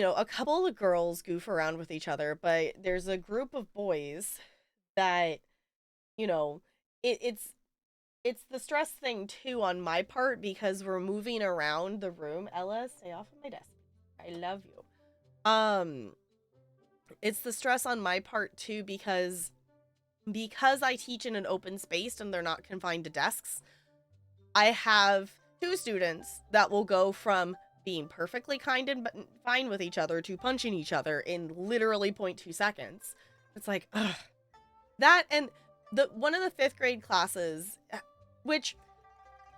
a couple of girls goof around with each other, but there's a group of boys that, you know, it's the stress thing too on my part because we're moving around the room. Ella, stay off of my desk. I love you. It's the stress on my part too because I teach in an open space and they're not confined to desks. I have two students that will go from being perfectly kind and fine with each other to punching each other in literally 0.2 seconds. It's like, ugh. That and the one of the 5th grade classes, which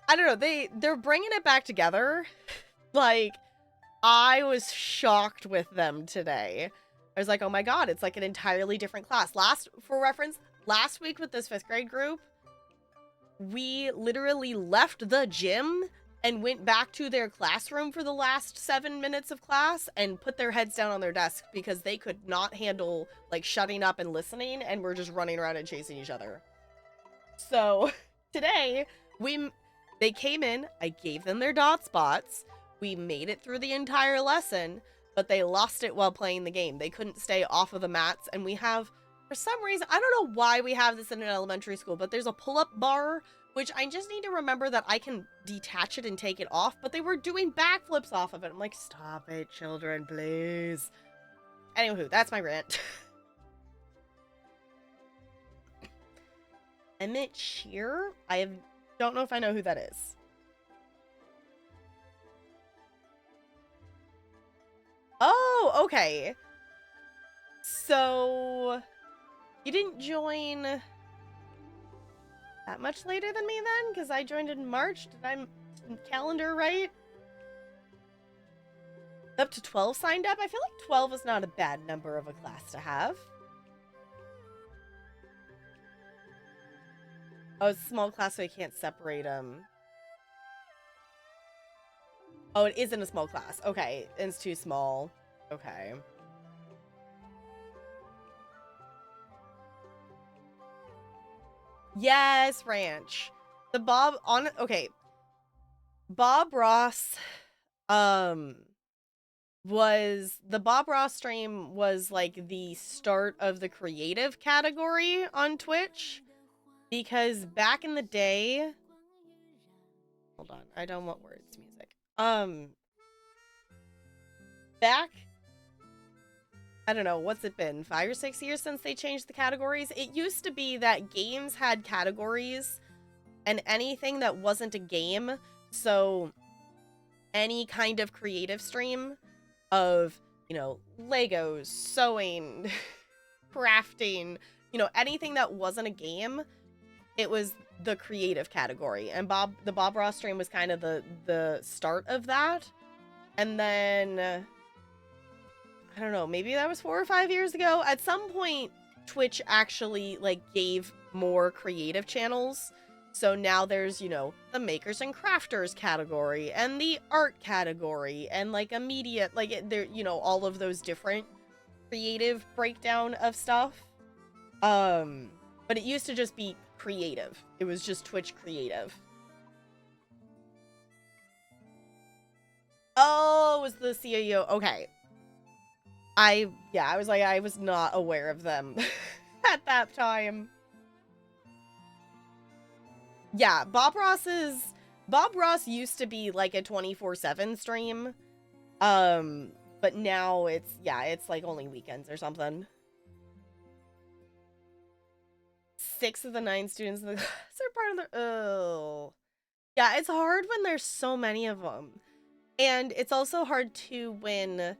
I don't know, they're bringing it back together. Like, I was shocked with them today. I was like, oh my god, it's like an entirely different class. For reference, last week with this 5th grade group, we literally left the gym and went back to their classroom for the last 7 minutes of class and put their heads down on their desk because they could not handle like shutting up and listening and we're just running around and chasing each other. So today they came in, I gave them their dot spots, we made it through the entire lesson, but they lost it while playing the game. They couldn't stay off of the mats, and we have, for some reason, I don't know why we have this in an elementary school, but there's a pull-up bar, which I just need to remember that I can detach it and take it off, but they were doing backflips off of it. I'm like, stop it, children, please. Anywho, that's my rant. Emmett Shear? Don't know if I know who that is. Oh, okay. So, you didn't join that much later than me then? Because I joined in March. Did I calendar right? Up to 12 signed up? I feel like 12 is not a bad number of a class to have. Oh, it's a small class, so I can't separate them. Oh, it isn't a small class. Okay, it's too small. Okay. Yes, Ranch. Okay. Bob Ross, the Bob Ross stream was like the start of the creative category on Twitch. Because back in the day, hold on, I don't want words music. Back, I don't know, what's it been, 5 or 6 years since they changed the categories? It used to be that games had categories and anything that wasn't a game, so any kind of creative stream of, Legos, sewing, crafting, anything that wasn't a game, it was the creative category. And the Bob Ross stream was kind of the start of that. And then I don't know, maybe that was 4 or 5 years ago. At some point, Twitch actually like gave more creative channels. So now there's, the makers and crafters category and the art category and like a media, like there, all of those different creative breakdown of stuff. But it used to just be creative. It was just Twitch creative. Oh, it was the CAO. Okay. I was not aware of them at that time. Yeah, Bob Ross used to be like a 24/7 stream. But now it's like only weekends or something. 6 of the 9 students in the class are part of the yeah, it's hard when there's so many of them. And it's also hard to when,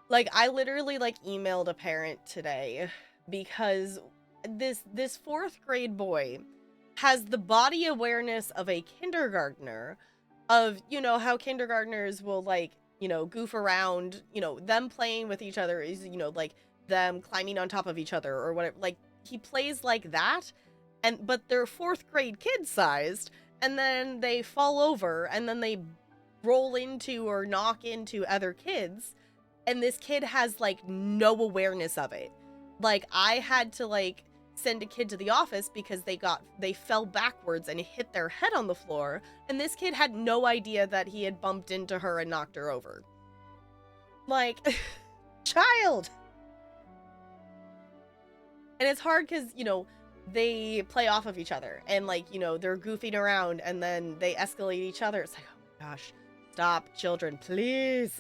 like, I literally like emailed a parent today because this 4th grade boy has the body awareness of a kindergartner, of, how kindergartners will like, goof around, them playing with each other is, like them climbing on top of each other or whatever. Like, he plays like that, but they're 4th grade kid sized, and then they fall over and then they roll into or knock into other kids, and this kid has like no awareness of it. Like, I had to like send a kid to the office because they fell backwards and hit their head on the floor, and this kid had no idea that he had bumped into her and knocked her over. Like, child. And it's hard because, you know, they play off of each other and, like, you know, they're goofing around and then they escalate each other. It's like, oh my gosh, stop, children, please.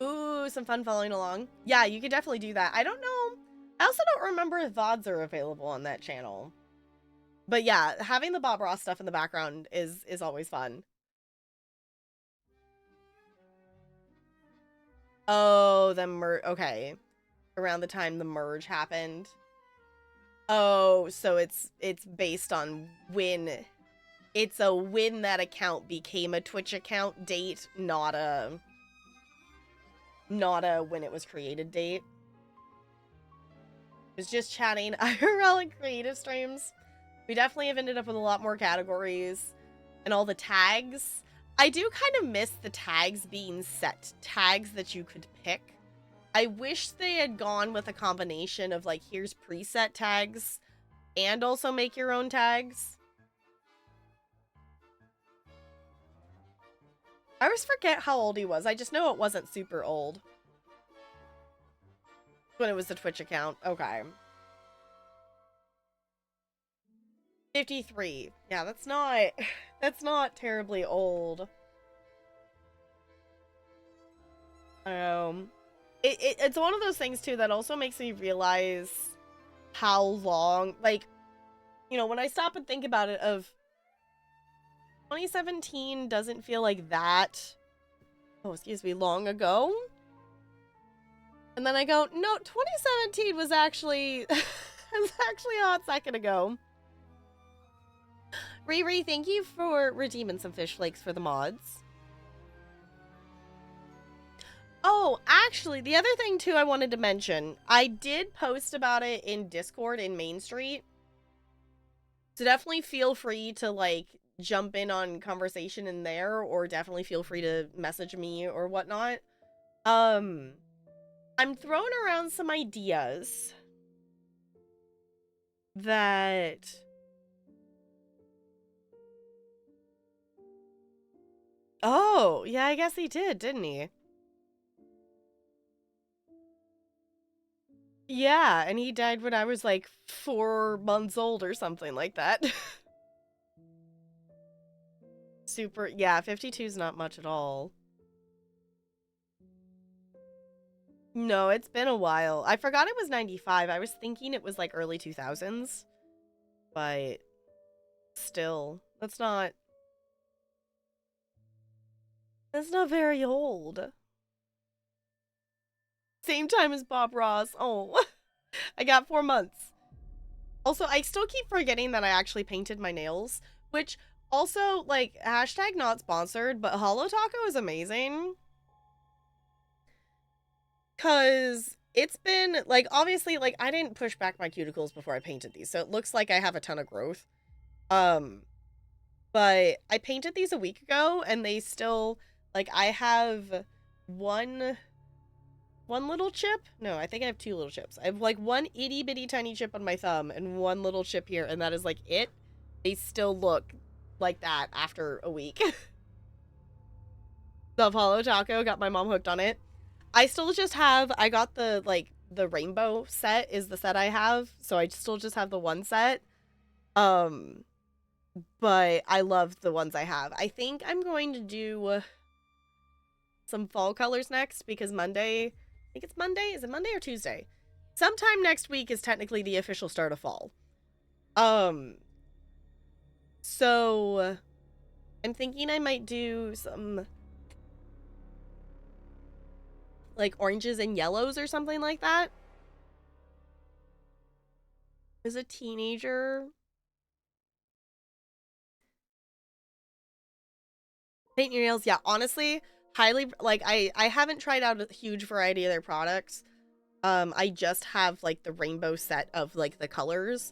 Ooh, some fun following along. Yeah, you could definitely do that. I don't know. I also don't remember if VODs are available on that channel. But yeah, having the Bob Ross stuff in the background is always fun. Oh, okay. Around the time the merge happened. Oh, so it's based on when when that account became a Twitch account date, not a when it was created date. It was just chatting IRL and creative streams. We definitely have ended up with a lot more categories and all the tags. I do kind of miss the tags being set tags that you could pick. I wish they had gone with a combination of, like, here's preset tags and also make your own tags. I always forget how old he was. I just know it wasn't super old when it was the Twitch account. Okay. 53. Yeah, that's not terribly old. It's one of those things too that also makes me realize how long, like, you know, when I stop and think about it, of 2017 doesn't feel like that, oh, excuse me, long ago. And then I go, no, 2017 was actually a hot second ago. Riri, thank you for redeeming some fish flakes for the mods. Oh, actually, the other thing, too, I wanted to mention, I did post about it in Discord in Main Street. So definitely feel free to, like, jump in on conversation in there, or definitely feel free to message me or whatnot. I'm throwing around some ideas that... Oh, yeah, I guess he did, didn't he? Yeah, and he died when I was like 4 months old or something like that. Super, yeah, 52 is not much at all. No, it's been a while. I forgot it was 95. I was thinking it was like early 2000s. But still, that's not very old. Same time as Bob Ross. Oh, I got 4 months. Also, I still keep forgetting that I actually painted my nails, which also, like, hashtag not sponsored, but Holo Taco is amazing. Because it's been, like, obviously, like, I didn't push back my cuticles before I painted these, so it looks like I have a ton of growth. But I painted these a week ago, and they still, like, I have one little chip? No, I think I have 2 little chips. I have, like, one itty bitty tiny chip on my thumb and one little chip here, and that is, like, it. They still look like that after a week. The Holo Taco, got my mom hooked on it. I still just have, I got the, like, the rainbow set is the set I have, so I still just have the one set. But I love the ones I have. I think I'm going to do some fall colors next, because Monday, I think it's Monday, is it Monday or Tuesday? Sometime next week is technically the official start of fall. So I'm thinking I might do some, like, oranges and yellows or something like that. As a teenager. Paint your nails, yeah, honestly, highly, like, I haven't tried out a huge variety of their products. I just have, like, the rainbow set of, like, the colors.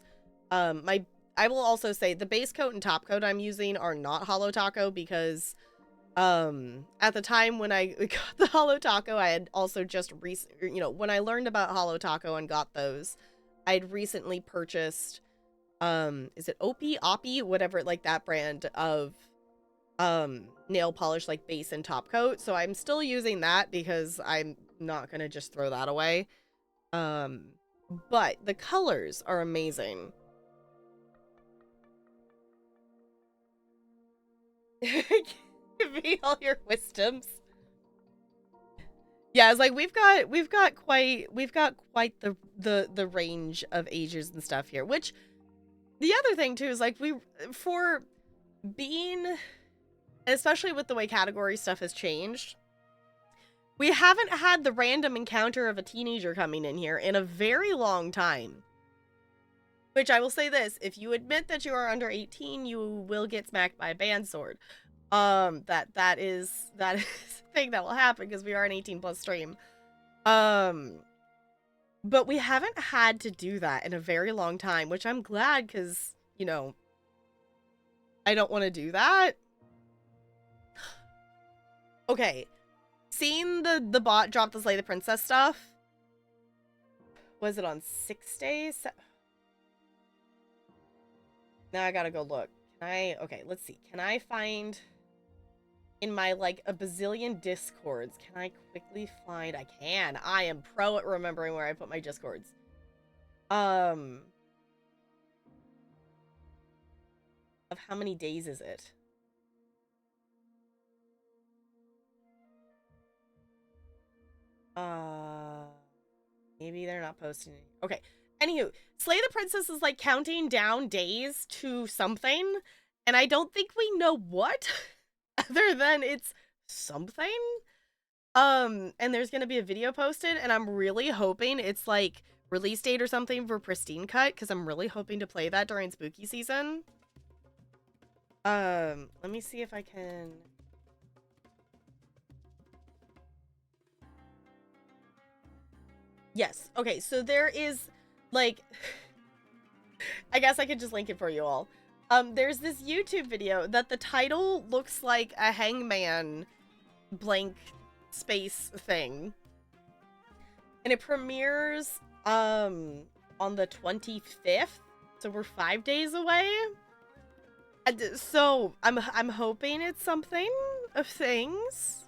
I will also say the base coat and top coat I'm using are not Holo Taco, because at the time when I got the Holo Taco, I had also just when I learned about Holo Taco and got those, I'd recently purchased is it Opie, whatever, like that brand of nail polish, like base and top coat. So I'm still using that because I'm not gonna just throw that away. But the colors are amazing. Give me all your wisdoms. Yeah, it's like we've got quite the range of ages and stuff here. Which the other thing too is like for being, especially with the way category stuff has changed, we haven't had the random encounter of a teenager coming in here in a very long time. Which I will say this, if you admit that you are under 18, you will get smacked by a bandsword. That is a thing that will happen because we are an 18 plus stream. But we haven't had to do that in a very long time, which I'm glad because, you know, I don't want to do that. Okay. Seeing the bot drop the Slay the Princess stuff. Was it on 6 days? Now I gotta go look. Okay, let's see. Can I find in my, like, a bazillion discords, can I quickly find? I can. I am pro at remembering where I put my discords. Of how many days is it? Maybe they're not posting it. Okay. Anywho, Slay the Princess is like counting down days to something, and I don't think we know what, other than it's something. And there's gonna be a video posted, and I'm really hoping it's like release date or something for Pristine Cut, because I'm really hoping to play that during spooky season. Let me see if I can. Yes. Okay, so there is, like, I guess I could just link it for you all. There's this YouTube video that the title looks like a Hangman blank space thing. And it premieres, on the 25th. So we're 5 days away. And so I'm hoping it's something of things.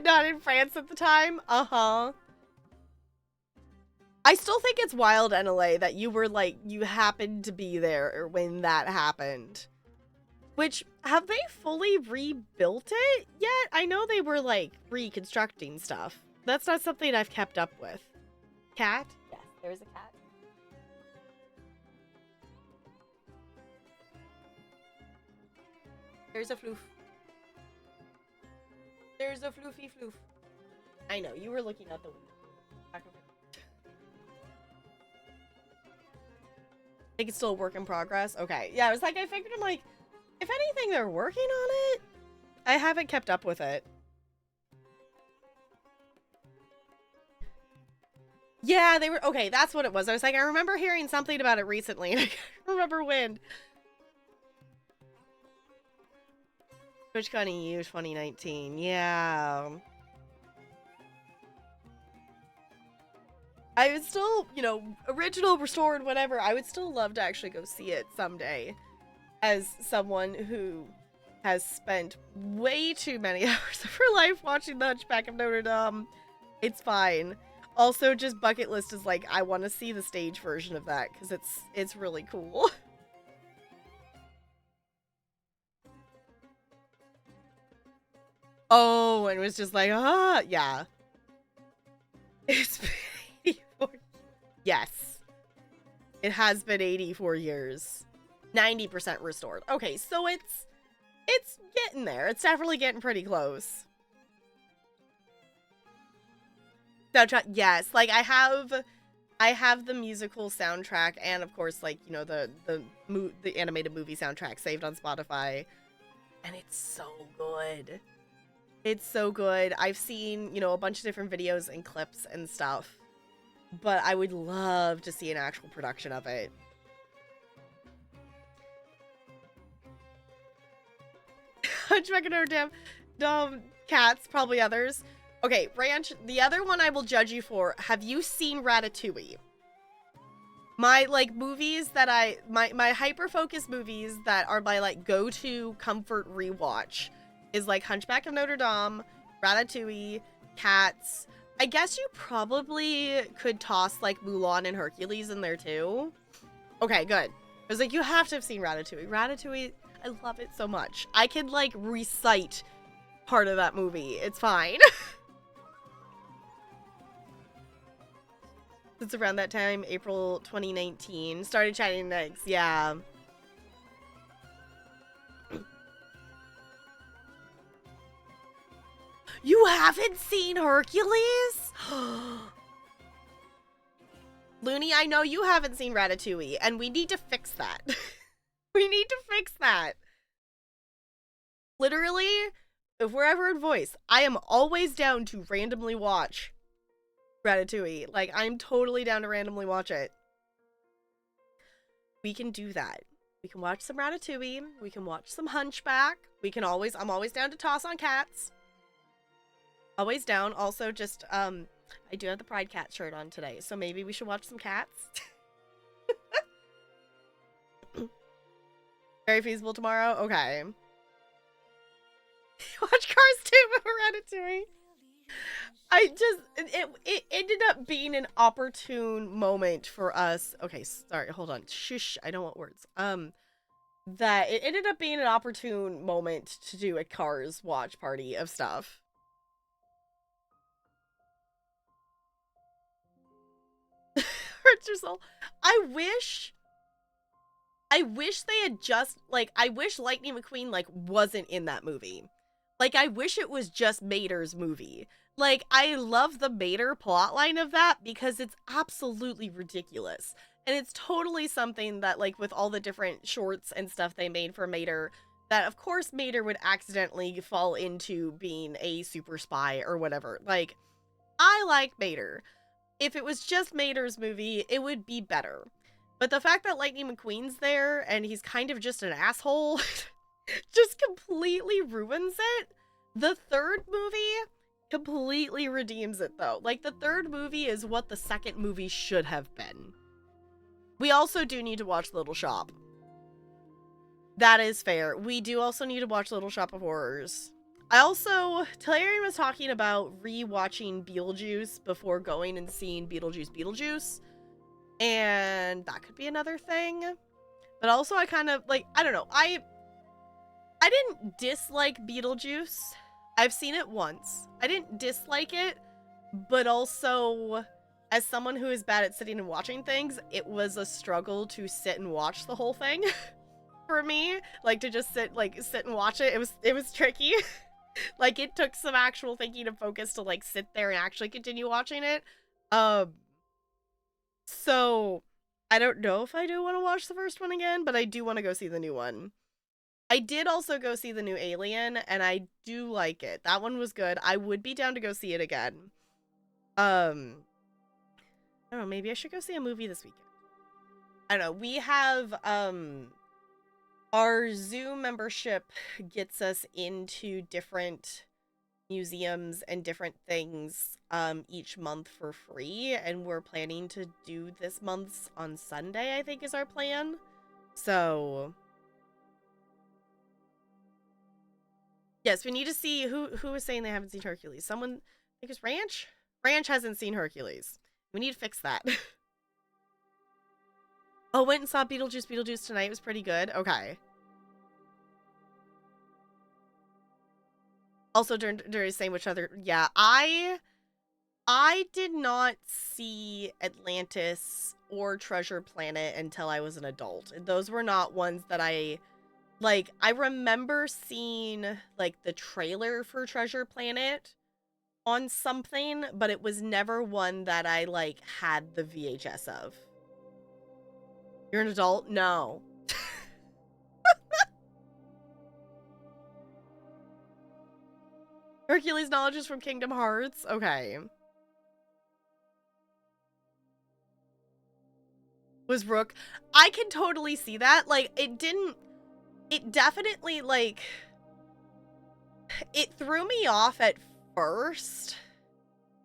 Not in France at the time. Uh-huh. I still think it's wild, NLA, that you were like, you happened to be there when that happened. Which, have they fully rebuilt it yet? I know they were like reconstructing stuff. That's not something I've kept up with. Cat? Yes, there's a cat. There's a floof. There's a floofy floof. I know, you were looking out the window. Back over. I think it's still a work in progress. Okay. Yeah, I was like, I figured, I'm like, if anything, they're working on it. I haven't kept up with it. Yeah, they were, okay, that's what it was. I was like, I remember hearing something about it recently, and I can't remember when. TwitchCon EU 2019, yeah. I would still, you know, original, restored, whatever, I would still love to actually go see it someday. As someone who has spent way too many hours of her life watching The Hunchback of Notre Dame. It's fine. Also, just bucket list is like, I want to see the stage version of that, because it's really cool. Oh, and it was just like, yeah. It's been 84. Yes. It has been 84 years. 90% restored. Okay, so it's getting there. It's definitely getting pretty close. Soundtrack, yes. Like, I have the musical soundtrack, and of course, like, you know, the animated movie soundtrack saved on Spotify, and it's so good. It's so good. I've seen, you know, a bunch of different videos and clips and stuff, but I would love to see an actual production of it. Hunchback of Notre Dame. Cats, probably others. Okay, Ranch, the other one I will judge you for, have you seen Ratatouille? My, like, movies that my hyper-focused movies that are my, like, go-to comfort rewatch is, like, Hunchback of Notre Dame, Ratatouille, Cats. I guess you probably could toss, like, Mulan and Hercules in there, too. Okay, good. I was like, you have to have seen Ratatouille. Ratatouille, I love it so much. I could, like, recite part of that movie. It's fine. It's around that time, April 2019. Started chatting next, yeah. You haven't seen Hercules? Looney, I know you haven't seen Ratatouille, and we need to fix that. We need to fix that. Literally, if we're ever in voice, I am always down to randomly watch Ratatouille. Like, I'm totally down to randomly watch it. We can do that. We can watch some Ratatouille. We can watch some Hunchback. I'm always down to toss on Cats. Always down. Also, just, I do have the Pride Cat shirt on today, so maybe we should watch some Cats. Very feasible tomorrow? Okay. Watch Cars 2 before Ratatouille. It ended up being an opportune moment for us. Okay, sorry, hold on. Shush, I don't want words. That it ended up being an opportune moment to do a Cars watch party of stuff. Hurts your soul. I wish they had just, like, I wish Lightning McQueen, like, wasn't in that movie. Like, I wish it was just Mater's movie. Like, I love the Mater plotline of that because it's absolutely ridiculous. And it's totally something that, like, with all the different shorts and stuff they made for Mater, that, of course, Mater would accidentally fall into being a super spy or whatever. Like, I like Mater. If it was just Mater's movie, it would be better. But the fact that Lightning McQueen's there and he's kind of just an asshole just completely ruins it. The third movie completely redeems it, though. Like, the third movie is what the second movie should have been. We also do need to watch Little Shop. That is fair. We do also need to watch Little Shop of Horrors. I also, Talarian was talking about rewatching Beetlejuice before going and seeing Beetlejuice. And that could be another thing. But also I kind of, like, I don't know. I didn't dislike Beetlejuice. I've seen it once. I didn't dislike it, but also, as someone who is bad at sitting and watching things, it was a struggle to sit and watch the whole thing for me. Like, to just sit and watch it. It was tricky. Like, it took some actual thinking and focus to, like, sit there and actually continue watching it. So, I don't know if I do want to watch the first one again, but I do want to go see the new one. I did also go see the new Alien, and I do like it. That one was good. I would be down to go see it again. I don't know, maybe I should go see a movie this weekend. I don't know, we have, our Zoom membership gets us into different museums and different things, each month for free, and we're planning to do this month's on Sunday, I think is our plan. So... yes, we need to see who is saying they haven't seen Hercules. Someone, I think it's Ranch? Ranch hasn't seen Hercules. We need to fix that. Oh, went and saw Beetlejuice tonight. It was pretty good. Okay. Also, during the same which other, yeah, I did not see Atlantis or Treasure Planet until I was an adult. Those were not ones that I... like, I remember seeing, like, the trailer for Treasure Planet on something, but it was never one that I, like, had the VHS of. You're an adult? No. Hercules knowledge is from Kingdom Hearts? Okay. Was Rook? I can totally see that. Like, it definitely, like... It threw me off at first,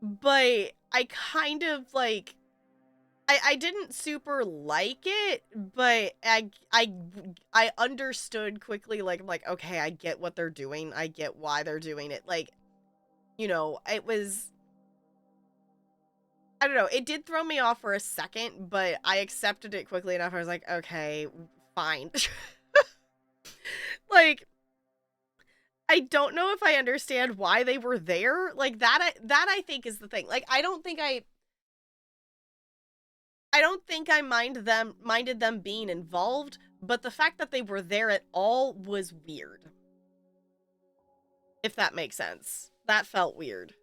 but I kind of like I didn't super like it, but I understood quickly, like I'm like, okay, I get what they're doing. I get why they're doing it. Like, it was, I don't know, it did throw me off for a second, but I accepted it quickly enough. I was like, okay, fine. Like, I don't know if I understand why they were there. Like that I think is the thing. Like I don't think I minded them being involved, but the fact that they were there at all was weird. If that makes sense. That felt weird.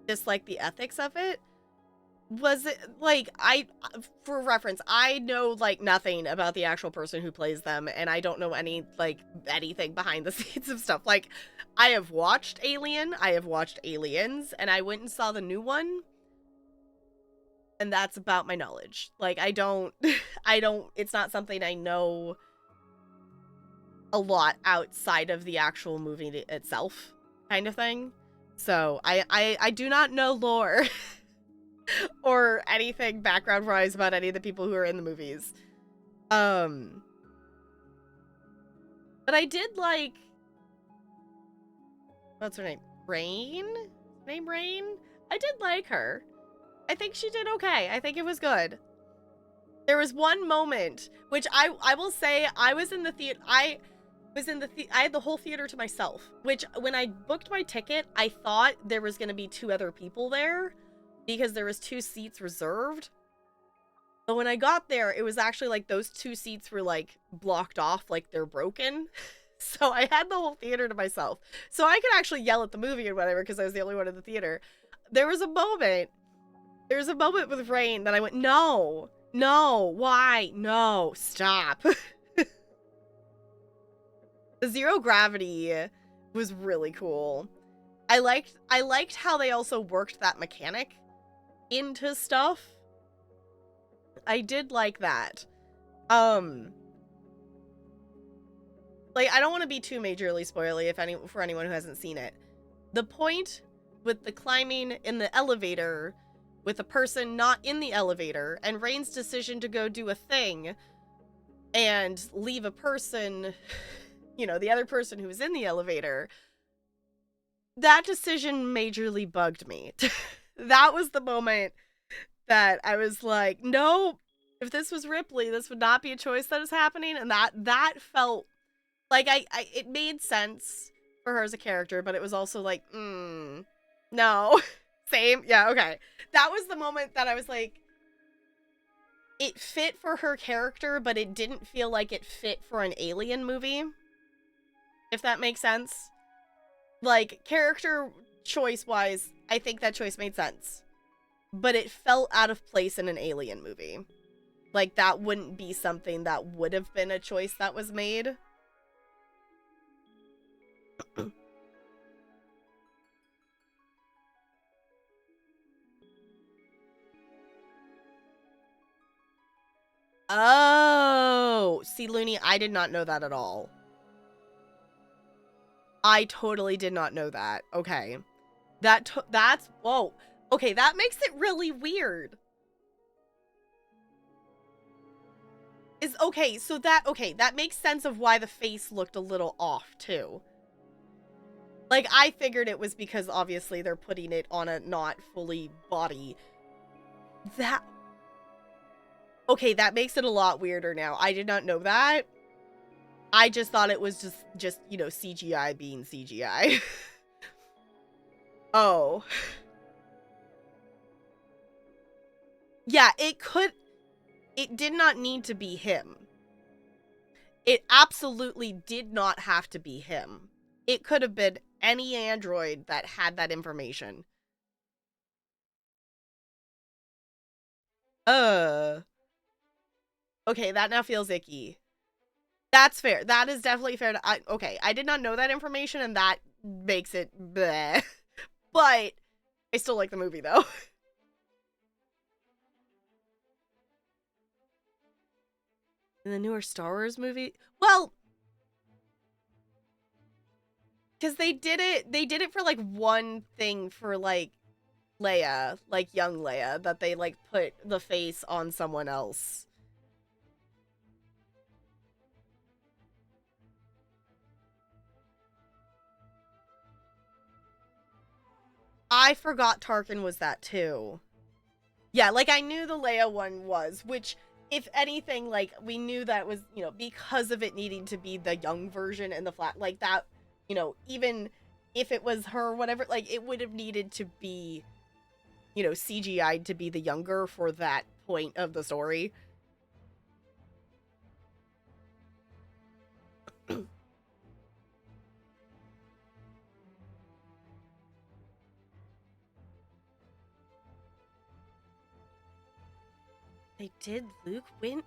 Just like the ethics of it. Was it like for reference, I know like nothing about the actual person who plays them, and I don't know anything behind the scenes of stuff. Like, I have watched Alien, I have watched Aliens, and I went and saw the new one, and that's about my knowledge. Like, I don't it's not something I know a lot outside of the actual movie itself, kind of thing. So I do not know lore or anything background wise about any of the people who are in the movies. But I did like, what's her name? Rain? Name Rain? I did like her. I think she did okay. I think it was good. There was one moment, which I will say, I was in the theater, I had the whole theater to myself, which when I booked my ticket, I thought there was going to be 2 other people there because there was 2 seats reserved. But when I got there, it was actually like those 2 seats were like blocked off, like they're broken. So I had the whole theater to myself. So I could actually yell at the movie and whatever because I was the only one in the theater. There was a moment with Rain that I went, no, why? No, stop. The zero gravity was really cool. I liked how they also worked that mechanic into stuff. I did like that. Like, I don't want to be too majorly spoily for anyone who hasn't seen it. The point with the climbing in the elevator with a person not in the elevator and Rain's decision to go do a thing and leave a person, the other person who was in the elevator, that decision majorly bugged me. That was the moment that I was like, no, if this was Ripley, this would not be a choice that is happening. And that felt like it made sense for her as a character, but it was also like, no. Same. Yeah, okay. That was the moment that I was like, it fit for her character, but it didn't feel like it fit for an Alien movie. If that makes sense. Like, character choice-wise, I think that choice made sense. But it felt out of place in an Alien movie. Like, that wouldn't be something that would have been a choice that was made. Oh, see, Looney, I did not know that at all. I totally did not know that. Okay. That's, whoa. Okay, that makes it really weird. That makes sense of why the face looked a little off, too. Like, I figured it was because, obviously, they're putting it on a not fully body. Okay, that makes it a lot weirder now. I did not know that. I just thought it was just CGI being CGI. Oh. Yeah, it did not need to be him. It absolutely did not have to be him. It could have been any android that had that information. Okay, that now feels icky. That's fair. That is definitely fair. Okay, I did not know that information, and that makes it bleh. But I still like the movie though. In the newer Star Wars movie, well, because they did it for like one thing for like Leia, like young Leia, that they like put the face on someone else. I forgot Tarkin was that too. Yeah, like I knew the Leia one was, which if anything, like we knew that was, because of it needing to be the young version and the flat like that, even if it was her, whatever, like it would have needed to be, CGI'd to be the younger for that point of the story. They did Luke win?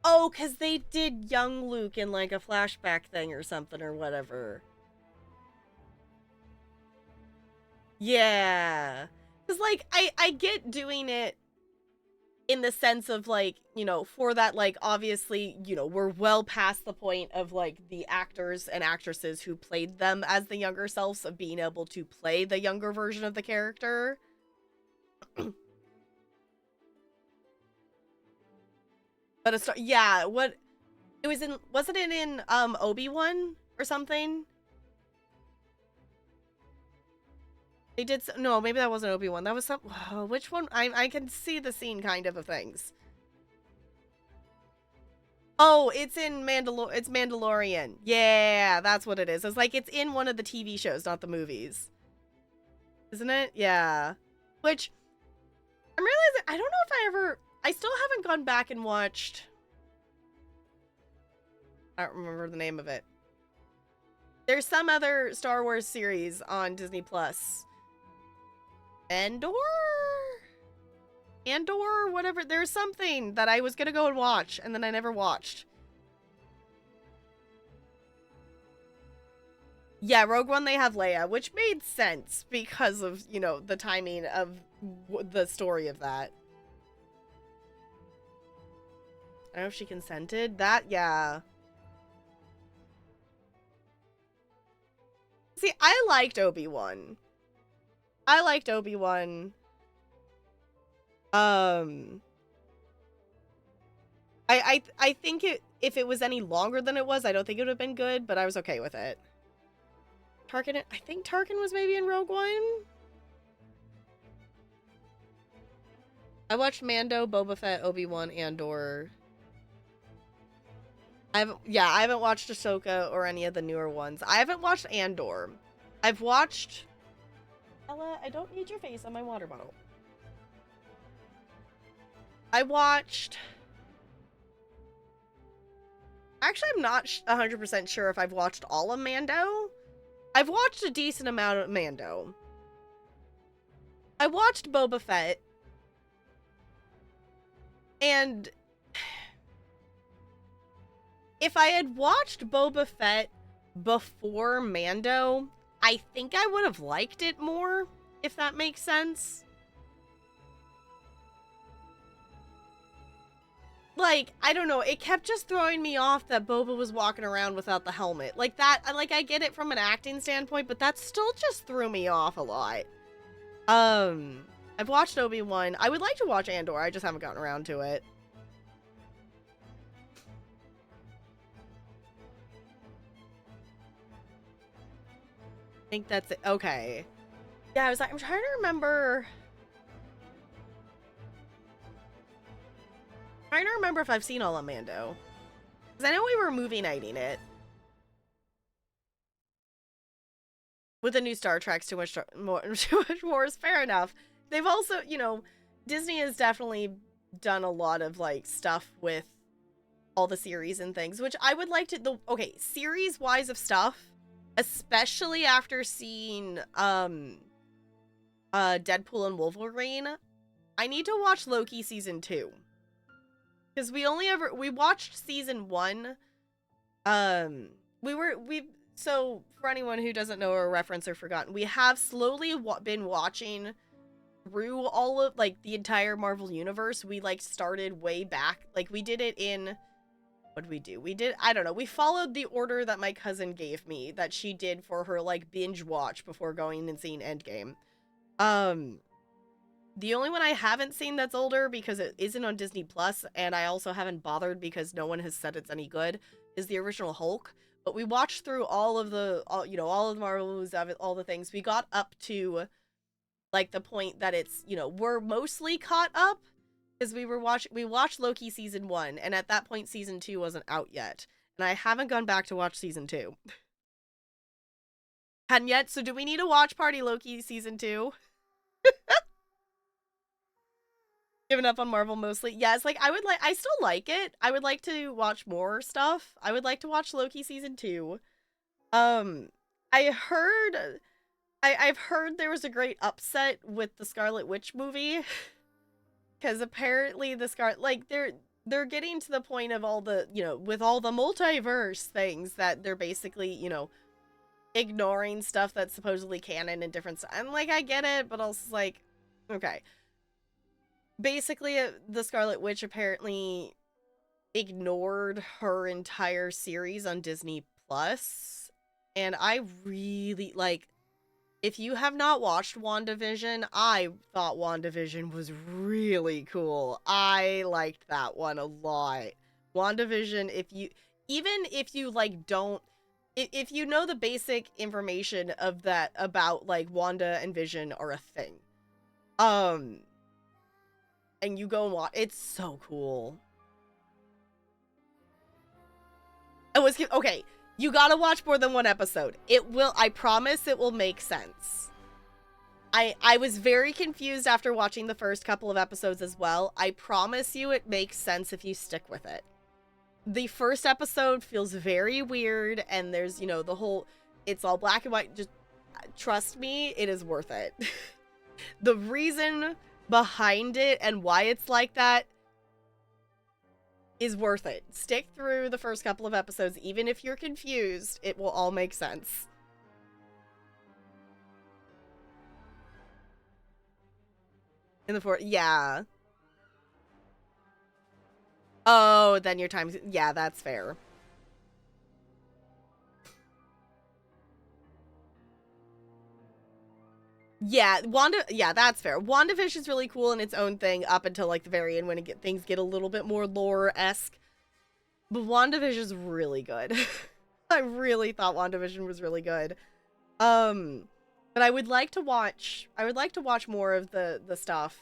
Oh, because they did young Luke in like a flashback thing or something or whatever. Yeah. Because, like, I get doing it in the sense of, like, for that, like, obviously, we're well past the point of, like, the actors and actresses who played them as the younger selves of being able to play the younger version of the character. But yeah, wasn't it in Obi-Wan or something? They did no, maybe that wasn't Obi-Wan. That was some which one? I can see the scene kind of things. Oh, it's in it's Mandalorian. Yeah, that's what it is. It's like it's in one of the TV shows, not the movies. Isn't it? Yeah. Which I'm realizing I don't know if I still haven't gone back and watched. I don't remember the name of it. There's some other Star Wars series on Disney Plus. Andor, whatever. There's something that I was gonna go and watch, and then I never watched. Yeah, Rogue One, they have Leia, which made sense because of, the timing of the story of that. I don't know if she consented. That, yeah. See, I liked Obi-Wan. I think if it was any longer than it was, I don't think it would have been good, but I was okay with it. Tarkin, I think Tarkin was maybe in Rogue One. I watched Mando, Boba Fett, Obi-Wan, Andor. I haven't watched Ahsoka or any of the newer ones. I haven't watched Andor. I've watched Ella, I don't need your face on my water bottle. I watched Actually, I'm not 100% sure if I've watched all of Mando. I've watched a decent amount of Mando. I watched Boba Fett. And if I had watched Boba Fett before Mando, I think I would have liked it more, if that makes sense. Like, I don't know, it kept just throwing me off that Boba was walking around without the helmet. Like, that, like, I get it from an acting standpoint, but that still just threw me off a lot. I've watched Obi-Wan. I would like to watch Andor, I just haven't gotten around to it. I think that's it. Okay. Yeah, I'm trying to remember... trying to remember if I've seen all of Mando. Because I know we were movie nighting it. With the new Star Trek, too much more is fair enough. They've also, Disney has definitely done a lot of, like, stuff with all the series and things, which I would like to, okay, series-wise of stuff, especially after seeing, Deadpool and Wolverine, I need to watch Loki season 2. Because we watched season 1. We've So for anyone who doesn't know or reference or forgotten, we have slowly been watching through all of like the entire Marvel universe. We like started way back. Like we did it in what did we do? We did, I don't know. We followed the order that my cousin gave me that she did for her like binge watch before going and seeing Endgame. Um the only one I haven't seen that's older because it isn't on Disney Plus, and I also haven't bothered because no one has said it's any good, is the original Hulk. But we watched through all of the, all of the Marvel movies, all the things. We got up to like the point that it's, we're mostly caught up because we watched Loki season 1, and at that point season 2 wasn't out yet, and I haven't gone back to watch season 2. Hadn't yet. So do we need to watch Party Loki season 2? Given up on Marvel mostly. Yeah, it's like I still like it. I would like to watch more stuff. I would like to watch Loki season 2. Um I heard I've heard there was a great upset with the Scarlet Witch movie cuz apparently the they're getting to the point of all the, with all the multiverse things that they're basically, ignoring stuff that's supposedly canon and different stuff. And like I get it, but also like okay. Basically, the Scarlet Witch apparently ignored her entire series on Disney Plus. And I really like, if you have not watched WandaVision, I thought WandaVision was really cool. I liked that one a lot. WandaVision, even if you like don't, if you know the basic information of that about like Wanda and Vision are a thing, um and you go and watch, it's so cool. Okay, you gotta watch more than one episode. It will, I promise it will make sense. I was very confused after watching the first couple of episodes as well. I promise you it makes sense if you stick with it. The first episode feels very weird, and there's, the whole, it's all black and white. Just trust me, it is worth it. The reason behind it and why it's like that is worth it. Stick through the first couple of episodes. Even if you're confused, it will all make sense. In the fourth, yeah. Oh, then your time's, yeah, that's fair. Yeah, yeah, that's fair. WandaVision's really cool in its own thing up until like the very end when things get a little bit more lore-esque. But WandaVision's really good. I really thought WandaVision was really good. But I would like to watch more of the stuff,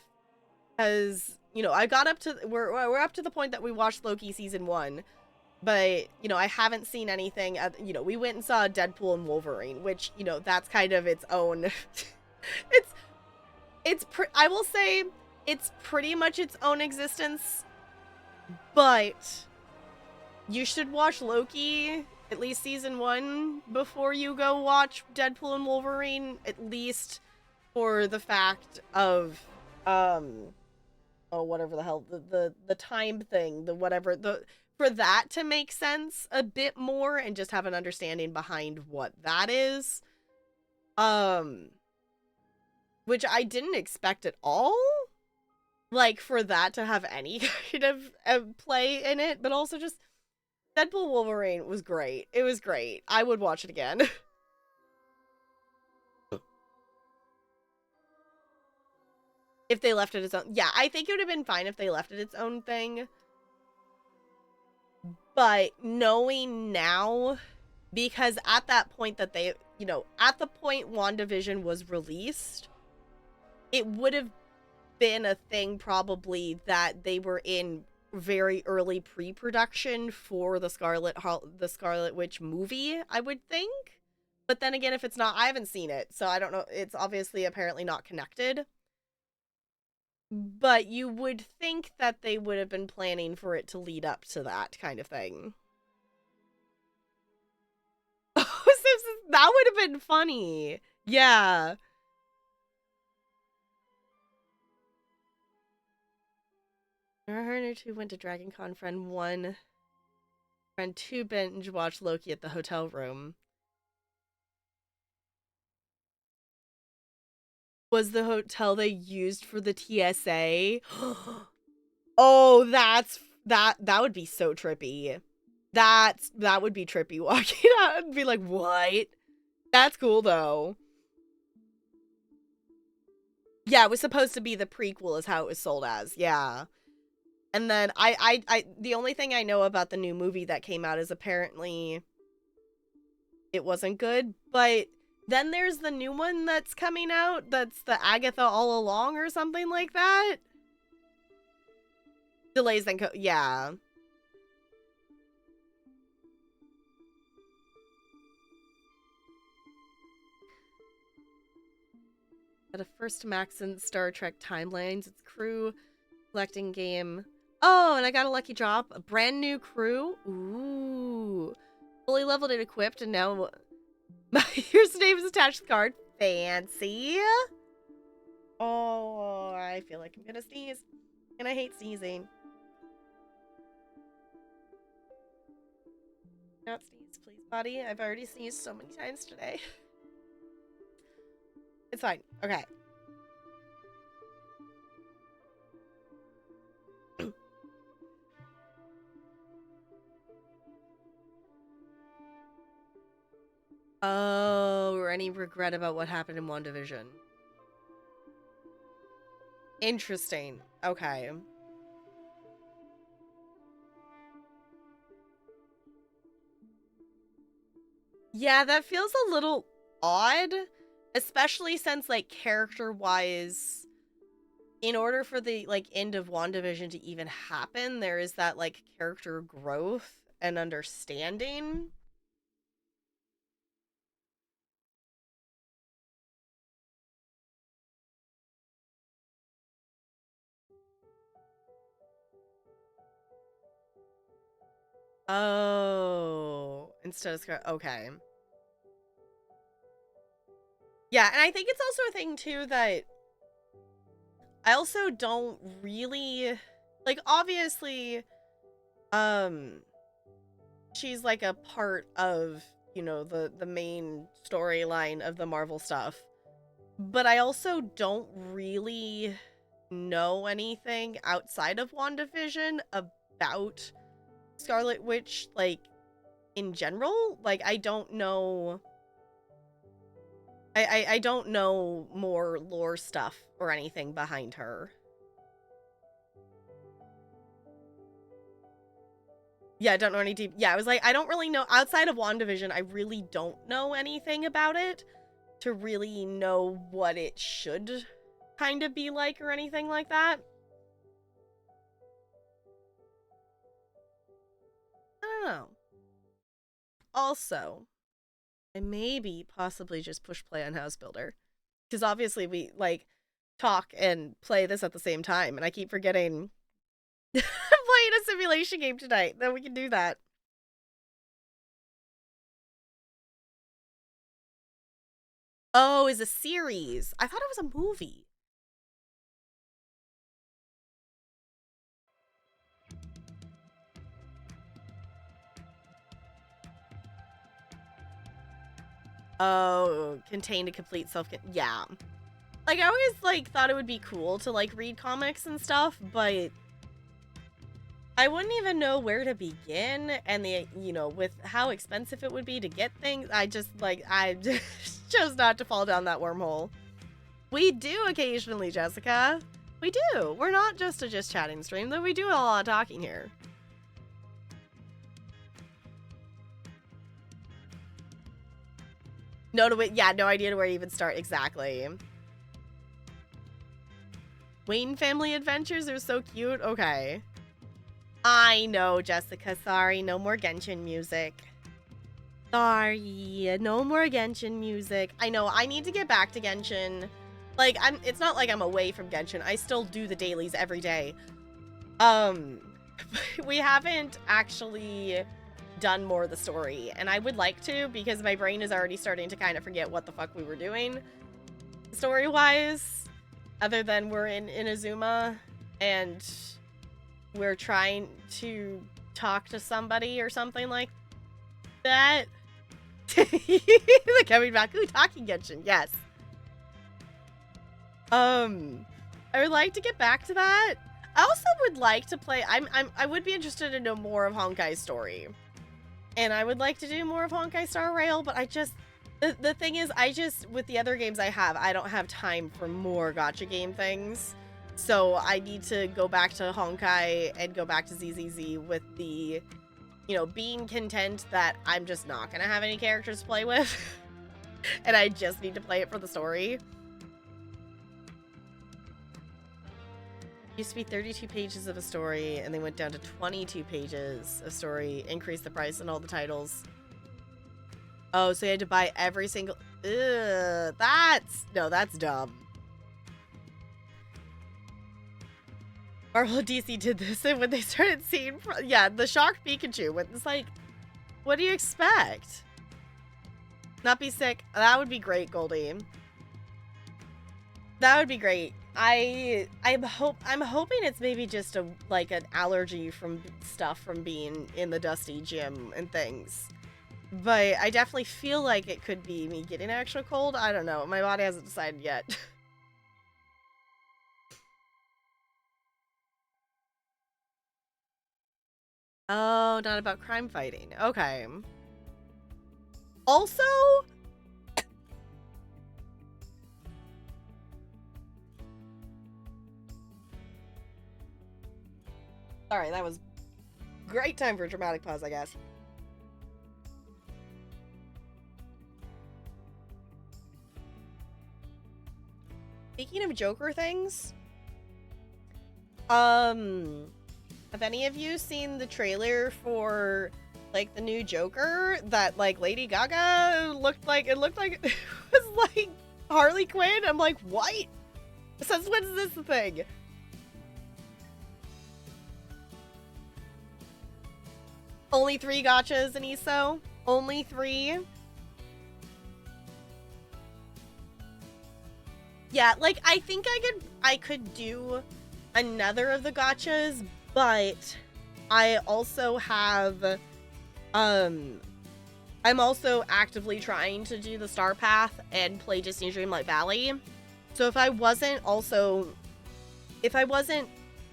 cuz I got up to, we're up to the point that we watched Loki season 1, but I haven't seen anything we went and saw Deadpool and Wolverine, which that's kind of its own it's I will say it's pretty much its own existence, but you should watch Loki, at least season 1, before you go watch Deadpool and Wolverine, at least for the fact of oh, whatever the hell, the time thing, the whatever, for that to make sense a bit more and just have an understanding behind what that is. Which I didn't expect at all. Like, for that to have any kind of play in it, but also just Deadpool Wolverine was great. It was great. I would watch it again. If they left it its own. Yeah, I think it would have been fine if they left it its own thing. But knowing now, because at that point that they, at the point WandaVision was released, it would have been a thing probably that they were in very early pre-production for the Scarlet Witch movie, I would think. But then again, if it's not, I haven't seen it, so I don't know. It's obviously apparently not connected. But you would think that they would have been planning for it to lead up to that kind of thing. That would have been funny. Yeah. Her and her two went to Dragon Con. Friend 2 binge watched Loki at the hotel room. was the hotel they used for the TSA. Oh, that would be so trippy. That would be trippy walking out and be like, what? That's cool though. Yeah, it was supposed to be the prequel is how it was sold as. Yeah. And then I the only thing I know about the new movie that came out is apparently it wasn't good, but then there's the new one that's coming out that's the Agatha All Along or something like that. Delays and yeah. At a first Max in Star Trek timelines, it's crew collecting game. Oh, and I got a lucky drop. A brand new crew. Ooh. Fully leveled and equipped, and now here's the name is attached to the card. Fancy. Oh, I feel like I'm gonna sneeze. And I hate sneezing. Not sneeze, please, buddy. I've already sneezed so many times today. It's fine. Okay. Oh, or any regret about what happened in WandaVision. Interesting. Okay. Yeah, that feels a little odd, especially since, like, character-wise, in order for the, like, end of WandaVision to even happen, there is that, like, character growth and understanding. Oh, instead of okay. Yeah, and I think it's also a thing too that I also don't really like, obviously she's like a part of, you know, the main storyline of the Marvel stuff. But I also don't really know anything outside of WandaVision about Scarlet Witch, like, in general. Like, I don't know... I don't know more lore stuff or anything behind her. Yeah, I don't know any deep... Yeah, I was like, I don't really know... Outside of WandaVision, I really don't know anything about it to really know what it should kind of be like or anything like that. I don't know. Also, I maybe possibly just push play on House Builder. Because obviously we, like, talk and play this at the same time, and I keep forgetting I'm playing a simulation game tonight. Then we can do that. Oh, is a series. I thought it was a movie. Oh, contained a complete self... Yeah. Like, I always, like, thought it would be cool to, like, read comics and stuff, but I wouldn't even know where to begin, and the, you know, with how expensive it would be to get things, I just, like, I just chose not to fall down that wormhole. We do occasionally, Jessica. We do. We're not just a just chatting stream, though we do a lot of talking here. Yeah, no idea where to even start exactly. Wayne Family Adventures are so cute. Okay. I know, Jessica. Sorry, no more Genshin music. Sorry, no more Genshin music. I know, I need to get back to Genshin. Like, it's not like I'm away from Genshin. I still do the dailies every day. We haven't actually done more of the story, and I would like to, because my brain is already starting to kind of forget what the fuck we were doing story-wise, other than we're in Inazuma, and we're trying to talk to somebody or something like that. The coming back. Ooh, talking Genshin, yes. I would like to get back to that. I also would like to play. I would be interested to know more of Honkai's story, and I would like to do more of Honkai Star Rail. But I just the thing is, with the other games I don't have time for more gacha game things. So I need to go back to Honkai and go back to ZZZ with the, being content that I'm just not gonna have any characters to play with, and I just need to play it for the story. Used to be 32 pages of a story, and they went down to 22 pages of story, increased the price on all the titles. Oh, so you had to buy every single... Ugh, that's dumb. Marvel and DC did this, and when they started seeing... Yeah, the shocked Pikachu, it's like, what do you expect? Not be sick. That would be great, Goldie. That would be great. I'm hoping it's maybe just an allergy from stuff from being in the dusty gym and things. But I definitely feel like it could be me getting an extra cold. I don't know. My body hasn't decided yet. Oh, not about crime fighting. Okay. Also, sorry, that was great time for a dramatic pause, I guess. Speaking of Joker things, have any of you seen the trailer for the new Joker that Lady Gaga looked like it was like Harley Quinn? I'm like, what? Since when is this a thing? Only 3 gachas in ESO? Only 3? Yeah, I think I could do another of the gachas, but I also have I'm also actively trying to do the Star Path and play Disney Dreamlight Valley. So if I wasn't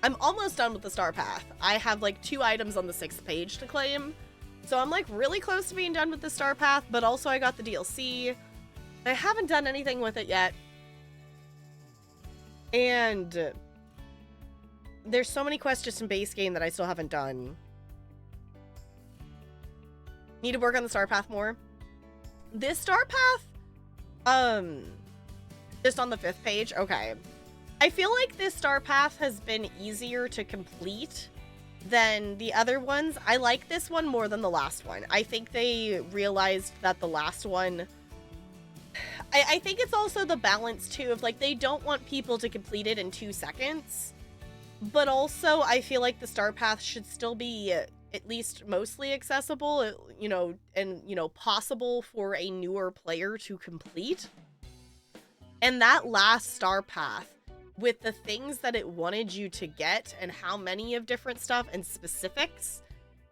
I'm almost done with the Star Path. I have 2 items on the 6th page to claim. So I'm really close to being done with the Star Path, but also I got the DLC. I haven't done anything with it yet. And there's so many quests just in base game that I still haven't done. Need to work on the Star Path more. This Star Path, just on the 5th page, okay. I feel like this Star Path has been easier to complete than the other ones. I like this one more than the last one. I think they realized that the last one... I think it's also the balance, too, of, they don't want people to complete it in 2 seconds. But also, I feel like the Star Path should still be at least mostly accessible, and, possible for a newer player to complete. And that last Star Path, with the things that it wanted you to get and how many of different stuff and specifics,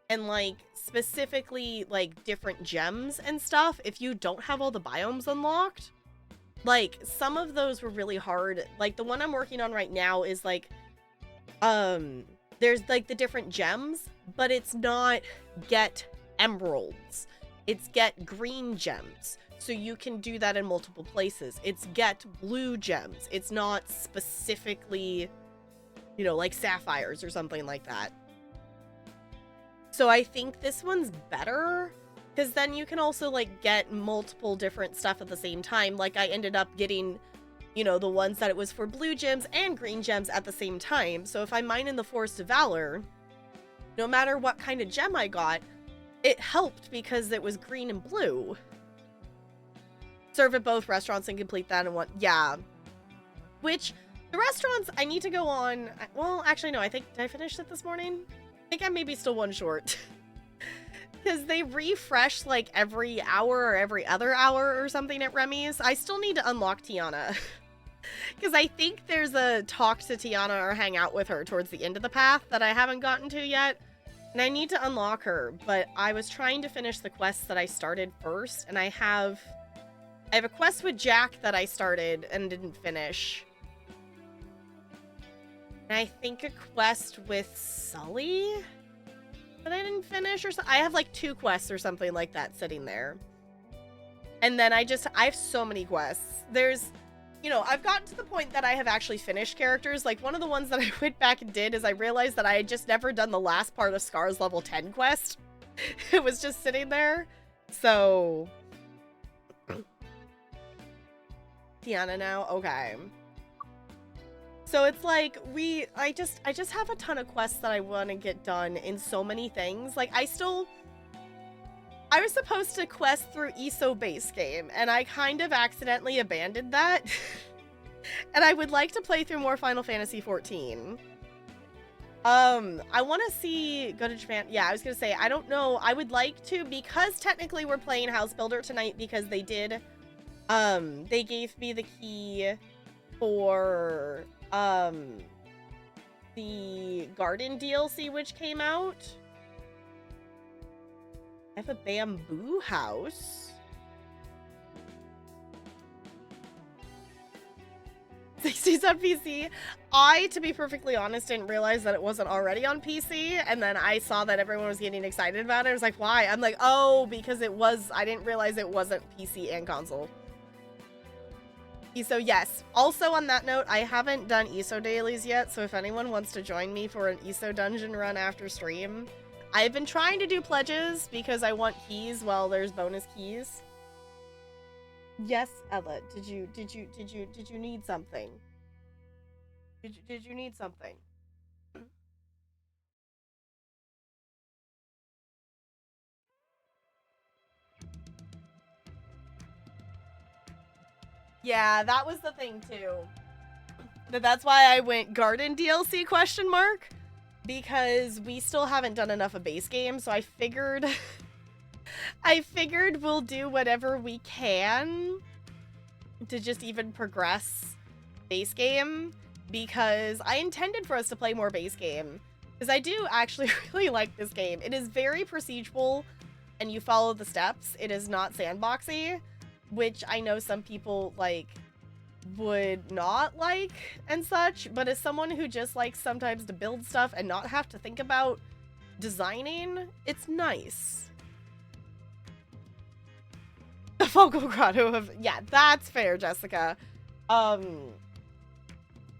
and specifically different gems and stuff, if you don't have all the biomes unlocked, some of those were really hard. The one I'm working on right now is there's the different gems, but it's not get emeralds, it's get green gems. So you can do that in multiple places. It's get blue gems. It's not specifically, sapphires or something like that. So I think this one's better, because then you can also, get multiple different stuff at the same time. I ended up getting, the ones that it was for blue gems and green gems at the same time. So if I mine in the Forest of Valor, no matter what kind of gem I got, it helped because it was green and blue. Serve at both restaurants and complete that in one. Yeah. Which, the restaurants, I need to go on. Well, actually, no. Did I finish it this morning? I think I may be still one short. Because they refresh every hour or every other hour or something at Remy's. I still need to unlock Tiana. Because I think there's a talk to Tiana or hang out with her towards the end of the path that I haven't gotten to yet. And I need to unlock her. But I was trying to finish the quests that I started first. And I have a quest with Jack that I started and didn't finish. And I think a quest with Sully that I didn't finish or something. I have like 2 quests or something like that sitting there. And then I have so many quests. There's, you know, I've gotten to the point that I have actually finished characters. Like, one of the ones that I went back and did is I realized that I had just never done the last part of Scar's level 10 quest. It was just sitting there. So... Tiana now? Okay. So it's like, I just have a ton of quests that I want to get done in so many things. Like, I was supposed to quest through ESO base game, and I kind of accidentally abandoned that. And I would like to play through more Final Fantasy XIV. I want to go to Japan. Yeah, I was gonna say, I don't know. I would like to, because technically we're playing House Builder tonight, because they did, they gave me the key for, the Garden DLC, which came out. I have a bamboo house. 60s on PC. To be perfectly honest, didn't realize that it wasn't already on PC, and then I saw that everyone was getting excited about it. I was like, why? I'm like, oh, because it was, I didn't realize it wasn't PC and console. ESO, yes. Also, on that note, I haven't done ESO dailies yet, so if anyone wants to join me for an ESO dungeon run after stream, I've been trying to do pledges because I want keys while there's bonus keys. Yes, Ella, did you need something? Did you need something? Yeah, that was the thing too. That's why I went Garden DLC question mark, because we still haven't done enough of base game, so I figured we'll do whatever we can to just even progress base game, because I intended for us to play more base game, because I do actually really like this game. It is very procedural and you follow the steps. It is not sandboxy, which I know some people like would not like and such, but as someone who just likes sometimes to build stuff and not have to think about designing, it's nice. The Focal Grotto of... Yeah, that's fair, Jessica.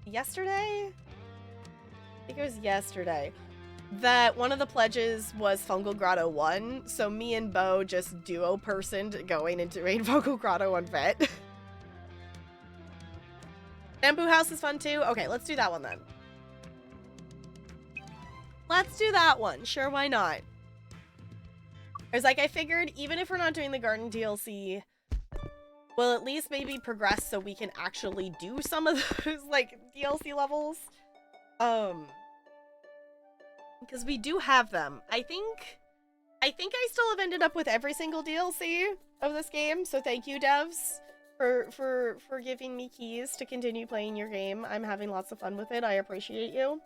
Yesterday? I think it was yesterday. That one of the pledges was Fungal Grotto 1, so me and Bo just duo-personed going and doing Fungal Grotto on Vet. Bamboo House is fun too? Okay, let's do that one then. Let's do that one. Sure, why not? I was like, I figured even if we're not doing the Garden DLC, we'll at least maybe progress so we can actually do some of those, like, DLC levels. Because we do have them. I think I still have ended up with every single DLC of this game, so thank you, devs, for giving me keys to continue playing your game. I'm having lots of fun with it. I appreciate you.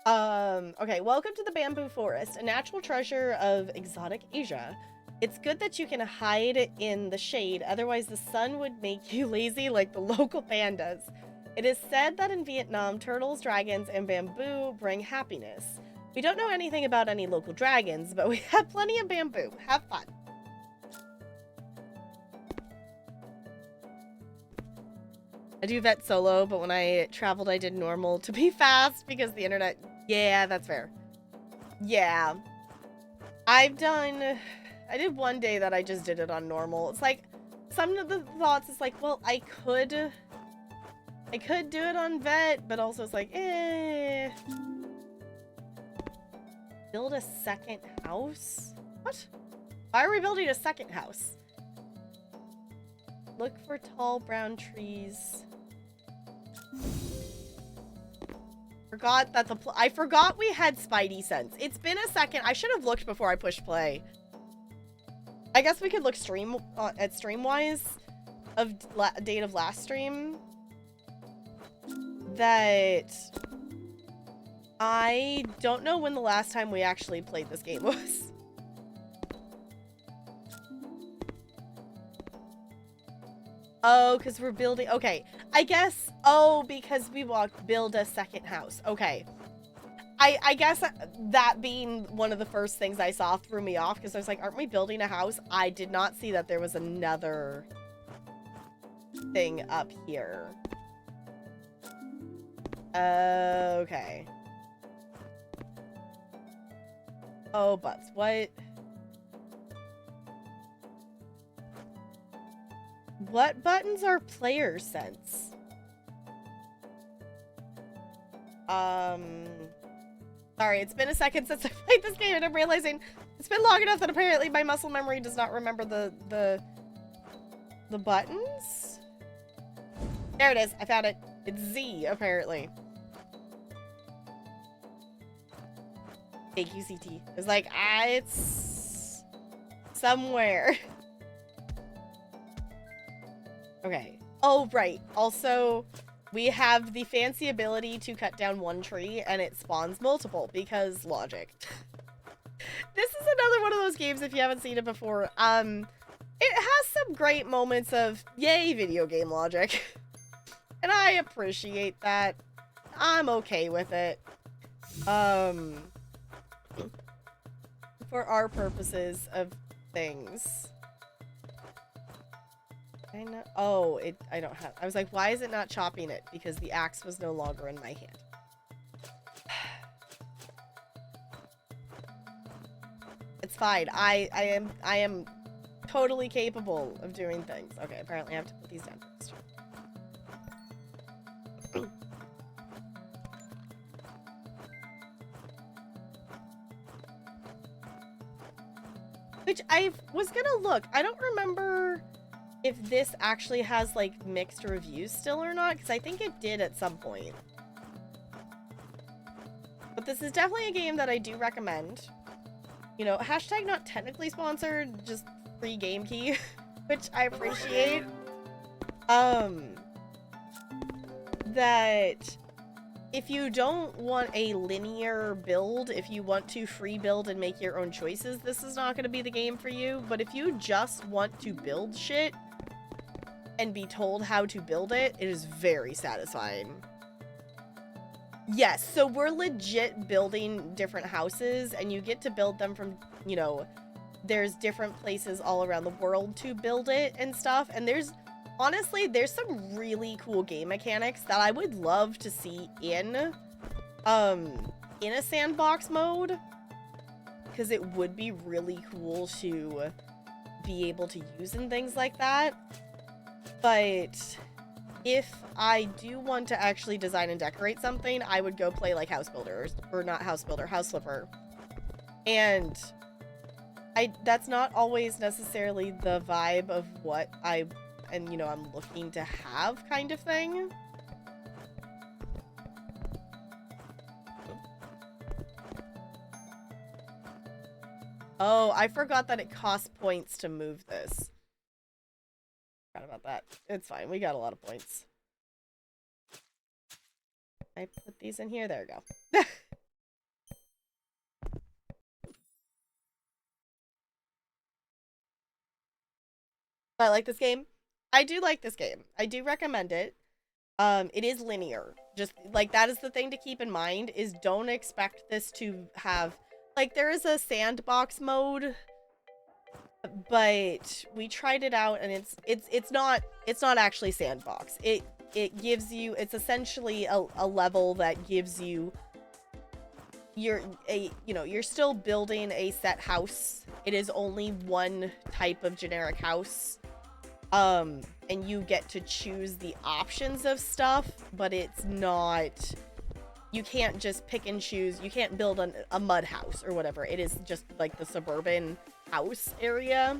Okay, welcome to the Bamboo Forest, a natural treasure of exotic Asia. It's good that you can hide in the shade, otherwise the sun would make you lazy like the local pandas. It is said that in Vietnam, turtles, dragons, and bamboo bring happiness. We don't know anything about any local dragons, but we have plenty of bamboo. Have fun. I do Vet solo, but when I traveled, I did normal to be fast because the internet... Yeah, that's fair. Yeah. I did one day that I just did it on normal. It's like, some of the thoughts is like, well, I could do it on Vet, but also it's like, eh. Build a second house? What? Why are we building a second house? Look for tall brown trees. I forgot we had Spidey sense. It's been a second. I should have looked before I pushed play. I guess we could look at Streamwise of date of last stream. That I don't know when the last time we actually played this game was. Oh, because we're building. Okay. I guess. Oh, because we want build a second house. Okay. I guess that being one of the first things I saw threw me off because I was like, aren't we building a house? I did not see that there was another thing up here. Okay. Oh, butts. What? What buttons are player sense? Sorry, it's been a second since I played this game and I'm realizing it's been long enough that apparently my muscle memory does not remember the buttons. There it is. I found it. It's Z, apparently. Thank you, CT. It's like, it's somewhere. Okay. Oh, right. Also, we have the fancy ability to cut down one tree and it spawns multiple because logic. This is another one of those games if you haven't seen it before. It has some great moments of yay video game logic. And I appreciate that. I'm okay with it. For our purposes of things. I know. Oh, I don't have. I was like, why is it not chopping it? Because the axe was no longer in my hand. It's fine. I am totally capable of doing things. Okay, apparently I have to put these down first. Which I was gonna look. I don't remember if this actually has like mixed reviews still or not, because I think it did at some point. But this is definitely a game that I do recommend. You know, hashtag not technically sponsored, just free game key, which I appreciate. That if you don't want a linear build, if you want to free build and make your own choices, this is not going to be the game for you. But if you just want to build shit and be told how to build it, it is very satisfying. Yes, so we're legit building different houses, and you get to build them from, you know, there's different places all around the world to build it and stuff, and honestly, there's some really cool game mechanics that I would love to see in a sandbox mode, because it would be really cool to be able to use in things like that. But if I do want to actually design and decorate something, I would go play like House Builder, or not House Builder, House Flipper. And that's not always necessarily the vibe of what I'm looking to have, kind of thing. Oh, I forgot that it costs points to move this. Forgot about that. It's fine. We got a lot of points. I put these in here. There we go. I like this game. I do like this game. I do recommend it. It is linear. Just, like, that is the thing to keep in mind, is don't expect this to have... Like, there is a sandbox mode, but we tried it out, and it's not actually sandbox. It gives you... It's essentially a level that gives you... You're still building a set house. It is only one type of generic house. And you get to choose the options of stuff, but it's not... You can't just pick and choose. You can't build a mud house or whatever. It is just like the suburban house area.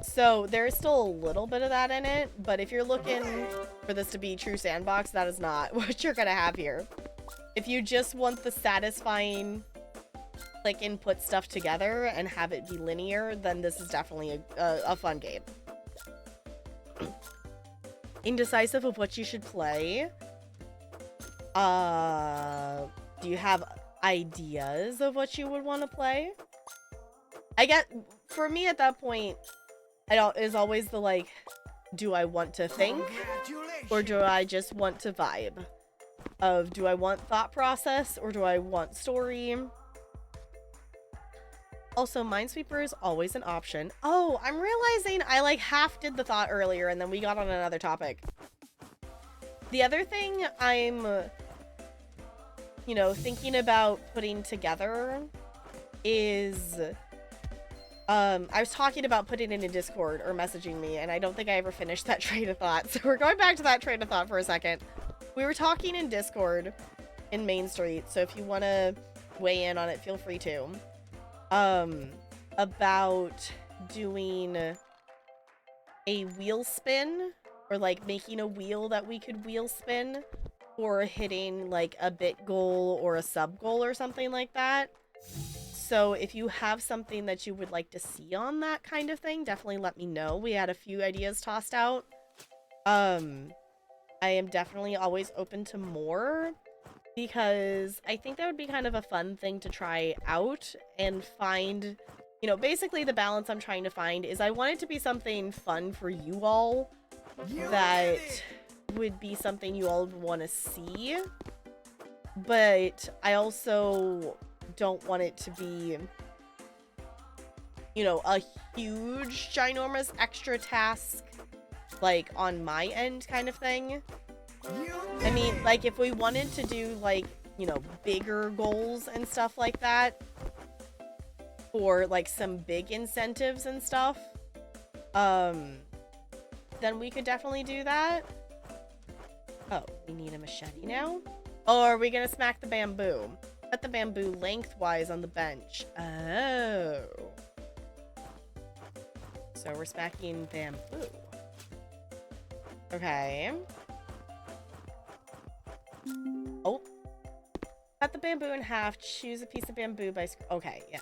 So there is still a little bit of that in it, but if you're looking for this to be true sandbox, that is not what you're gonna have here. If you just want the satisfying, like, input stuff together and have it be linear, then this is definitely a fun game. Indecisive of what you should play. Do you have ideas of what you would want to play? For me at that point, it's always the, like, do I want to think, or do I just want to vibe? Do I want thought process, or do I want story? Also, Minesweeper is always an option. Oh, I'm realizing I like half did the thought earlier and then we got on another topic. The other thing I'm, you know, thinking about putting together is, I was talking about putting it in Discord or messaging me, and I don't think I ever finished that train of thought. So we're going back to that train of thought for a second. We were talking in Discord in Main Street, so if you want to weigh in on it, feel free to. About doing a wheel spin, or like making a wheel that we could wheel spin, or hitting like a bit goal or a sub goal or something like that. So if you have something that you would like to see on that kind of thing, definitely let me know. We had a few ideas tossed out. I am definitely always open to more, because I think that would be kind of a fun thing to try out and find, you know, basically the balance I'm trying to find is I want it to be something fun for you all, that would be something you all would want to see, but I also don't want it to be, you know, a huge, ginormous extra task, like, on my end kind of thing. I mean, like, if we wanted to do, like, you know, bigger goals and stuff like that, for, like, some big incentives and stuff, then we could definitely do that. Oh, we need a machete now? Oh, are we gonna smack the bamboo? Put the bamboo lengthwise on the bench. Oh. So we're smacking bamboo. Okay. Oh. Cut the bamboo in half. Choose a piece of bamboo by... Okay, yeah.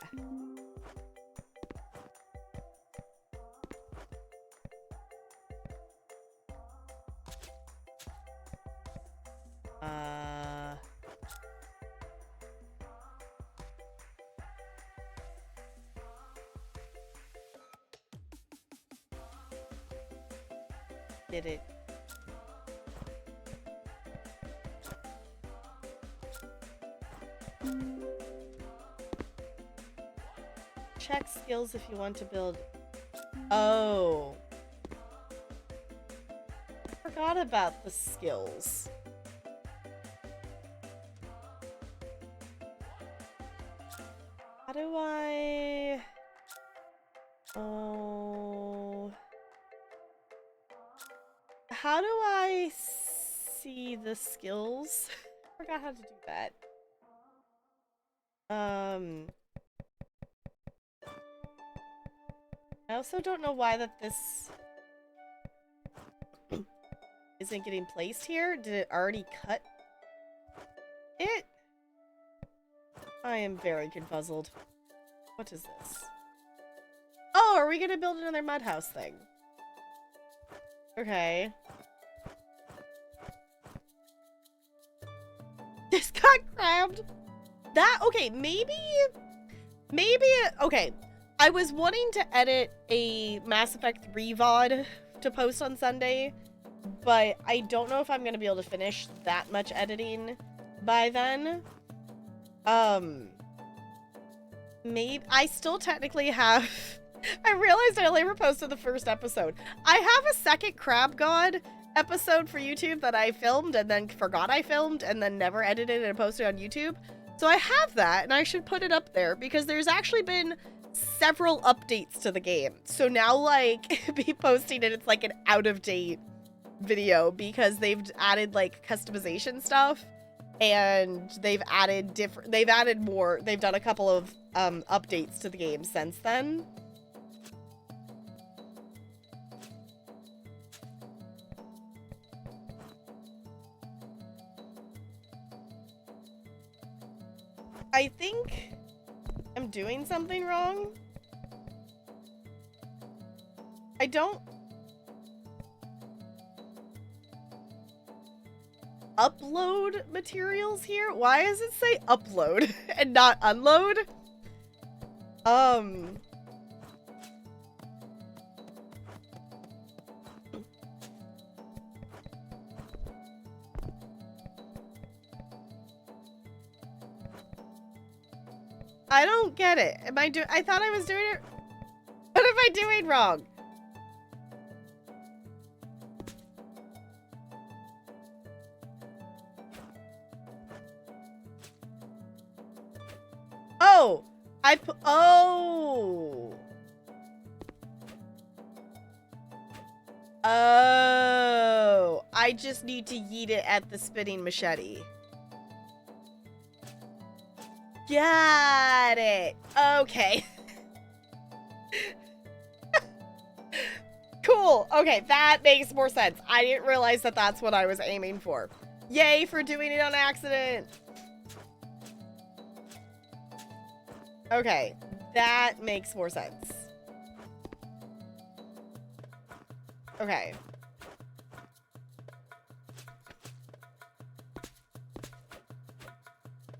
Did it... Check skills if you want to build... Oh. Forgot about the skills. How do I... Oh... How do I see the skills? Forgot how to do that. I also don't know why that this isn't getting placed here. Did it already cut it? I am very confuzzled. What is this? Oh, are we gonna build another mud house thing? Okay. This got grabbed. That, okay, maybe, okay. I was wanting to edit a Mass Effect 3 VOD to post on Sunday, but I don't know if I'm gonna be able to finish that much editing by then. Maybe, I still technically have, I realized I only ever posted the first episode. I have a second Crab God episode for YouTube that I filmed and then forgot I filmed and then never edited and posted on YouTube. So I have that and I should put it up there because there's actually been several updates to the game. So now, like, be posting it, it's like an out-of-date video because they've added, like, customization stuff and they've added more. They've done a couple of updates to the game since then. I think I'm doing something wrong. I don't upload materials here. Why does it say upload and not unload? I don't get it. I thought I was doing it. What am I doing wrong? Oh, oh. Oh, I just need to yeet it at the spinning machete. Got it. Okay. Cool. Okay, that makes more sense. I didn't realize that that's what I was aiming for. Yay for doing it on accident. Okay, that makes more sense. Okay.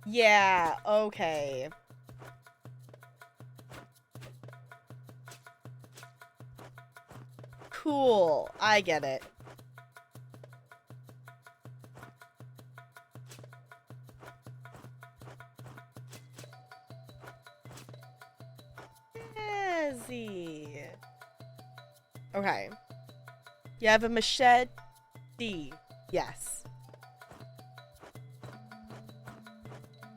Yeah, okay. Cool. I get it. Easy. Okay. You have a machete. Yes.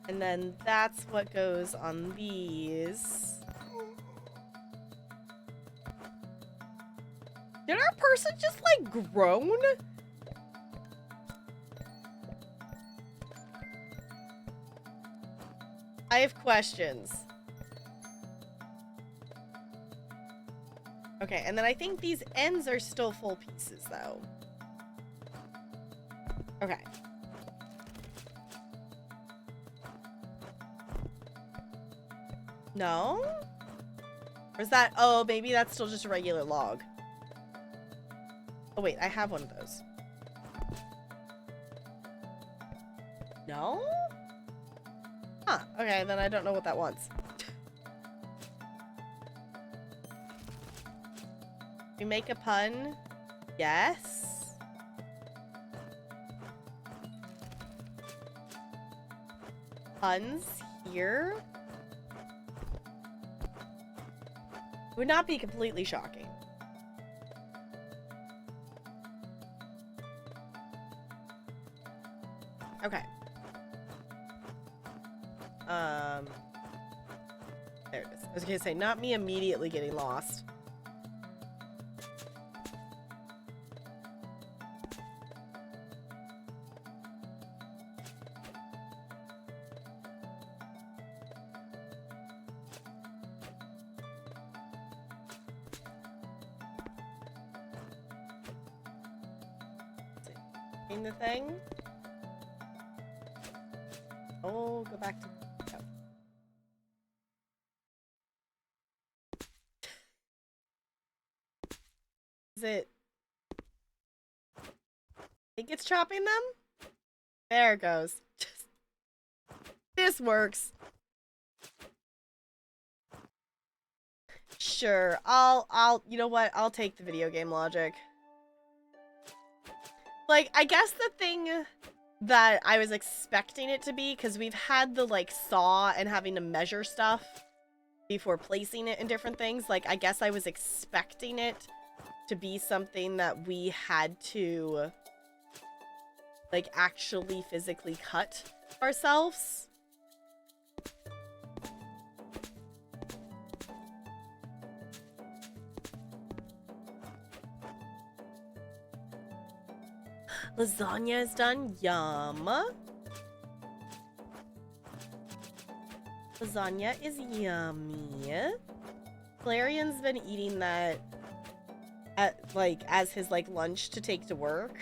And then that's what goes on these. Did our person just, like, groan? I have questions. Okay, and then I think these ends are still full pieces, though. Okay. No? Or is that... Oh, maybe that's still just a regular log. Oh, wait, I have one of those. No? Huh, okay, then I don't know what that wants. We make a pun? Yes. Puns here? Would not be completely shocking. Okay. There it is. I was gonna say, not me immediately getting lost. In the thing. Oh, go back to... Oh. Is it... I think it's chopping them? There it goes. This works. Sure, you know what? I'll take the video game logic. Like, I guess the thing that I was expecting it to be, because we've had the, like, saw and having to measure stuff before placing it in different things. Like, I guess I was expecting it to be something that we had to, like, actually physically cut ourselves. Lasagna is done. Yum. Lasagna is yummy. Flareon's been eating that at, like, as his, like, lunch to take to work.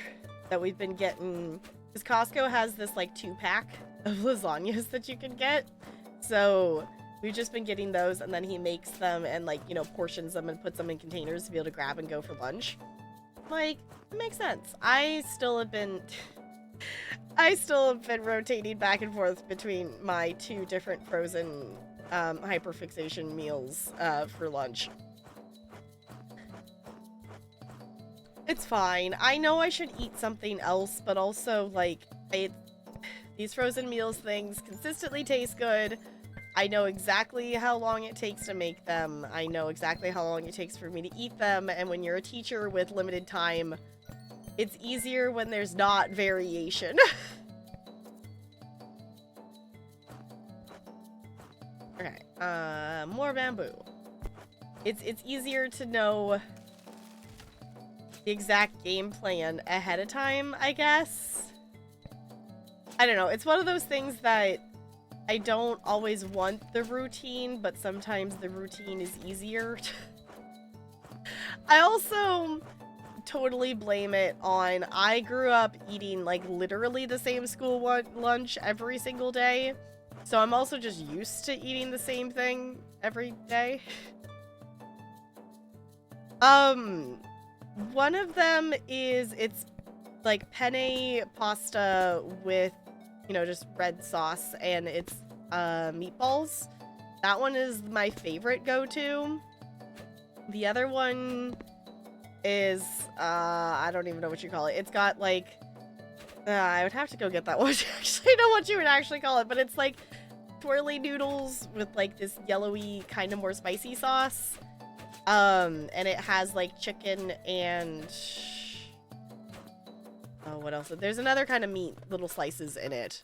That we've been getting... Because Costco has this, like, 2-pack of lasagnas that you can get. So we've just been getting those, and then he makes them and, like, you know, portions them and puts them in containers to be able to grab and go for lunch. Like, it makes sense. I still have been rotating back and forth between my 2 different frozen hyperfixation meals for lunch. It's fine. I know I should eat something else, but also, like, these frozen meals things consistently taste good. I know exactly how long it takes to make them. I know exactly how long it takes for me to eat them. And when you're a teacher with limited time, it's easier when there's not variation. Okay, more bamboo. It's easier to know the exact game plan ahead of time, I guess. I don't know. It's one of those things that I don't always want the routine, but sometimes the routine is easier. I also totally blame it on I grew up eating like literally the same school lunch every single day. So I'm also just used to eating the same thing every day. One of them is it's like penne pasta with, you know, just red sauce, and it's meatballs. That one is my favorite go-to. The other one is I don't even know what you call it. It's got like I would have to go get that one to actually know what you would actually call it, but it's like twirly noodles with like this yellowy kind of more spicy sauce. And it has like chicken and oh, what else? There's another kind of meat, little slices in it.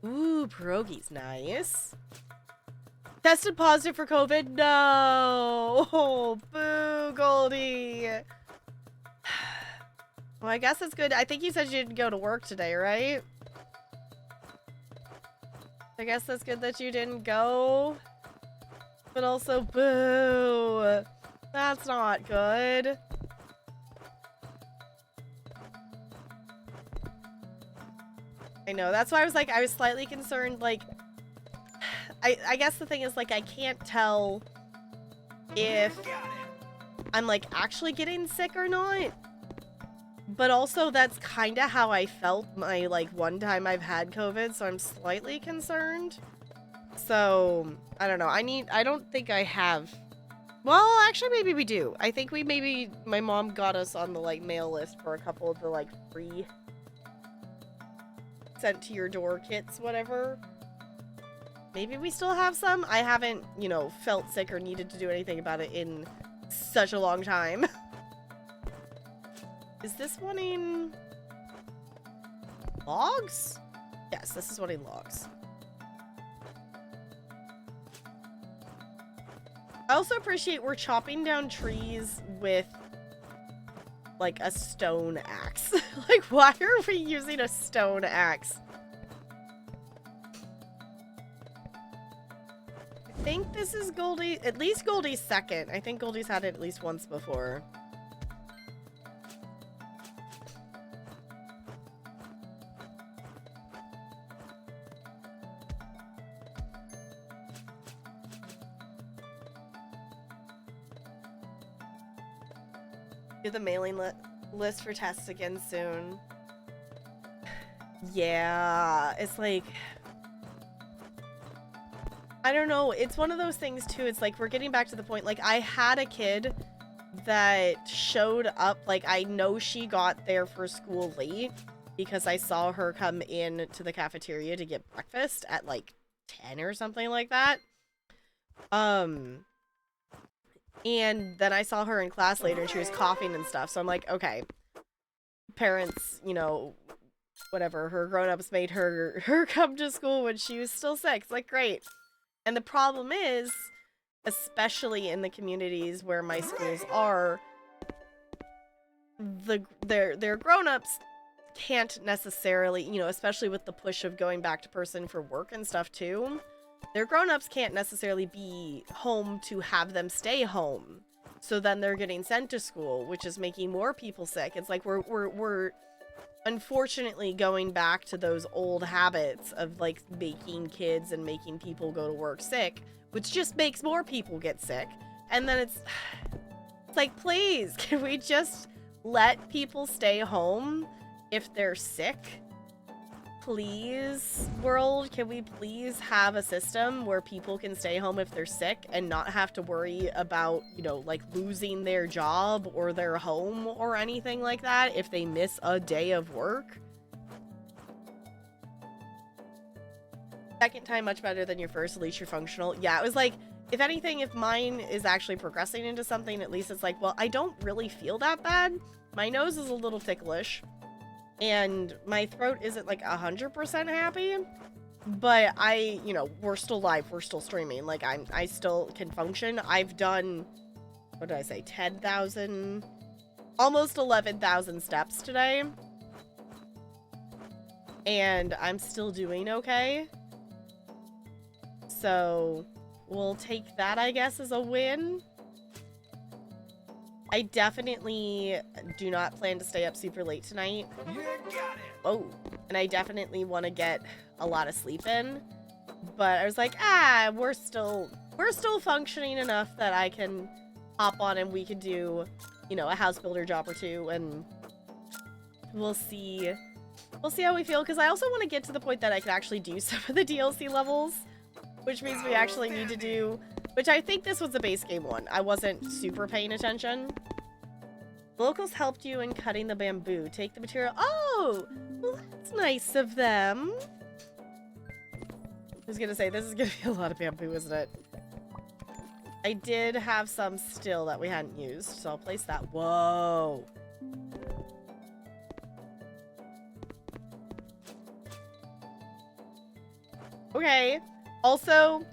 Ooh, pierogies, nice. Tested positive for COVID? No! Oh, boo, Goldie! Well, I guess that's good. I think you said you didn't go to work today, right? I guess that's good that you didn't go. But also, boo! That's not good. I know, that's why I was like, I was slightly concerned, like, I guess the thing is, like, I can't tell if I'm, like, actually getting sick or not. But also, that's kind of how I felt my, like, one time I've had COVID, so I'm slightly concerned. So, I don't know. I don't think I have. Well, actually, maybe we do. I think my mom got us on the, like, mail list for a couple of the, like, free sent to your door kits, whatever. Maybe we still have some. I haven't, you know, felt sick or needed to do anything about it in such a long time. Is this wanting logs? Yes, this is wanting logs. I also appreciate we're chopping down trees with like a stone axe. Like, why are we using a stone axe? I think this is Goldie, at least Goldie's second. I think Goldie's had it at least once before. Do the mailing list for tests again soon. Yeah, it's like, I don't know. It's one of those things too. It's like, we're getting back to the point. Like, I had a kid that showed up. Like, I know she got there for school late because I saw her come in to the cafeteria to get breakfast at like 10 or something like that. And then I saw her in class later and she was coughing and stuff. So I'm like, okay, parents, you know, whatever, her grown-ups made her come to school when she was still sick. It's like, great. And the problem is, especially in the communities where my schools are, their grown-ups can't necessarily, you know, especially with the push of going back to person for work and stuff too, their grown-ups can't necessarily be home to have them stay home. So then they're getting sent to school, which is making more people sick. It's like we're unfortunately going back to those old habits of like making kids and making people go to work sick, which just makes more people get sick. And then it's like, please, can we just let people stay home if they're sick? please, world, can we please have a system where people can stay home if they're sick and not have to worry about, you know, like losing their job or their home or anything like that if they miss a day of work? Second time much better than your first, at least you're functional. Yeah, it was like, if anything, if mine is actually progressing into something, at least it's like, well, I don't really feel that bad. My nose is a little ticklish, and my throat isn't like 100% happy, but you know, we're still live, we're still streaming. Like, I still can function. I've done, what did I say, 10,000, almost 11,000 steps today, and I'm still doing okay. So we'll take that, I guess, as a win. I definitely do not plan to stay up super late tonight. You got it. Oh, and I definitely want to get a lot of sleep in. But I was like, we're still functioning enough that I can hop on and we could do, you know, a house builder job or two, and we'll see how we feel, because I also want to get to the point that I can actually do some of the DLC levels. Which means we actually need to do, which I think this was the base game one. I wasn't super paying attention. Locals helped you in cutting the bamboo. Take the material. Oh, well, that's nice of them. I was gonna say, this is gonna be a lot of bamboo, isn't it? I did have some still that we hadn't used, so I'll place that. Whoa. Okay. Also,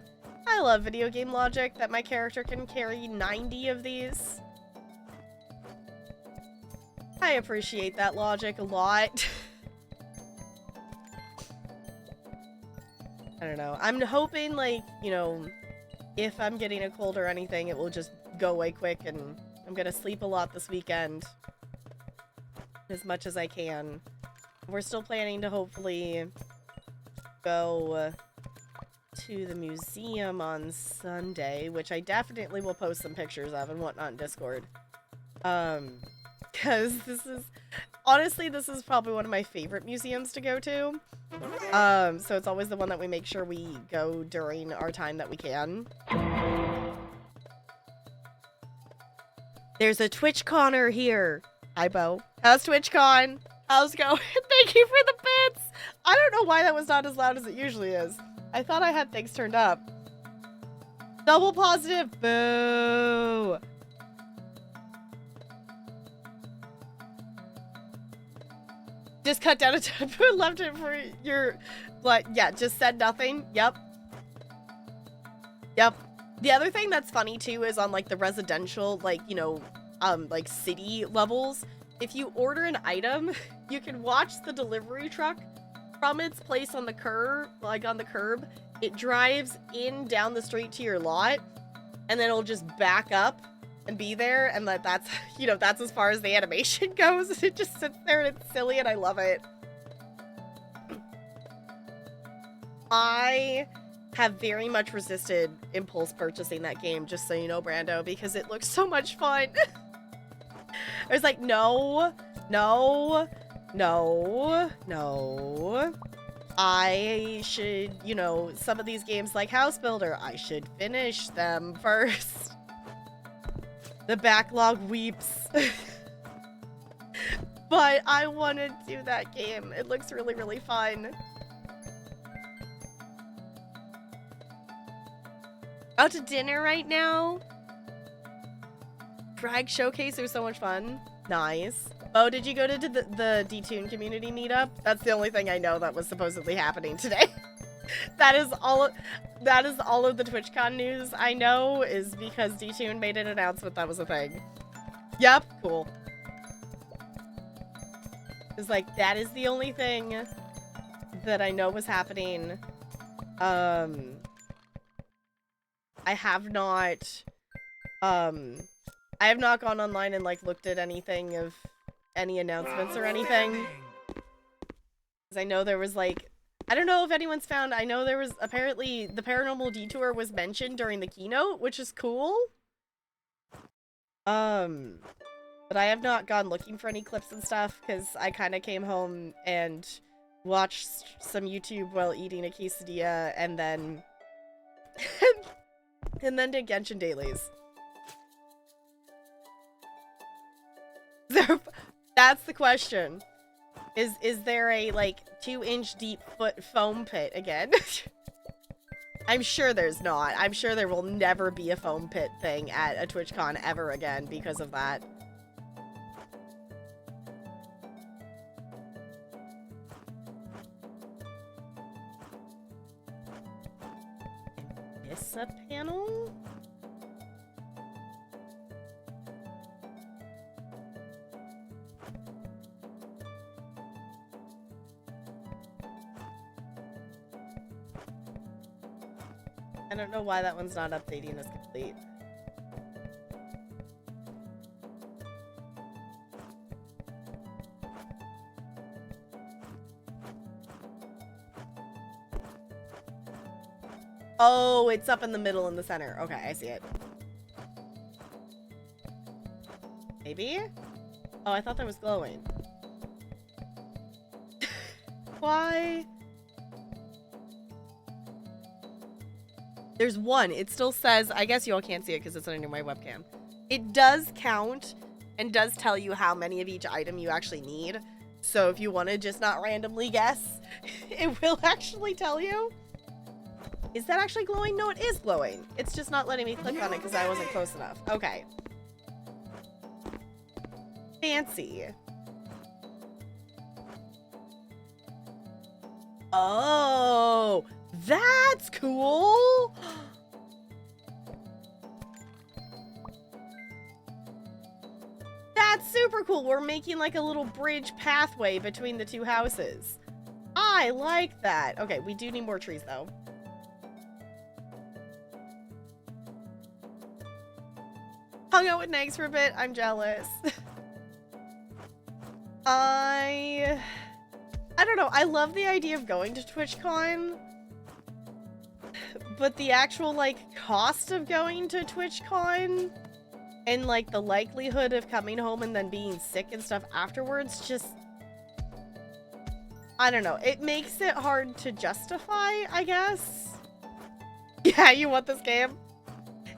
I love video game logic that my character can carry 90 of these. I appreciate that logic a lot. I don't know. I'm hoping, like, you know, if I'm getting a cold or anything, it will just go away quick, and I'm gonna sleep a lot this weekend. As much as I can. We're still planning to hopefully go to the museum on Sunday, which I definitely will post some pictures of and whatnot in Discord. Because honestly, this is probably one of my favorite museums to go to. So it's always the one that we make sure we go during our time that we can. There's a TwitchConner here. Hi, Bo. How's TwitchCon? How's it going? Thank you for the bits! I don't know why that was not as loud as it usually is. I thought I had things turned up. Double positive. Boo. Just cut down a ton, left it for your, like, yeah, just said nothing. Yep. Yep. The other thing that's funny too is on like the residential, like, you know, like city levels, if you order an item, you can watch the delivery truck from its place on the curb, like on the curb, it drives in down the street to your lot, and then it'll just back up and be there, and that's, you know, that's as far as the animation goes. It just sits there and it's silly, and I love it. I have very much resisted impulse purchasing that game, just so you know, Brando, because it looks so much fun. I was like, no. I should, you know, some of these games like House Builder, I should finish them first. The backlog weeps. But I want to do that game. It looks really, really fun. Out to dinner right now. Frag Showcase was so much fun. Nice. Oh, did you go to the Dtoon community meetup? That's the only thing I know that was supposedly happening today. That is all of the TwitchCon news I know, is because Dtoon made an announcement that was a thing. Yep, cool. It's like, that is the only thing that I know was happening. I have not gone online and like looked at anything of any announcements or anything. Because I know there was like, I don't know if anyone's found, I know there was apparently the Paranormal Detour was mentioned during the keynote, which is cool. But I have not gone looking for any clips and stuff, because I kind of came home and watch some YouTube while eating a quesadilla, and then and then did Genshin dailies. That's the question. Is there a like 2-inch deep foot foam pit again? I'm sure there's not. I'm sure there will never be a foam pit thing at a TwitchCon ever again because of that. A panel? I don't know why that one's not updating as complete. Oh, it's up in the middle in the center. Okay, I see it. Maybe? Oh, I thought that was glowing. Why? There's one. It still says, I guess you all can't see it because it's under my webcam. It does count and does tell you how many of each item you actually need. So if you want to just not randomly guess, it will actually tell you. Is that actually glowing? No, it is glowing. It's just not letting me click on it because I wasn't close enough. Okay. Fancy. Oh, that's cool. That's super cool. We're making like a little bridge pathway between the two houses. I like that. Okay, we do need more trees though. Hung out with Nags for a bit. I'm jealous. I don't know. I love the idea of going to TwitchCon, but the actual like cost of going to TwitchCon and like the likelihood of coming home and then being sick and stuff afterwards, just I don't know. It makes it hard to justify, I guess. Yeah, you want this game?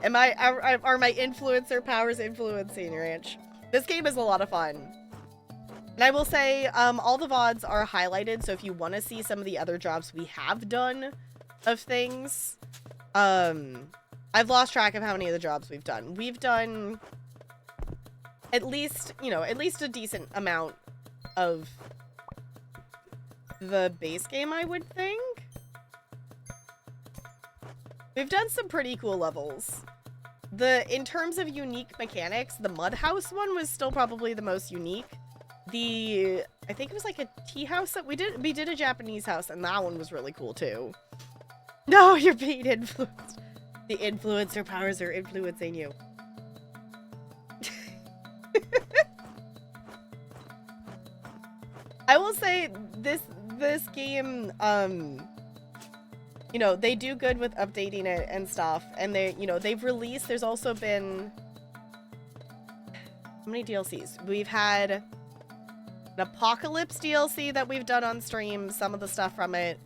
Are my influencer powers influencing Ranch? This game is a lot of fun. And I will say, all the VODs are highlighted, so if you want to see some of the other jobs we have done of things, I've lost track of how many of the jobs we've done. We've done at least, you know, at least a decent amount of the base game, I would think. We've done some pretty cool levels. In terms of unique mechanics, the Mud House one was still probably the most unique. I think it was like a tea house that we did a Japanese house, and that one was really cool too. No, you're being influenced. The influencer powers are influencing you. I will say this game, you know, they do good with updating it and stuff, and they've released, there's also been, how many DLCs? We've had an Apocalypse DLC that we've done on stream, some of the stuff from it.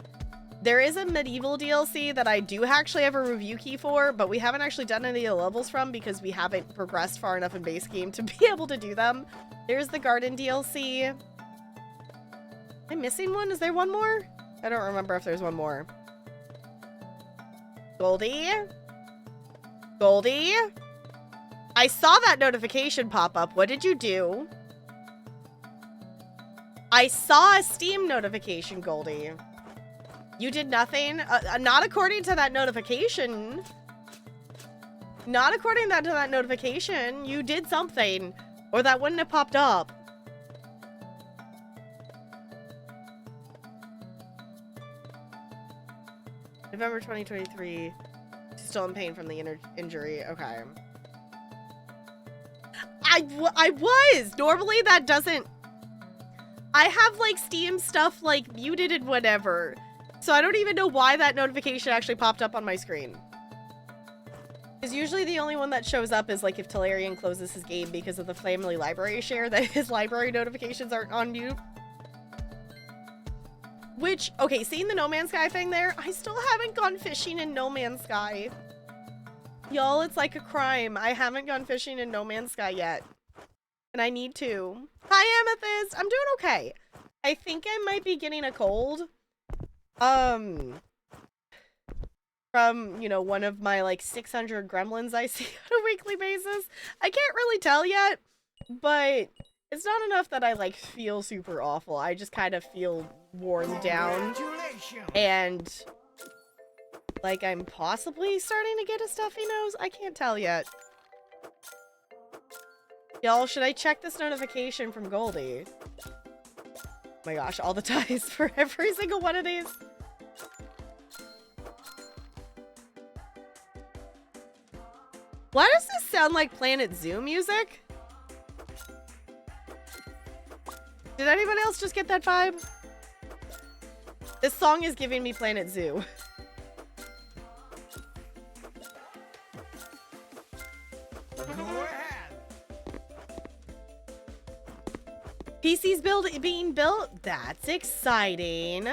There is a Medieval DLC that I do actually have a review key for, but we haven't actually done any of the levels from because we haven't progressed far enough in base game to be able to do them. There's the Garden DLC. Am I missing one? Is there one more? I don't remember if there's one more. Goldie? Goldie? I saw that notification pop up. What did you do? I saw a Steam notification, Goldie. You did nothing? Not according to that notification. Not according to that notification. You did something, or that wouldn't have popped up. November 2023. Still in pain from the injury. Okay. I was! Normally that doesn't... I have, like, Steam stuff, like, muted and whatever. So I don't even know why that notification actually popped up on my screen. Because usually the only one that shows up is, like, if Talarian closes his game because of the family library share, that his library notifications aren't on mute. Which, okay, seeing the No Man's Sky thing there, I still haven't gone fishing in No Man's Sky. Y'all, it's like a crime. I haven't gone fishing in No Man's Sky yet. And I need to. Hi, Amethyst! I'm doing okay. I think I might be getting a cold. From, you know, one of my, like, 600 gremlins I see on a weekly basis. I can't really tell yet, but it's not enough that I, like, feel super awful. I just kind of feel worn down. And, like, I'm possibly starting to get a stuffy nose? I can't tell yet. Y'all, should I check this notification from Goldie? Oh my gosh, all the ties for every single one of these. Why does this sound like Planet Zoo music? Did anybody else just get that vibe? This song is giving me Planet Zoo. PC's being built? That's exciting.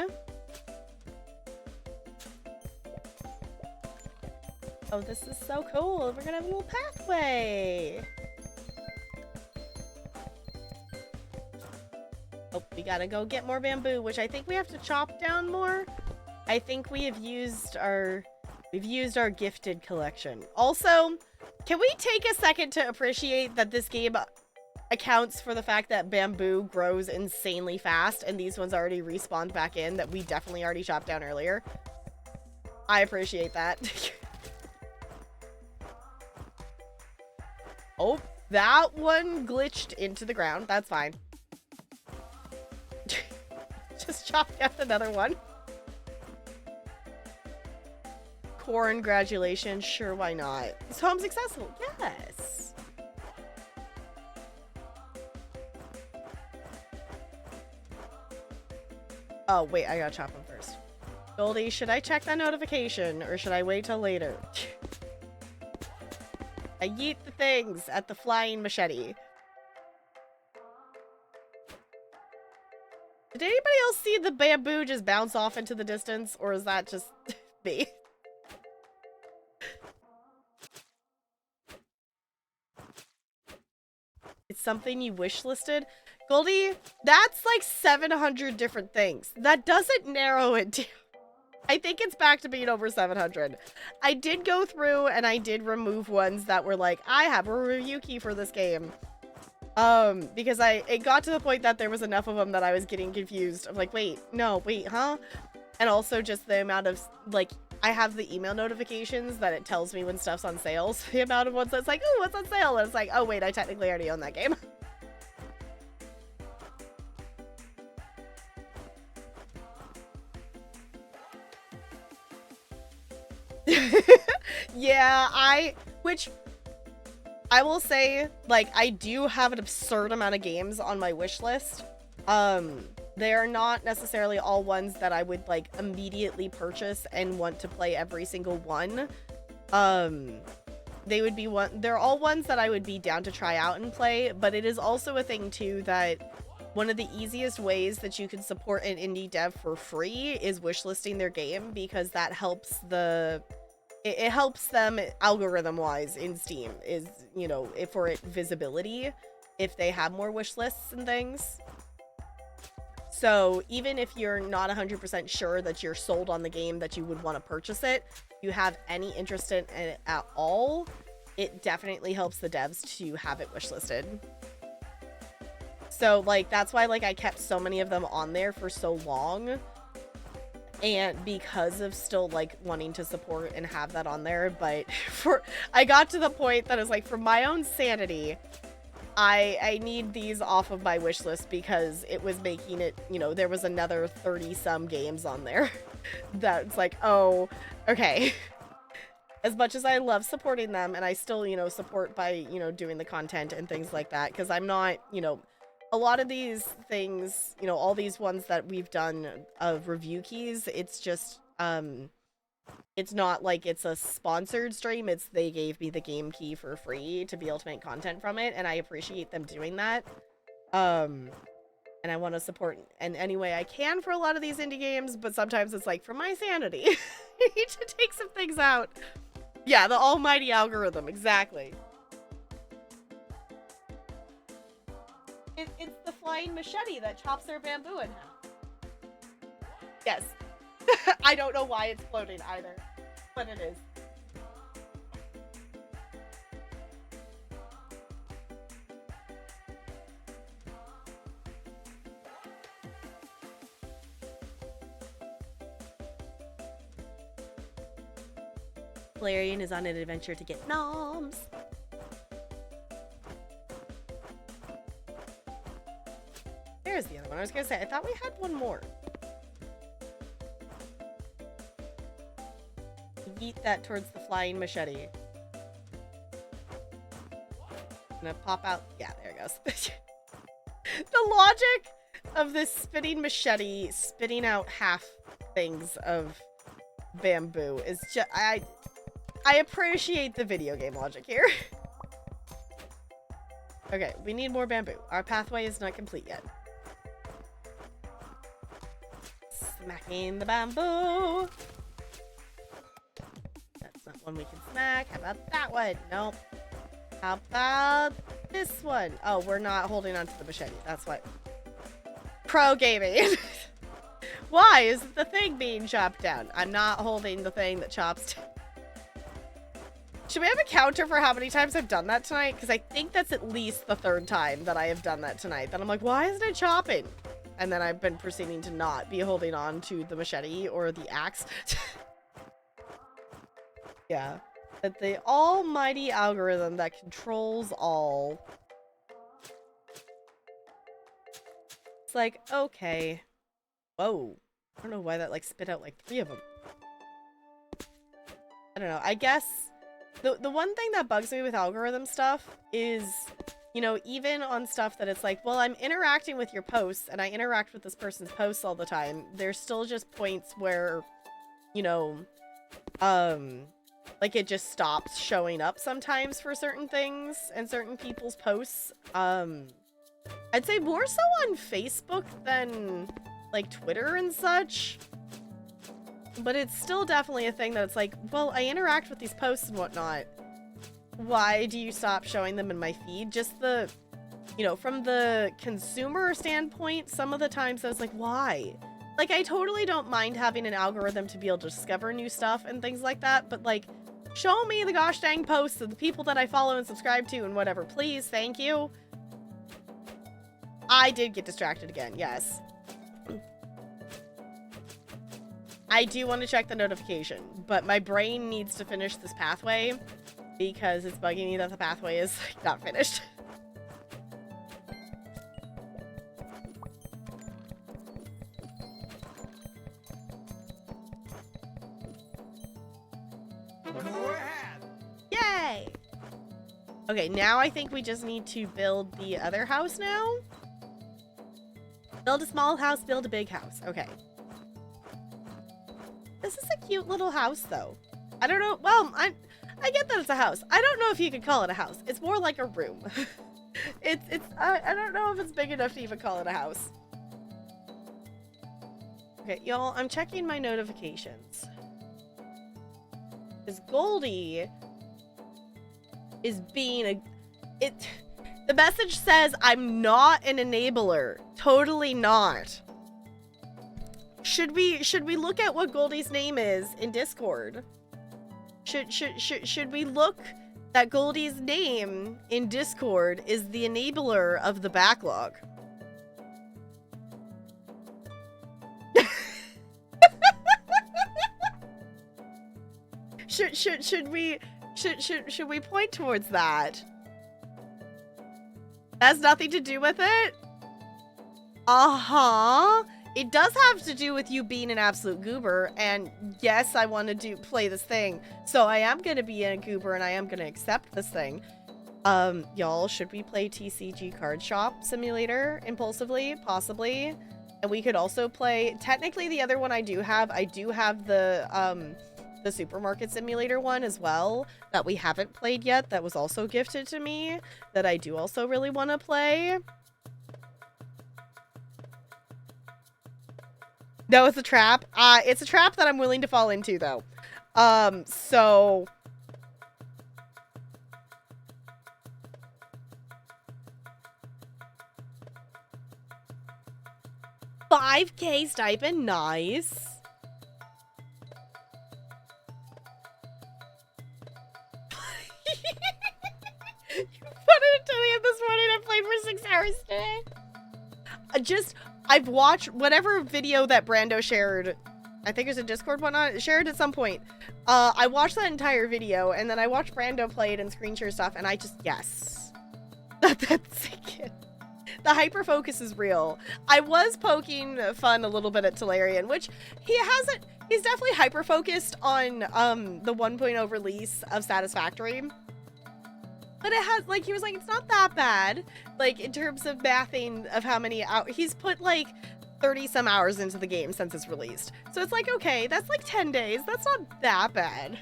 Oh, this is so cool. We're gonna have a little pathway. Oh, we gotta go get more bamboo, which I think we have to chop down more. I think we have used our... We've used our gifted collection. Also, can we take a second to appreciate that this game accounts for the fact that bamboo grows insanely fast and these ones already respawned back in that we definitely already chopped down earlier? I appreciate that. Oh, that one glitched into the ground. That's fine. Just chopped down another one. Corn gratulations. Sure, why not? This home's accessible. Yes. Oh, wait. I gotta chop them first. Goldie, should I check that notification or should I wait till later? I yeet the things at the flying machete. Did anybody else see the bamboo just bounce off into the distance, or is that just me? It's something you wish listed? Goldie, that's like 700 different things. That doesn't narrow it down. I think it's back to being over 700. I did go through and I did remove ones that were like, I have a review key for this game. Because it got to the point that there was enough of them that I was getting confused. I'm like, wait, huh? And also just the amount of, like, I have the email notifications that it tells me when stuff's on sale. So the amount of ones that's like, oh, what's on sale? And it's like, oh, wait, I technically already own that game. Yeah, which I will say, like, I do have an absurd amount of games on my wish list. They are not necessarily all ones that I would, like, immediately purchase and want to play every single one. They're all ones that I would be down to try out and play, but it is also a thing, too, that one of the easiest ways that you can support an indie dev for free is wishlisting their game, because that helps it helps them algorithm-wise in Steam, is, you know, for it visibility, if they have more wish lists and things. So even if you're not 100% sure that you're sold on the game, that you would want to purchase it, you have any interest in it at all, it definitely helps the devs to have it wishlisted. So, like, that's why, like, I kept so many of them on there for so long. And because of still, like, wanting to support and have that on there, but I got to the point that it's like, for my own sanity, I need these off of my wish list, because it was making it, you know, there was another 30-some games on there that's like, oh, okay. As much as I love supporting them, and I still, you know, support by, you know, doing the content and things like that, because I'm not, you know, a lot of these things, you know, all these ones that we've done of review keys, it's just, it's not like it's a sponsored stream, it's they gave me the game key for free to be able to make content from it, and I appreciate them doing that. and I want to support in any way I can for a lot of these indie games, but sometimes it's like, for my sanity, I need to take some things out. Yeah, the almighty algorithm, exactly. It's the flying machete that chops their bamboo in half. Yes. I don't know why it's floating either, but it is. Valerian is on an adventure to get noms. There's the other one. I was gonna say, I thought we had one more. Yeet that towards the flying machete. Gonna pop out. Yeah, there it goes. The logic of this spinning machete spitting out half things of bamboo is just... I appreciate the video game logic here. Okay, we need more bamboo. Our pathway is not complete yet. Smacking the bamboo. That's not one we can smack. How about that one? Nope. How about this one? Oh, we're not holding on to the machete. That's why. Pro gaming. Why is the thing being chopped down? I'm not holding the thing that chops down. Should we have a counter for how many times I've done that tonight? Because I think that's at least the 3rd time that I have done that tonight. Then I'm like, why isn't it chopping? And then I've been proceeding to not be holding on to the machete or the axe. Yeah. That the almighty algorithm that controls all. It's like, okay. Whoa. I don't know why that like spit out like 3 of them. I don't know. I guess the one thing that bugs me with algorithm stuff is, you know, even on stuff that it's like, well, I'm interacting with your posts and I interact with this person's posts all the time. There's still just points where, you know, like it just stops showing up sometimes for certain things and certain people's posts. I'd say more so on Facebook than like Twitter and such. But it's still definitely a thing that it's like, well, I interact with these posts and whatnot. Why do you stop showing them in my feed? Just the, you know, from the consumer standpoint, some of the times I was like, why? Like, I totally don't mind having an algorithm to be able to discover new stuff and things like that, but like, show me the gosh dang posts of the people that I follow and subscribe to and whatever, please, thank you. I did get distracted again, yes. I do want to check the notification, but my brain needs to finish this pathway because it's bugging me that the pathway is not finished. Yay! Okay, now I think we just need to build the other house now. Build a small house, build a big house. Okay. This is a cute little house, though. I don't know. Well, I get that it's a house. I don't know if you could call it a house. It's more like a room. I don't know if it's big enough to even call it a house. Okay, y'all, I'm checking my notifications. Because Goldie is being the message says I'm not an enabler. Totally not. Should we look at what Goldie's name is in Discord? Should we look that Goldie's name in Discord is the enabler of the backlog? Should we point towards that? That has nothing to do with it? Uh-huh. It does have to do with you being an absolute goober, and yes, I want to play this thing, so I am going to be a goober, and I am going to accept this thing. Y'all, should we play TCG Card Shop Simulator impulsively? Possibly. And we could also play, technically the other one I do have the Supermarket Simulator one as well, that we haven't played yet, that was also gifted to me, that I do also really want to play. No, it's a trap. It's a trap that I'm willing to fall into, though. So... 5K stipend, nice. You put it to me this morning. I played for 6 hours today. I've watched whatever video that Brando shared. I think it's a Discord one, shared at some point. I watched that entire video, and then I watched Brando play it and screen share stuff, and I just, yes. That's it. The hyper focus is real. I was poking fun a little bit at Tolarian, which he's definitely hyper focused on the 1.0 release of Satisfactory. But it has, like, he was like, it's not that bad. Like, in terms of mathing of how many hours, he's put like 30 some hours into the game since it's released. So it's like, okay, that's like 10 days. That's not that bad.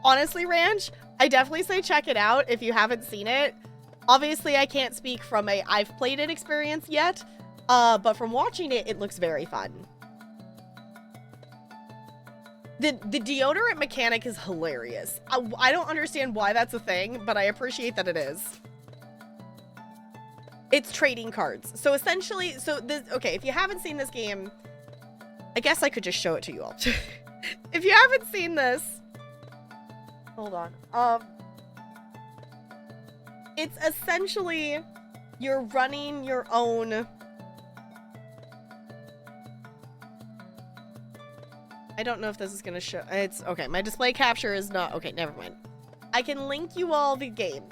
Honestly, Ranch, I definitely say check it out if you haven't seen it. Obviously, I can't speak from a I've played it experience yet, but from watching it, it looks very fun. The deodorant mechanic is hilarious. I don't understand why that's a thing, but I appreciate that it is. It's trading cards. So essentially, okay, if you haven't seen this game, I guess I could just show it to you all. If you haven't seen this, hold on. It's essentially you're running your own. I don't know if this is gonna show. It's okay. My display capture is not okay. Never mind. I can link you all the game.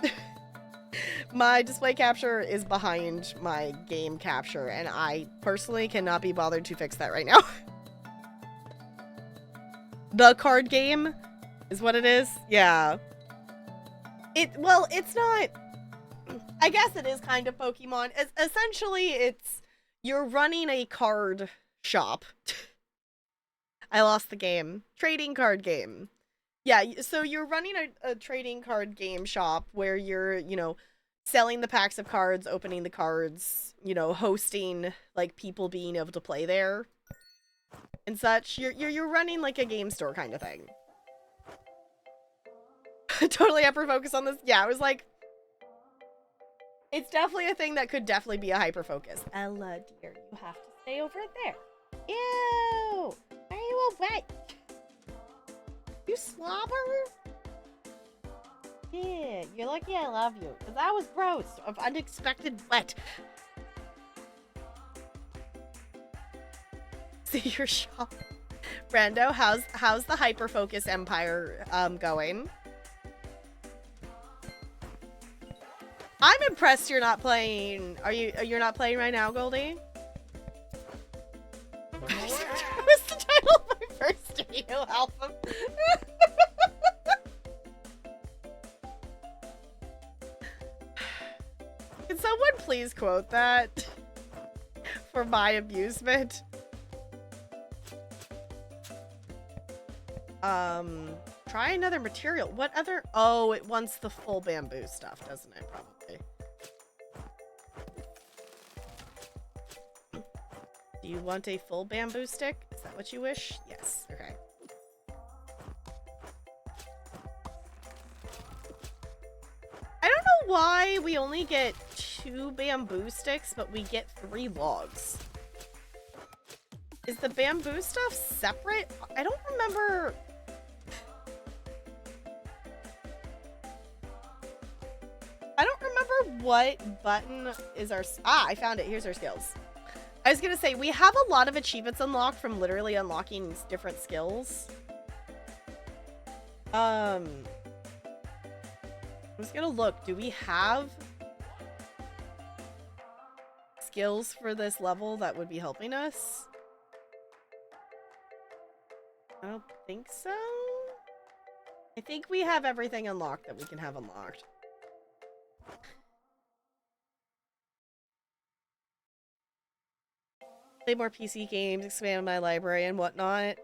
My display capture is behind my game capture, and I personally cannot be bothered to fix that right now. The card game is what it is. Yeah. Well, it's not. I guess it is kind of Pokemon. Essentially, you're running a card shop. I lost the game. Trading card game. Yeah, so you're running a trading card game shop where you're, selling the packs of cards, opening the cards, hosting, like, people being able to play there and such. You're running, like, a game store kind of thing. Totally hyper-focus on this. Yeah, I was like, it's definitely a thing that could definitely be a hyper-focus. Ella, dear, you have to stay over there. Ew! Are you wet? You slobber? Yeah, you're lucky I love you. Because that was gross. Of unexpected wet. See your shop. Brando, how's the hyper-focus empire going? I'm impressed you're not playing. You're not playing right now, Goldie? That was the title of my first video album. Can someone please quote that for my amusement? Try another material. What other? Oh, it wants the full bamboo stuff, doesn't it? Probably. Do you want a full bamboo stick? Is that what you wish? Yes. Okay. I don't know why we only get 2 bamboo sticks, but we get 3 logs. Is the bamboo stuff separate? I don't remember. I don't remember what button is our... Ah, I found it. Here's our skills. I was gonna say, we have a lot of achievements unlocked from literally unlocking different skills. I was gonna look. Do we have skills for this level that would be helping us? I don't think so. I think we have everything unlocked that we can have unlocked. Play more PC games, expand my library and whatnot.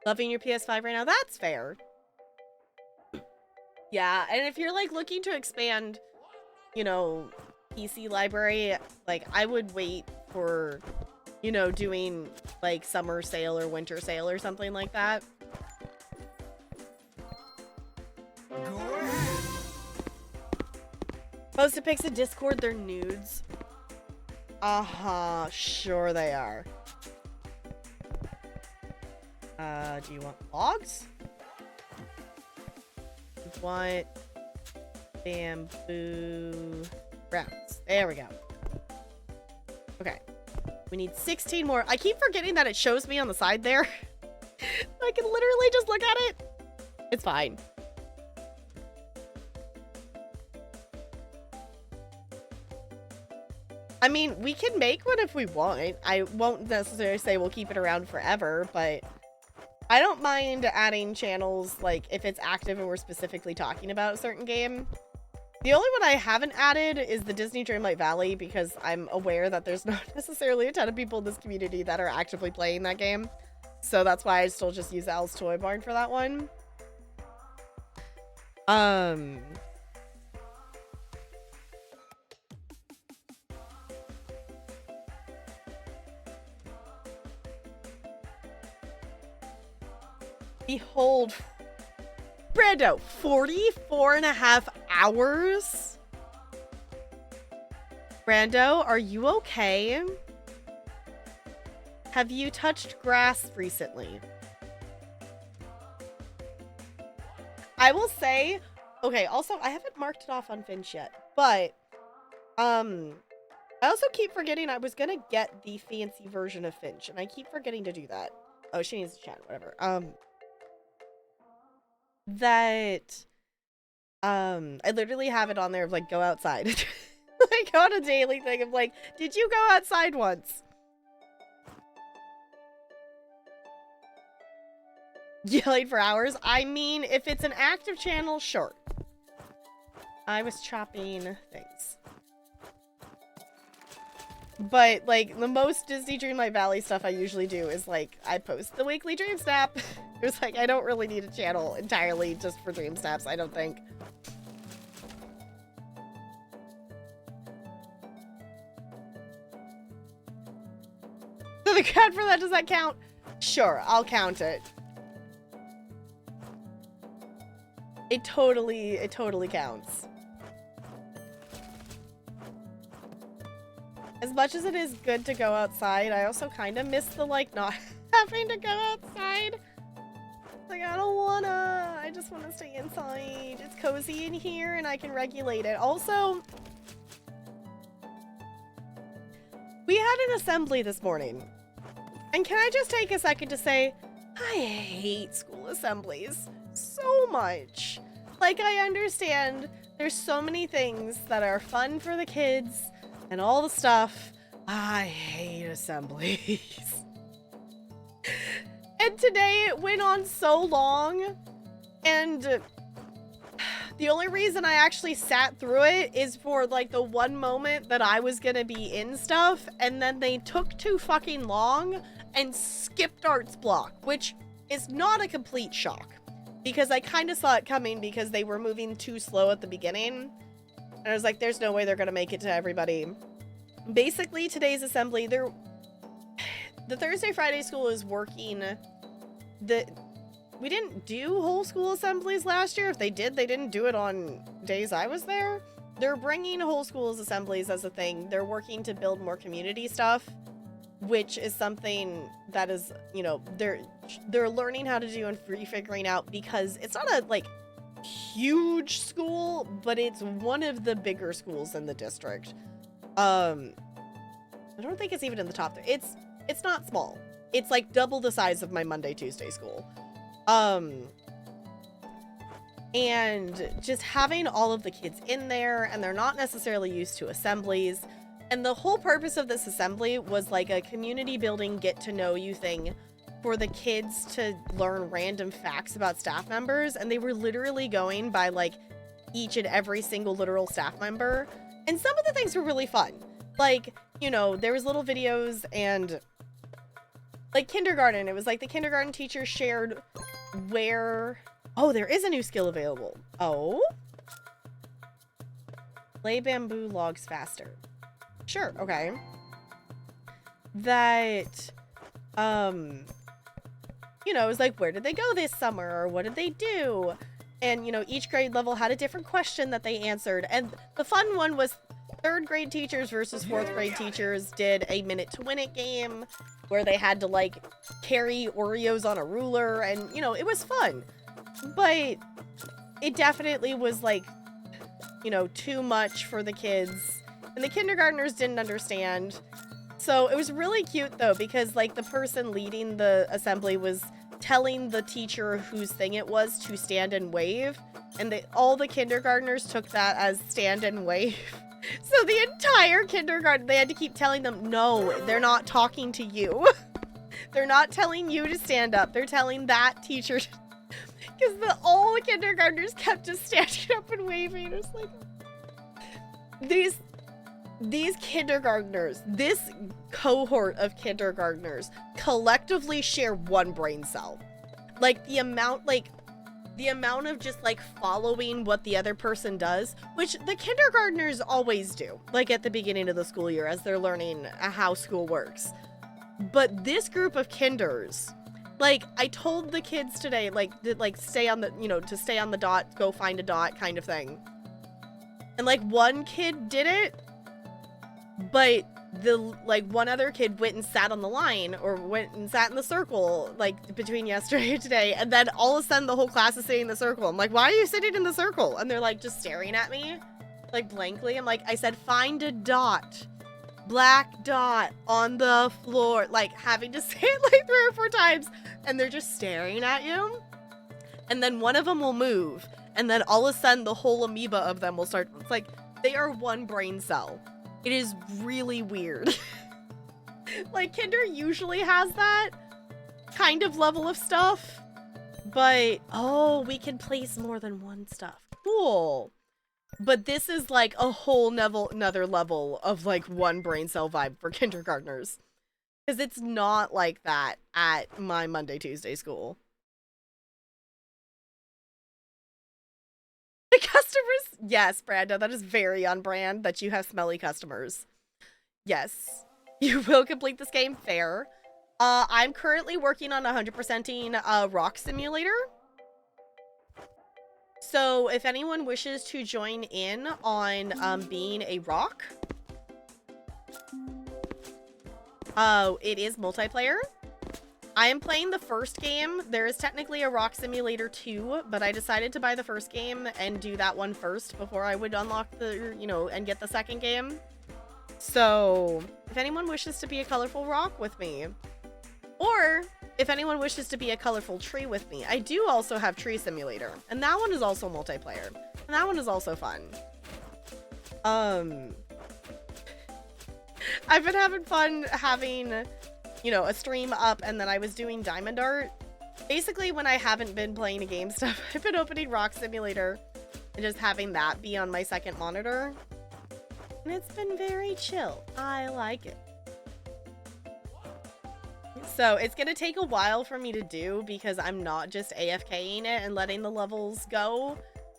Loving your PS5 right now? That's fair. Yeah, and if you're like looking to expand, PC library, like, I would wait for, you know, doing, like, summer sale or winter sale or something like that. Posted pics in Discord, they're nudes. Uh-huh, sure they are. Do you want logs? You want bamboo rounds. There we go. Okay. We need 16 more. I keep forgetting that it shows me on the side there. I can literally just look at it. It's fine. I mean, we can make one if we want. I won't necessarily say we'll keep it around forever, but I don't mind adding channels, like, if it's active and we're specifically talking about a certain game. The only one I haven't added is the Disney Dreamlight Valley, because I'm aware that there's not necessarily a ton of people in this community that are actively playing that game. So that's why I still just use Al's Toy Barn for that one. Behold, Brando, 44.5 hours? Brando, are you okay? Have you touched grass recently? I will say, okay, also, I haven't marked it off on Finch yet, but, I also keep forgetting I was gonna get the fancy version of Finch, and I keep forgetting to do that. Oh, she needs to chat, whatever. I literally have it on there of, like, go outside. Like, on a daily thing of, like, did you go outside once? Yelling for hours? I mean, if it's an active channel, sure. I was chopping things. But, like, the most Disney Dreamlight Valley stuff I usually do is, like, I post the weekly Dream Snap. It's like, I don't really need a channel entirely just for Dream Snaps, I don't think. So the count for that, does that count? Sure, I'll count it. It totally counts. As much as it is good to go outside, I also kind of miss the, like, not having to go outside. Like, I don't wanna. I just want to stay inside. It's cozy in here, and I can regulate it. Also, we had an assembly this morning. And can I just take a second to say, I hate school assemblies so much. Like, I understand there's so many things that are fun for the kids and all the stuff. I hate assemblies. And today it went on so long, and the only reason I actually sat through it is for, like, the one moment that I was gonna be in stuff, and then they took too fucking long and skipped arts block, which is not a complete shock, because I kind of saw it coming because they were moving too slow at the beginning, and I was like, there's no way they're gonna make it to everybody. Basically, today's assembly, the Thursday Friday school is working. We didn't do whole school assemblies last year. If they did, they didn't do it on days I was there. They're bringing whole schools assemblies as a thing. They're working to build more community stuff, which is something that is, you know, they're learning how to do and figuring out, because it's not a, like, huge school, but it's one of the bigger schools in the district. I don't think it's even in the top three. It's not small. It's like double the size of my Monday, Tuesday school. And just having all of the kids in there, and they're not necessarily used to assemblies. And the whole purpose of this assembly was like a community building get to know you thing for the kids to learn random facts about staff members. And they were literally going by, like, each and every single literal staff member. And some of the things were really fun. Like, you know, there was little videos, and like kindergarten, it was like the kindergarten teacher shared where, oh, there is a new skill available. Oh, Lay bamboo logs faster. Sure, okay. That, you know, it was like, where did they go this summer? Or what did they do? And, you know, each grade level had a different question that they answered. And the fun one was 3rd grade teachers versus 4th grade teachers did a minute to win it game where they had to, like, carry Oreos on a ruler. And, you know, it was fun. But it definitely was, like, you know, too much for the kids. And the kindergartners didn't understand. So it was really cute, though, because, like, the person leading the assembly was telling the teacher whose thing it was to stand and wave. And all the kindergartners took that as stand and wave. So the entire kindergarten, they had to keep telling them, no, they're not talking to you. They're not telling you to stand up. They're telling that teacher. Because all the kindergartners kept just standing up and waving. It's like, these kindergartners, this cohort of kindergartners collectively share one brain cell. Like the amount of just like following what the other person does, which the kindergartners always do, like at the beginning of the school year as they're learning how school works. But this group of kinders, like I told the kids today, like stay on the, you know, to stay on the dot, go find a dot kind of thing. And like one kid did it, but one other kid went and sat on the line or went and sat in the circle like between yesterday and today, and then all of a sudden the whole class is sitting in the circle. I'm like, why are you sitting in the circle? And they're like just staring at me like blankly. I'm like, I said find a dot, black dot on the floor, like having to say it like 3 or 4 times, and they're just staring at you. And then one of them will move, and then all of a sudden the whole amoeba of them will start. It's like they are one brain cell. It is really weird. Like, kinder usually has that kind of level of stuff. But, oh, we can place more than one stuff. Cool. But this is, like, a whole another level of, like, one brain cell vibe for kindergartners. Because it's not like that at my Monday, Tuesday school. The customers, yes, Brando, that is very on brand that you have smelly customers. Yes, you will complete this game fair. I'm currently working on 100%ing Rock Simulator. So if anyone wishes to join in on being a rock, it is multiplayer. I am playing the first game. There is technically a Rock Simulator 2, but I decided to buy the first game and do that one first before I would unlock the, you know, and get the second game. So, if anyone wishes to be a colorful rock with me, or if anyone wishes to be a colorful tree with me, I do also have Tree Simulator, and that one is also multiplayer, and that one is also fun. I've been having fun having, you know, a stream up, and then I was doing Diamond Art. Basically, when I haven't been playing a game stuff, I've been opening Rock Simulator and just having that be on my second monitor. And it's been very chill. I like it. So it's gonna take a while for me to do because I'm not just AFKing it and letting the levels go.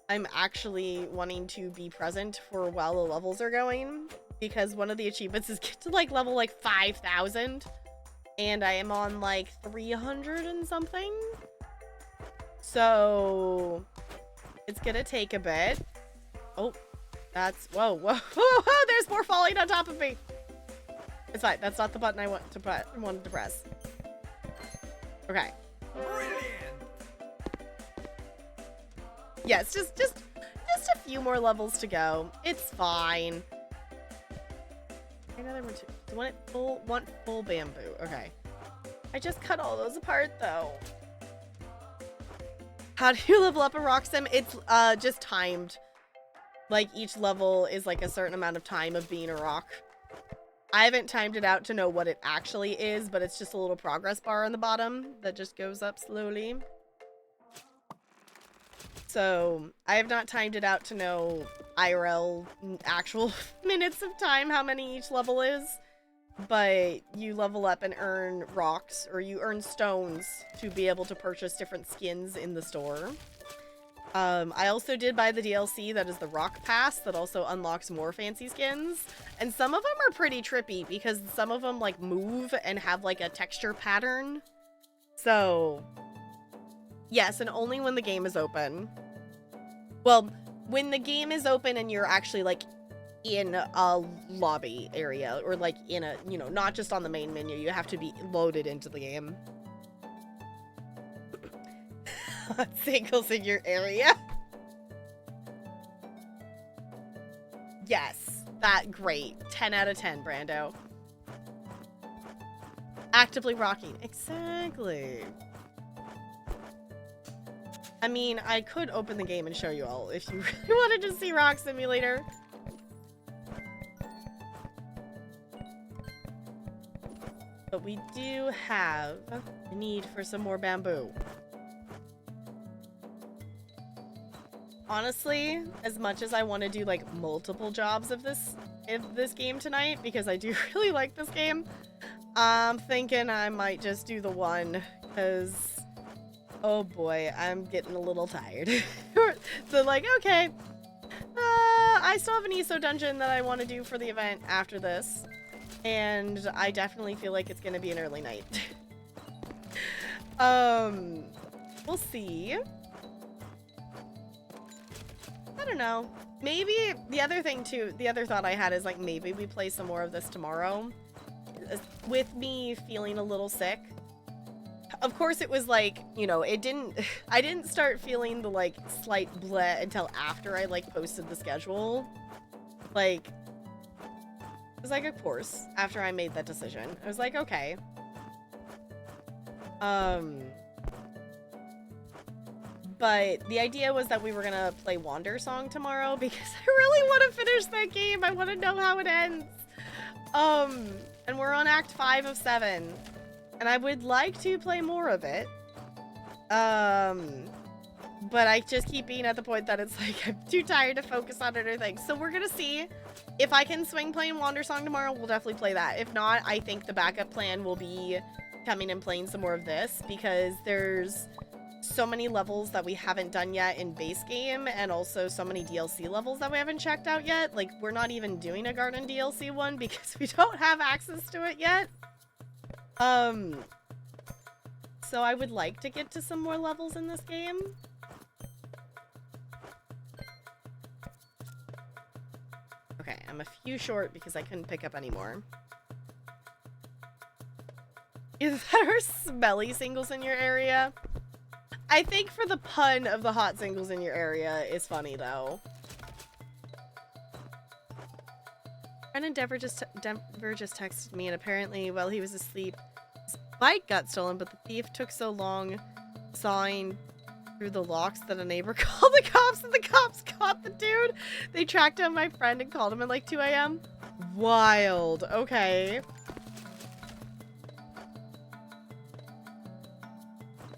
I'm actually wanting to be present for while the levels are going, because one of the achievements is get to like level like 5,000. And I am on like 300 and something. So it's gonna take a bit. Oh, that's, whoa, whoa, whoa, there's more falling on top of me. It's fine. That's not the button I wanted to press. Okay. Brilliant. Yes, just a few more levels to go. It's fine. Another one too. Do you want full bamboo? Okay. I just cut all those apart though. How do you level up a rock sim? It's just timed. Like each level is like a certain amount of time of being a rock. I haven't timed it out to know what it actually is, but it's just a little progress bar on the bottom that just goes up slowly. So I have not timed it out to know IRL actual minutes of time how many each level is. But you level up and earn rocks, or you earn stones to be able to purchase different skins in the store. I also did buy the DLC that is the Rock Pass that also unlocks more fancy skins. And some of them are pretty trippy because some of them like move and have like a texture pattern. So yes, and only when the game is open. Well, when the game is open and you're actually like in a lobby area or like in a, you know, not just on the main menu, you have to be loaded into the game. Singles in your area. Yes, that great. 10 out of 10, Brando. Actively rocking. Exactly. I mean, I could open the game and show you all if you really wanted to see Rock Simulator. But we do have a need for some more bamboo. Honestly, as much as I want to do like multiple jobs of this game tonight, because I do really like this game, I'm thinking I might just do the one, because oh boy, I'm getting a little tired. So like, okay, I still have an ESO dungeon that I want to do for the event after this, and I definitely feel like it's gonna be an early night. We'll see. I don't know. Maybe the other thing too, the other thought I had is like maybe we play some more of this tomorrow with me feeling a little sick. Of course it was like, you know, I didn't start feeling the like slight bleh until after I like posted the schedule. Like, it was like, of course, after I made that decision. I was like, okay. But the idea was that we were gonna play Wandersong tomorrow because I really want to finish that game. I want to know how it ends. And we're on Act 5 of 7. And I would like to play more of it. But I just keep being at the point that it's like, I'm too tired to focus on other things. So we're gonna see. If I can swing playing Wandersong tomorrow, we'll definitely play that. If not, I think the backup plan will be coming and playing some more of this because there's so many levels that we haven't done yet in base game and also so many DLC levels that we haven't checked out yet. Like, we're not even doing a garden DLC one because we don't have access to it yet. So I would like to get to some more levels in this game. Okay, I'm a few short because I couldn't pick up any more. Is there smelly singles in your area? I think for the pun of the hot singles in your area is funny, though. Friend Endeavor just texted me, and apparently, while he was asleep, his bike got stolen, but the thief took so long sawing through the locks that a neighbor called the cops, and the cops caught the dude. They tracked down my friend and called him at like 2 a.m. Wild. Okay.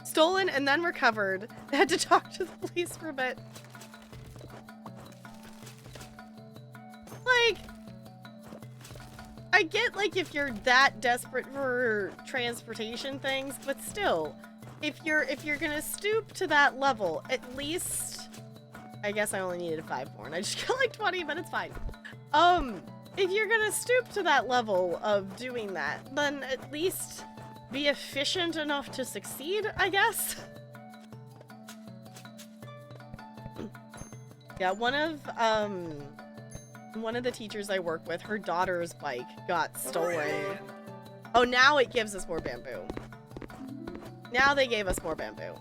Stolen and then recovered. They had to talk to the police for a bit. Like, I get like if you're that desperate for transportation things, but still, if you're gonna stoop to that level, at least, I guess I only needed 5 more and I just got like 20, but it's fine. If you're gonna stoop to that level of doing that, then at least be efficient enough to succeed, I guess. Yeah, one of the teachers I work with, her daughter's bike got stolen. Oh, now it gives us more bamboo. Now they gave us more bamboo.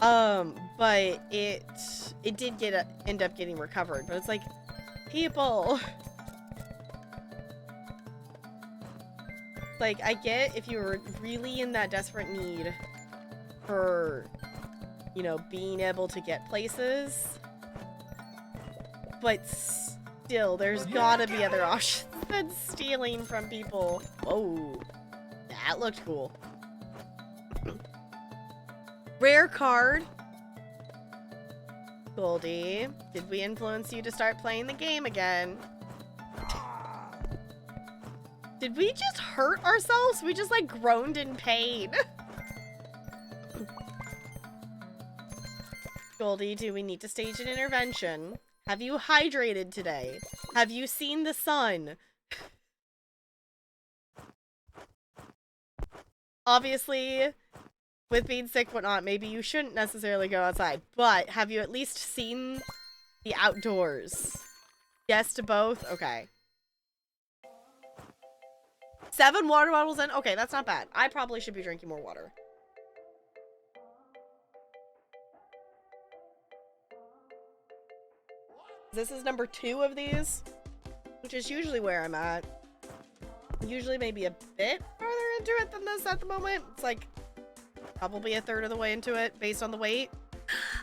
But it did end up getting recovered, but it's like, people. Like, I get if you were really in that desperate need for, you know, being able to get places, but still, there's gotta be other options than stealing from people. Whoa, that looked cool. Rare card. Goldie, did we influence you to start playing the game again? Did we just hurt ourselves? We just, like, groaned in pain. Goldie, do we need to stage an intervention? Have you hydrated today? Have you seen the sun? Obviously, with being sick, whatnot, maybe you shouldn't necessarily go outside, but have you at least seen the outdoors? Yes to both? Okay. 7 water bottles in? Okay, that's not bad. I probably should be drinking more water. This is number 2 of these, which is usually where I'm at. Usually maybe a bit farther into it than this at the moment. It's like probably a third of the way into it based on the weight.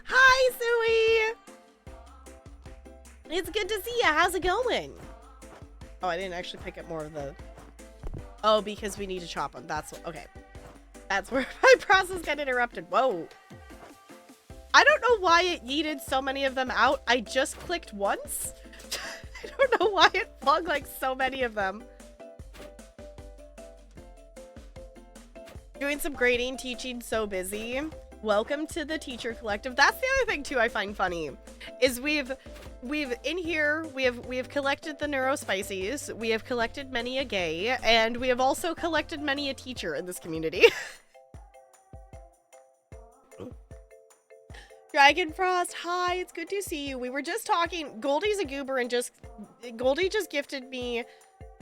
Hi, Suey! It's good to see you. How's it going? Oh, I didn't actually pick up more of the... Oh, because we need to chop them. That's what... Okay. That's where my process got interrupted. Whoa. I don't know why it yeeted so many of them out. I just clicked once. I don't know why it flung like so many of them. Doing some grading, teaching, so busy. Welcome to the Teacher Collective. That's the other thing too I find funny is we've in here we have collected the Neurospices, we have collected many a gay, and we have also collected many a teacher in this community. Dragonfrost, hi, it's good to see you. We were just talking, Goldie's a goober and Goldie just gifted me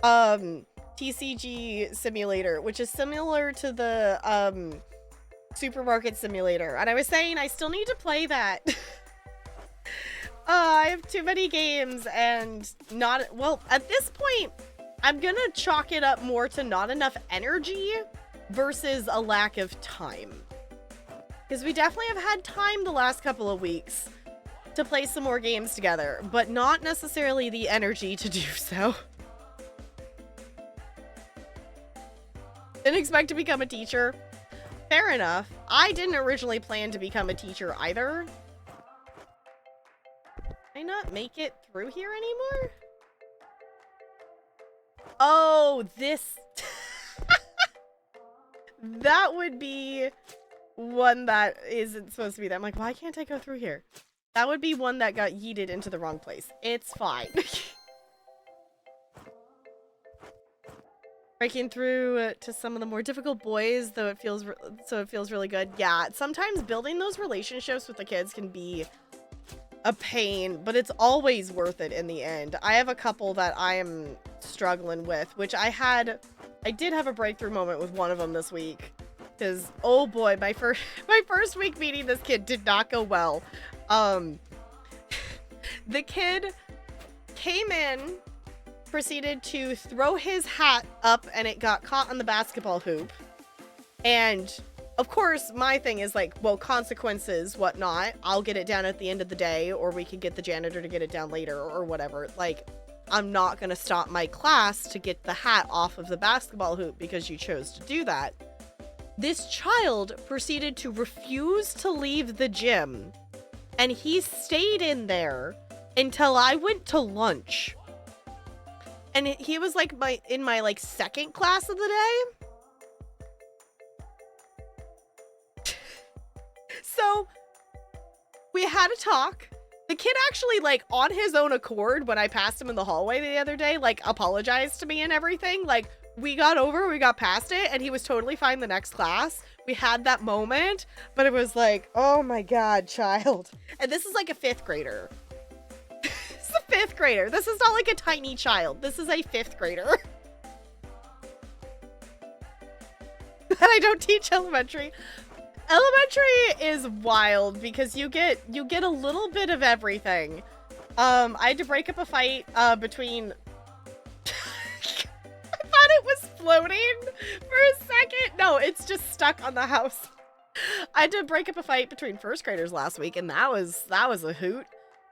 TCG Simulator, which is similar to the Supermarket Simulator, and I was saying I still need to play that. I have too many games and not, well, at this point I'm gonna chalk it up more to not enough energy versus a lack of time, because we definitely have had time the last couple of weeks to play some more games together, but not necessarily the energy to do so. Didn't expect to become a teacher. Fair enough. I didn't originally plan to become a teacher either. Can I not make it through here anymore? Oh, this... That would be one that isn't supposed to be there. I'm like, why can't I go through here? That would be one that got yeeted into the wrong place. It's fine. Breaking through to some of the more difficult boys, though it feels really good. Yeah, sometimes building those relationships with the kids can be a pain, but it's always worth it in the end. I have a couple that I am struggling with, which I did have a breakthrough moment with one of them this week, because oh boy, my first week meeting this kid did not go well. The kid came in, proceeded to throw his hat up, and it got caught on the basketball hoop. And of course, my thing is like, well, consequences, whatnot. I'll get it down at the end of the day, or we could get the janitor to get it down later, or whatever. Like, I'm not gonna stop my class to get the hat off of the basketball hoop because you chose to do that. This child proceeded to refuse to leave the gym, and he stayed in there until I went to lunch. And he was like in my like second class of the day. So we had a talk. The kid actually, like, on his own accord, when I passed him in the hallway the other day, like, apologized to me and everything. Like, we got past it, and he was totally fine the next class. We had that moment, but it was like, oh my god, child. And this is like a 5th grader. This is a 5th grader. This is not like a tiny child. This is a 5th grader. And I don't teach elementary. Elementary is wild because you get a little bit of everything. I had to break up a fight between I thought it was floating for a second. No, it's just stuck on the house. I had to break up a fight between 1st graders last week, and that was a hoot.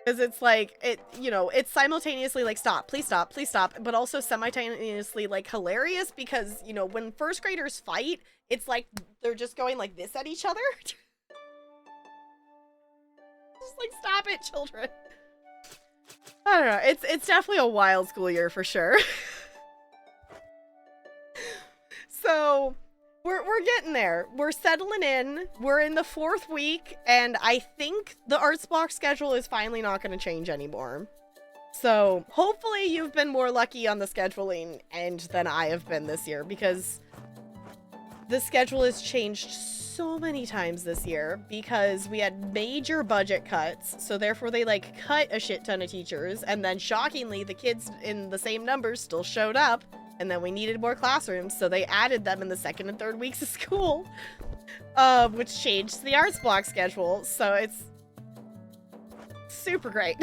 Because it's like, it's simultaneously like, stop, please stop, but also simultaneously like hilarious because, when 1st graders fight, it's like they're just going like this at each other. Just like, stop it, children. I don't know. It's definitely a wild school year for sure. So we're getting there. We're settling in. We're in the 4th week, and I think the arts block schedule is finally not going to change anymore. So hopefully you've been more lucky on the scheduling end than I have been this year, because the schedule has changed so many times this year because we had major budget cuts. So therefore they like cut a shit ton of teachers, and then shockingly the kids in the same numbers still showed up, and then we needed more classrooms, so they added them in the 2nd and 3rd weeks of school, which changed the arts block schedule. So it's super great.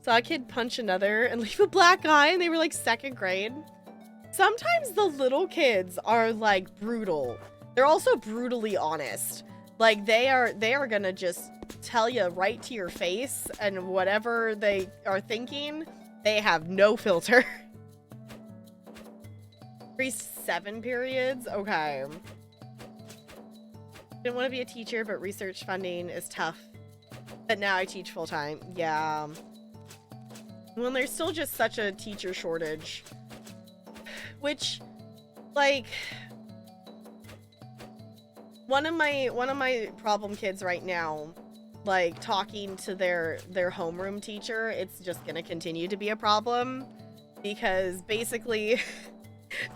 Saw a kid punch another and leave a black eye, and they were like 2nd grade. Sometimes the little kids are like brutal. They're also brutally honest. Like they are gonna just tell you right to your face, and whatever they are thinking, they have no filter. 7 periods? Okay. Didn't want to be a teacher, but research funding is tough. But now I teach full time. Yeah. Well, there's still just such a teacher shortage. Which, like, one of my problem kids right now, like, talking to their homeroom teacher, it's just gonna continue to be a problem, because basically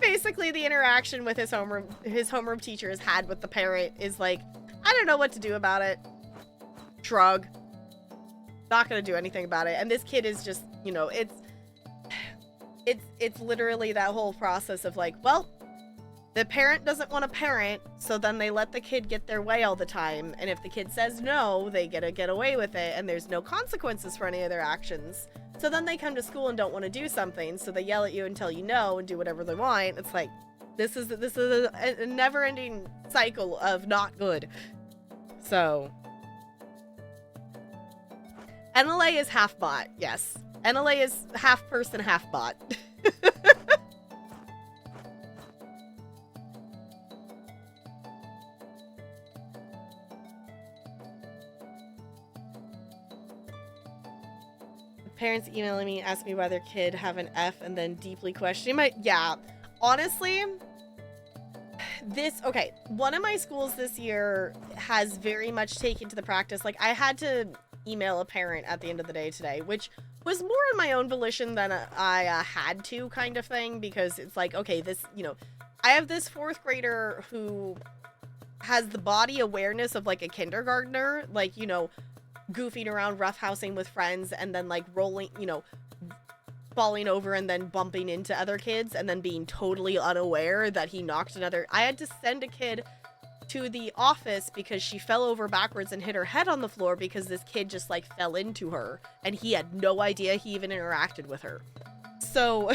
the interaction with his homeroom teacher has had with the parent is like, I don't know what to do about it. Shrug. Not gonna do anything about it. And this kid is just, you know, it's literally that whole process of like, well, the parent doesn't want to parent, so then they let the kid get their way all the time, and if the kid says no, they get away with it, and there's no consequences for any of their actions. So then they come to school and don't want to do something, so they yell at you and tell you no and do whatever they want. It's like, this is a never-ending cycle of not good. So NLA is half bot, yes. NLA is half person, half bot. Parents emailing me, asking me why their kid have an F, and then deeply questioning my... Yeah, honestly, okay, one of my schools this year has very much taken to the practice. Like, I had to email a parent at the end of the day today, which was more in my own volition than I had to, kind of thing, because it's like, okay, this, you know, I have this 4th grader who has the body awareness of like a kindergartner, like, you know, goofing around, roughhousing with friends, and then like rolling, you know, falling over and then bumping into other kids, and then being totally unaware that he knocked another. I had to send a kid to the office because she fell over backwards and hit her head on the floor because this kid just like fell into her, and he had no idea he even interacted with her. So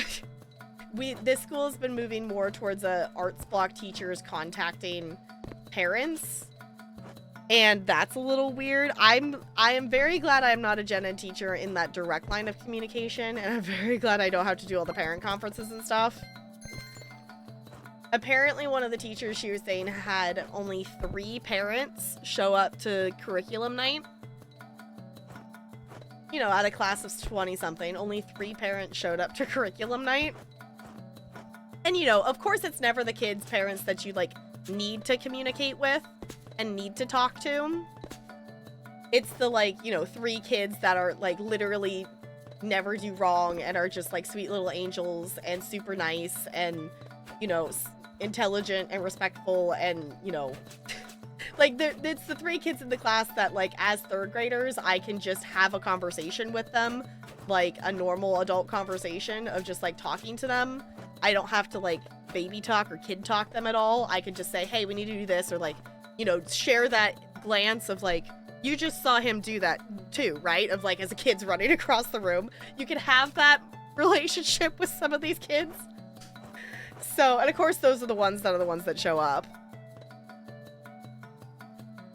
this school has been moving more towards arts block teachers contacting parents, and that's a little weird. I am very glad I'm not a gen ed teacher in that direct line of communication, and I'm very glad I don't have to do all the parent conferences and stuff. Apparently one of the teachers, she was saying, had only 3 parents show up to curriculum night. You know, out of class of 20-something, only 3 parents showed up to curriculum night. And, you know, of course it's never the kids' parents that you, like, need to communicate with and need to talk to. It's the, like, you know, 3 kids that are, like, literally never do wrong and are just, like, sweet little angels and super nice and, you know, intelligent and respectful, and, you know, like, it's the 3 kids in the class that, like, as 3rd graders, I can just have a conversation with them, like a normal adult conversation of just, like, talking to them. I don't have to, like, baby talk or kid talk them at all. I could just say, hey, we need to do this, or, like, you know, share that glance of, like, you just saw him do that too, right? Of, like, as a kid's running across the room. You can have that relationship with some of these kids. So, and of course, those are the ones that show up.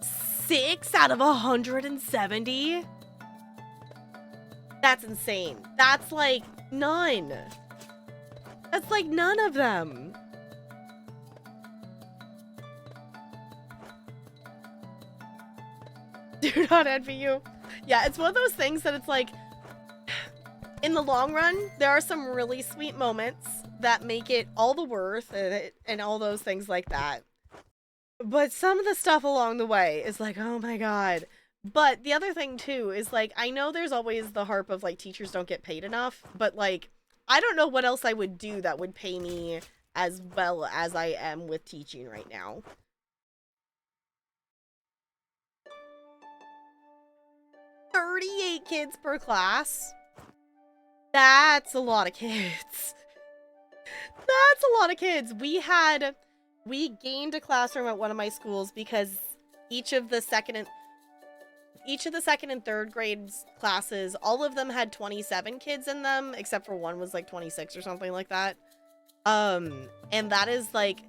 6 out of 170? That's insane. That's like none. That's like none of them. Do not envy you. Yeah, it's one of those things that it's like, in the long run, there are some really sweet moments, that make it all the worth and all those things like that. But some of the stuff along the way is like, oh my god. But the other thing too is like, I know there's always the harp of like teachers don't get paid enough, but like, I don't know what else I would do that would pay me as well as I am with teaching right now. $38 kids per class? That's a lot of kids. That's a lot of kids. We gained a classroom at one of my schools because each of the second and third grades classes, all of them had 27 kids in them, except for one was like 26 or something like that. And that is like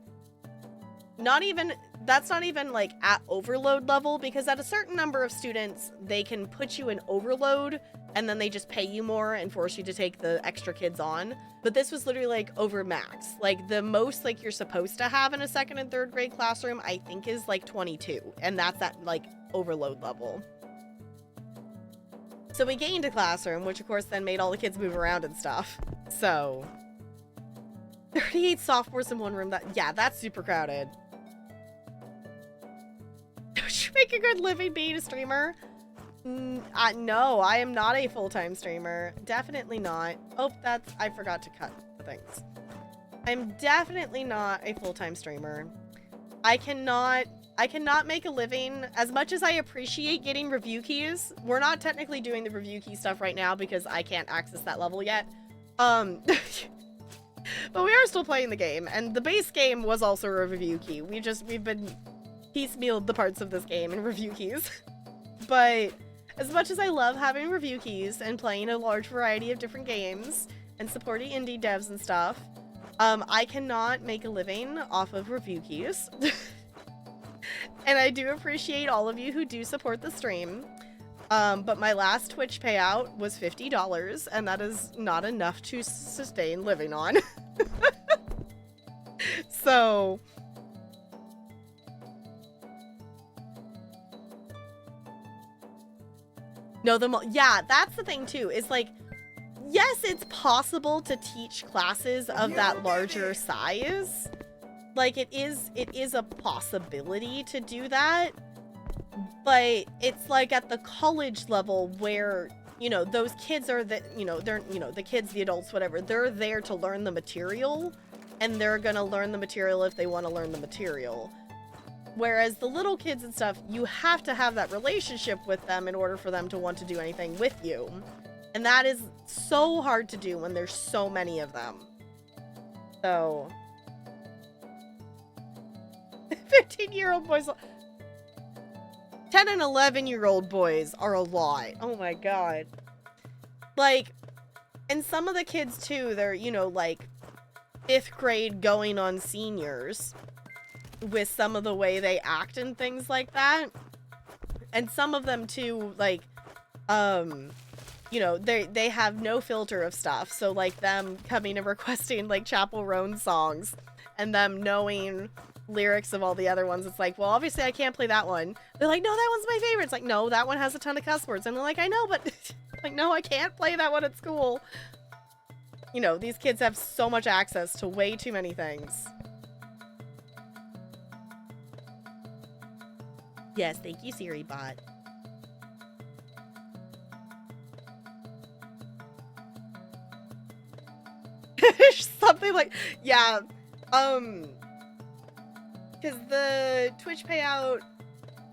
that's not even like at overload level, because at a certain number of students, they can put you in overload and then they just pay you more and force you to take the extra kids on. But this was literally like over max. Like the most like you're supposed to have in a second and third grade classroom, I think is like 22. And that's at like overload level. So we gained a classroom, which of course then made all the kids move around and stuff. So 38 sophomores in one room, that's super crowded. Don't you make a good living being a streamer? No, I am not a full-time streamer. Definitely not. Oh, I forgot to cut the things. I'm definitely not a full-time streamer. I cannot make a living. As much as I appreciate getting review keys, we're not technically doing the review key stuff right now because I can't access that level yet. But we are still playing the game, and the base game was also a review key. We've been piecemealed the parts of this game in review keys. But as much as I love having review keys and playing a large variety of different games and supporting indie devs and stuff, I cannot make a living off of review keys. And I do appreciate all of you who do support the stream. But my last Twitch payout was $50, and that is not enough to sustain living on. So no, yeah, that's the thing too, is like, yes, it's possible to teach classes of that larger size. Like it is a possibility to do that. But it's like at the college level where, you know, those kids are the kids, the adults, whatever, they're there to learn the material, and they're gonna learn the material if they want to learn the material. Whereas the little kids and stuff, you have to have that relationship with them in order for them to want to do anything with you. And that is so hard to do when there's so many of them. So 15-year-old boys, 10 and 11-year-old boys are a lot. Oh my god. Like, and some of the kids too, they're, you know, like 5th grade going on seniors with some of the way they act and things like that. And some of them too, like, you know, they have no filter of stuff. So like them coming and requesting like Chappell Roan songs and them knowing lyrics of all the other ones, it's like, well, obviously I can't play that one. They're like, no, that one's my favorite. It's like, no, that one has a ton of cuss words. And they're like, I know, but like, no, I can't play that one at school. You know, these kids have so much access to way too many things. Yes, thank you, Siri bot. Something like, yeah, because the Twitch payout,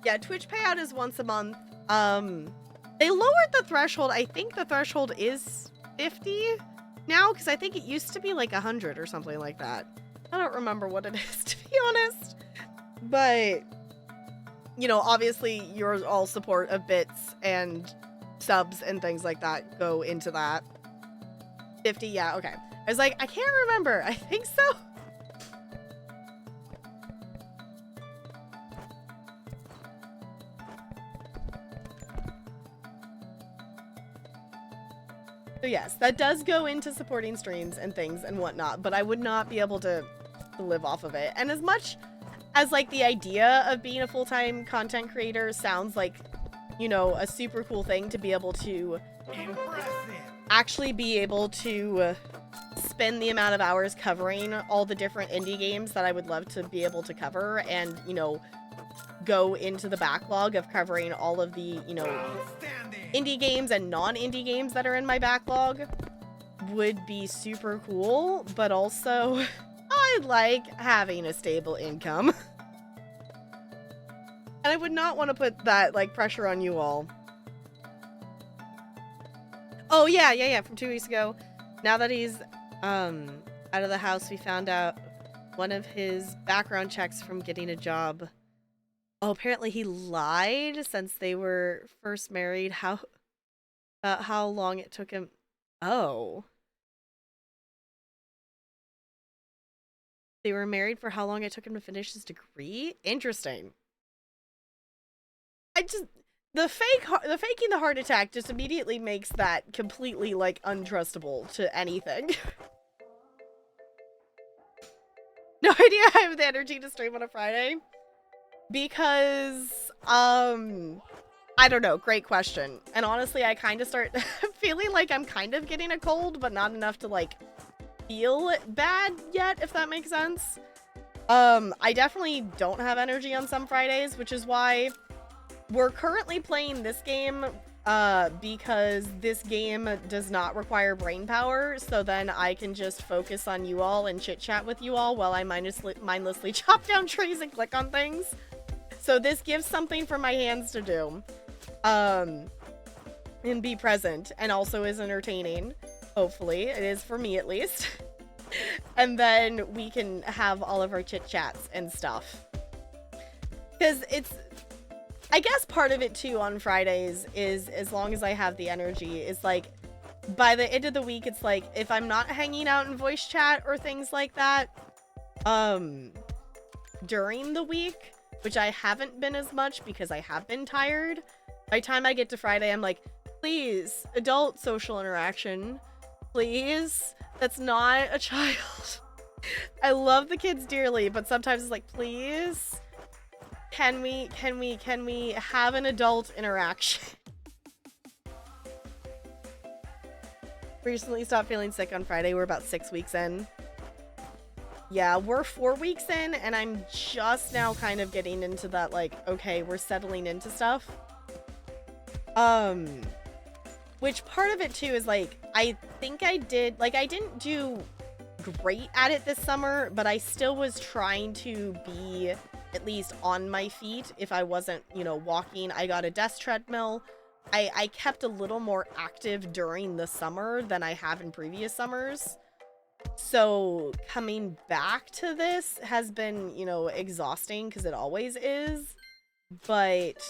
yeah, Twitch payout is once a month. They lowered the threshold. I think the threshold is 50 now, because I think it used to be like 100 or something like that. I don't remember what it is, to be honest. But, you know, obviously your all support of bits and subs and things like that go into that. 50, yeah, okay. I was like, I can't remember. I think so. So yes, that does go into supporting streams and things and whatnot, but I would not be able to live off of it. And as much as like the idea of being a full-time content creator sounds like, you know, a super cool thing to be able to actually be able to spend the amount of hours covering all the different indie games that I would love to be able to cover, and, you know, go into the backlog of covering all of the, you know, indie games and non-indie games that are in my backlog would be super cool, but also I like having a stable income. And I would not want to put that, like, pressure on you all. Oh, yeah, from 2 weeks ago. Now that he's, out of the house, we found out one of his background checks from getting a job. Oh, apparently he lied since they were first married. How long it took him. Oh. They were married for how long it took him to finish his degree? Interesting. The faking the heart attack just immediately makes that completely, like, untrustable to anything. No idea I have the energy to stream on a Friday. Because, I don't know, great question. And honestly, I kind of start feeling like I'm kind of getting a cold, but not enough to, like, feel bad yet, if that makes sense. I definitely don't have energy on some Fridays, which is why we're currently playing this game, because this game does not require brain power, so then I can just focus on you all and chit-chat with you all while I mindlessly chop down trees and click on things. So this gives something for my hands to do, and be present, and also is entertaining. Hopefully, it is for me at least. And then we can have all of our chit-chats and stuff. Because it's... I guess part of it too on Fridays is, as long as I have the energy, is like, by the end of the week, it's like, if I'm not hanging out in voice chat or things like that, during the week, which I haven't been as much because I have been tired, by the time I get to Friday, I'm like, please, adult social interaction, please, that's not a child. I love the kids dearly, but sometimes it's like, please... Can we have an adult interaction? Recently stopped feeling sick on Friday. We're about 6 weeks in. Yeah, we're 4 weeks in, and I'm just now kind of getting into that, like, okay, we're settling into stuff. Which part of it, too, is, like, I think I did, like, I didn't do great at it this summer, but I still was trying to be... at least on my feet. If I wasn't, you know, walking, I got a desk treadmill. I kept a little more active during the summer than I have in previous summers. So coming back to this has been, you know, exhausting because it always is. But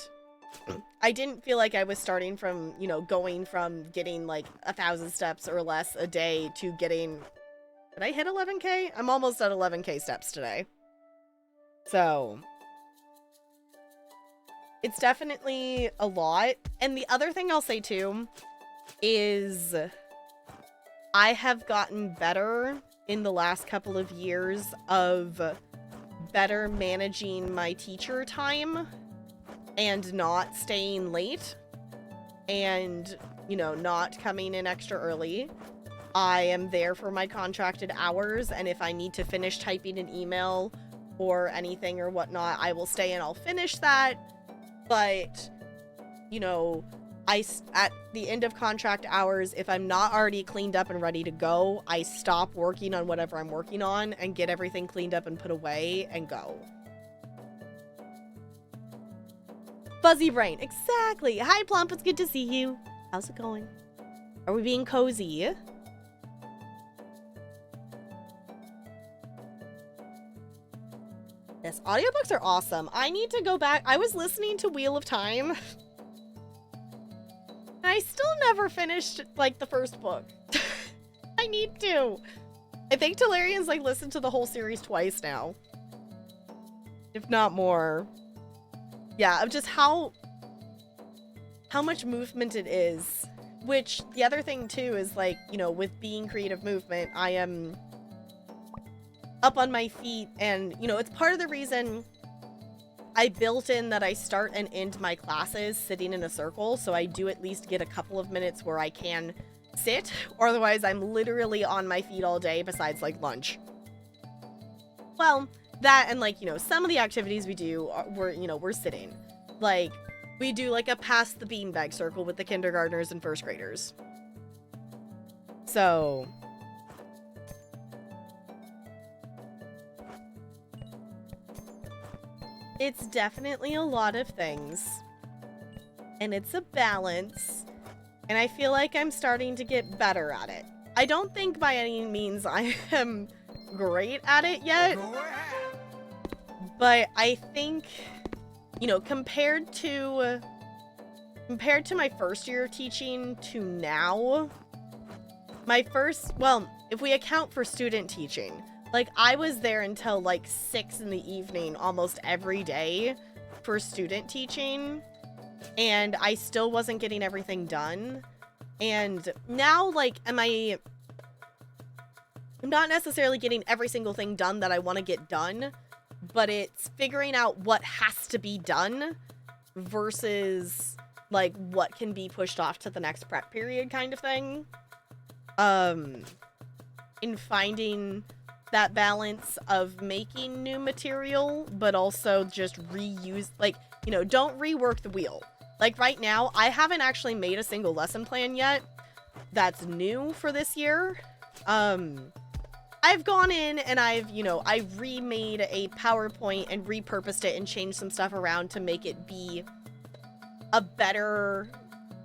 I didn't feel like I was starting from, you know, going from getting like 1,000 steps or less a day to getting... Did I hit 11K? I'm almost at 11K steps today. So, it's definitely a lot. And the other thing I'll say too is I have gotten better in the last couple of years of better managing my teacher time and not staying late and, you know, not coming in extra early. I am there for my contracted hours, and if I need to finish typing an email or anything or whatnot, I will stay and I'll finish that. But, you know, at the end of contract hours, if I'm not already cleaned up and ready to go, I stop working on whatever I'm working on and get everything cleaned up and put away and go. Fuzzy brain, exactly. Hi Plump, it's good to see you. How's it going? Are we being cozy? Yes, audiobooks are awesome. I need to go back. I was listening to Wheel of Time. And I still never finished, like, the first book. I need to. I think Talarian's, like, listened to the whole series twice now. If not more. Yeah, of just how much movement it is. Which, the other thing, too, is, like, you know, with being creative movement, I am... up on my feet, and you know, it's part of the reason I built in that I start and end my classes sitting in a circle, so I do at least get a couple of minutes where I can sit, or otherwise I'm literally on my feet all day besides like lunch. Well, that and like, you know, some of the activities we do we're sitting. Like we do like a pass the beanbag circle with the kindergartners and first graders. So it's definitely a lot of things. And it's a balance. And I feel like I'm starting to get better at it. I don't think by any means I am great at it yet. But I think, you know, compared to my first year of teaching to now, if we account for student teaching, like I was there until like 6 in the evening almost every day for student teaching, and I still wasn't getting everything done. And now, like, I'm not necessarily getting every single thing done that I want to get done, but it's figuring out what has to be done versus like what can be pushed off to the next prep period kind of thing. In finding that balance of making new material, but also just reuse, like, you know, don't rework the wheel. Like right now, I haven't actually made a single lesson plan yet that's new for this year. I've gone in and I've remade a PowerPoint and repurposed it and changed some stuff around to make it be a better,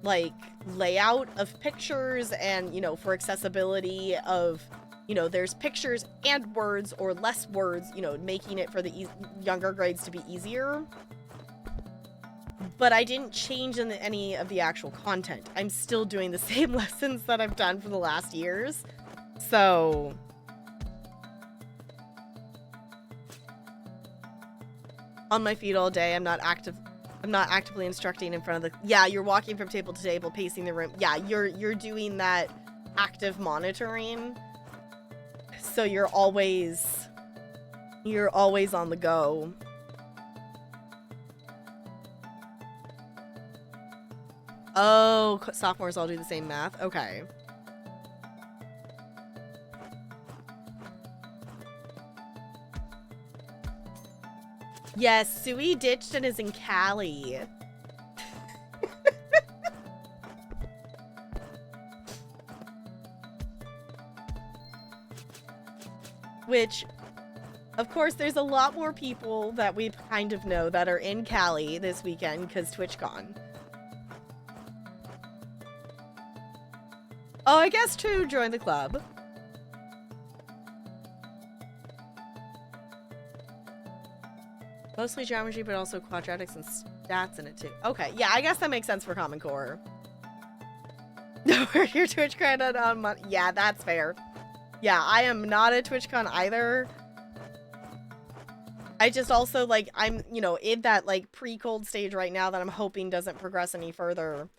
like, layout of pictures and, you know, for accessibility of, you know, there's pictures and words or less words, you know, making it for the younger grades to be easier. But I didn't change any of the actual content. I'm still doing the same lessons that I've done for the last years. So on my feet all day, I'm not actively instructing in front of the, yeah, you're walking from table to table, pacing the room. Yeah, you're doing that active monitoring. So you're always on the go. Oh, sophomores all do the same math? Okay. Yes, Sui ditched and is in Cali. Which, of course, there's a lot more people that we kind of know that are in Cali this weekend because TwitchCon. Oh, I guess to join the club. Mostly geometry, but also quadratics and stats in it too. Okay, yeah, I guess that makes sense for Common Core. Your Twitch credit on money. Yeah, that's fair. Yeah, I am not a TwitchCon either. I just also, like, I'm, you know, in that, like, pre-cold stage right now that I'm hoping doesn't progress any further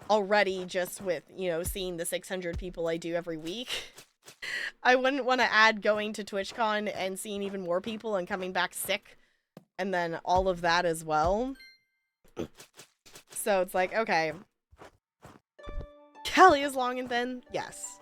already, just with, you know, seeing the 600 people I do every week. I wouldn't want to add going to TwitchCon and seeing even more people and coming back sick. And then all of that as well. So it's like, okay. Kelly is long and thin? Yes.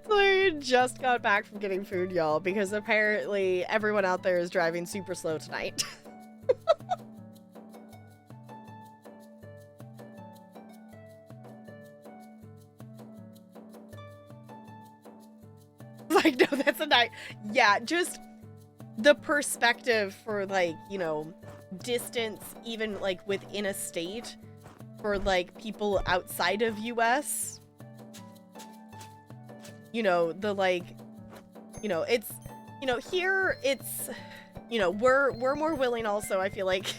Larry just got back from getting food, y'all, because apparently everyone out there is driving super slow tonight. Like, no, that's a night. Yeah, just the perspective for, like, you know, distance, even, like, within a state for, like, people outside of US. You know, the, like, you know, it's, you know, here it's, you know, we're more willing also, I feel like,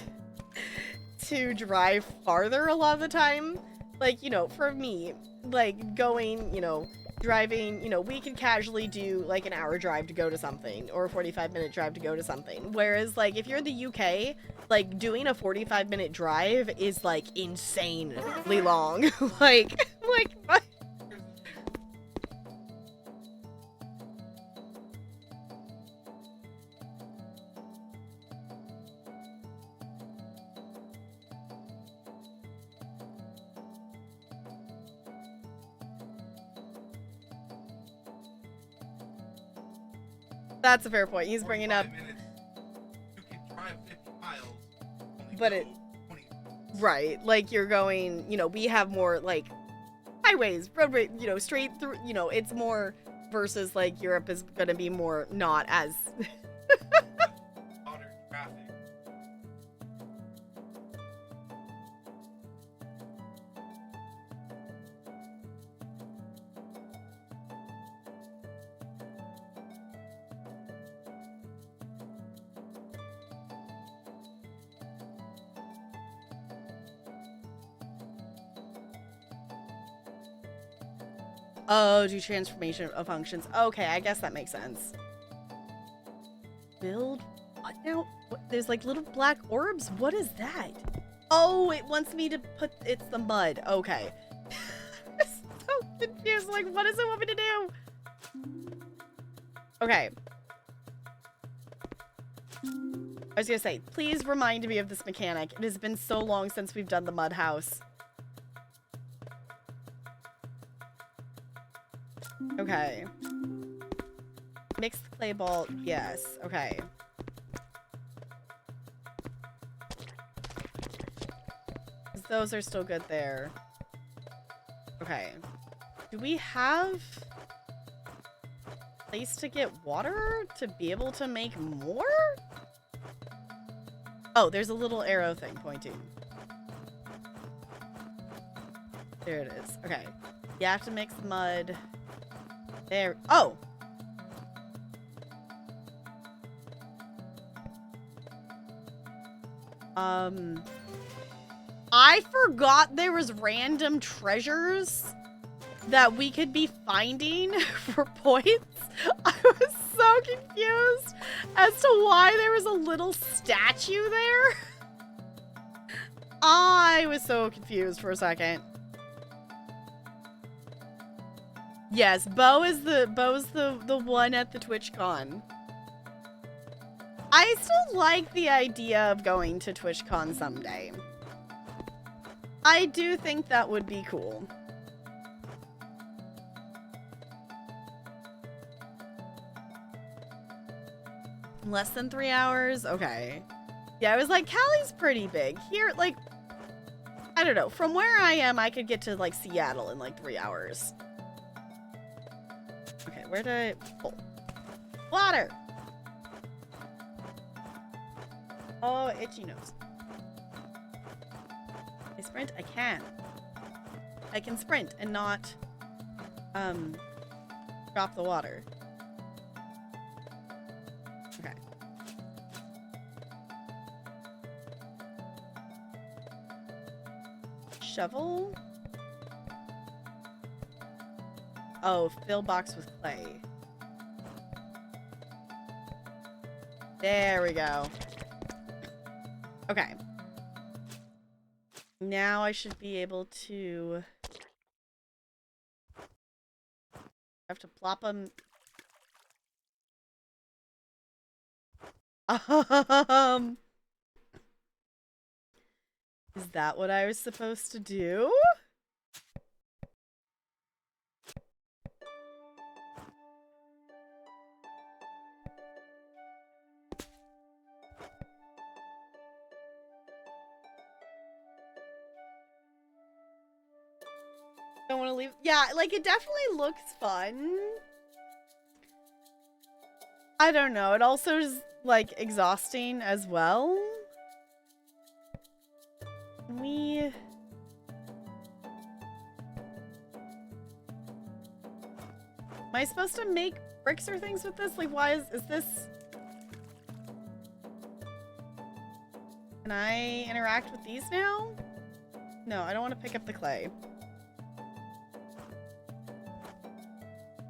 to drive farther a lot of the time like, you know, for me, like, going, you know, driving, you know, we could casually do, like, an hour drive to go to something, or a 45-minute drive to go to something. Whereas, like, if you're in the UK, like, doing a 45-minute drive is, like, insanely long. like, that's a fair point. He's bringing up... minutes, you can drive 50 miles, only But go it- 20. Right, like, you're going, you know, we have more, like, highways, roadway, you know, straight through, you know, it's more versus, like, Europe is gonna be more not as... Modern traffic. Oh, do transformation of functions. Okay, I guess that makes sense. Build what now? What, there's like little black orbs. What is that? Oh, it wants me to put... It's the mud. Okay. I'm so confused. Like, what does it want me to do? Okay. I was gonna say, please remind me of this mechanic. It has been so long since we've done the mud house. Okay. Mixed clay ball, yes. Okay. Those are still good there. Okay. Do we have a place to get water to be able to make more? Oh, there's a little arrow thing pointing. There it is. Okay. You have to mix mud. There. Oh! I forgot there was random treasures that we could be finding for points. I was so confused as to why there was a little statue there. I was so confused for a second. Yes, Bo's the one at the TwitchCon. I still like the idea of going to TwitchCon someday. I do think that would be cool. Less than 3 hours? Okay. Yeah, I was like, Cali's pretty big. Here, like, I don't know. From where I am, I could get to, like, Seattle in, like, 3 hours. Okay, where did I... Oh. Water! Oh, itchy nose. I sprint? I can. I can sprint and not, drop the water. Okay. Shovel? Oh, fill box with clay. There we go. Okay. Now I should be able to... I have to plop them... Is that what I was supposed to do? Don't want to leave. Yeah, like, it definitely looks fun. I don't know. It also is, like, exhausting as well. Am I supposed to make bricks or things with this? Like, why is this... Can I interact with these now? No, I don't want to pick up the clay.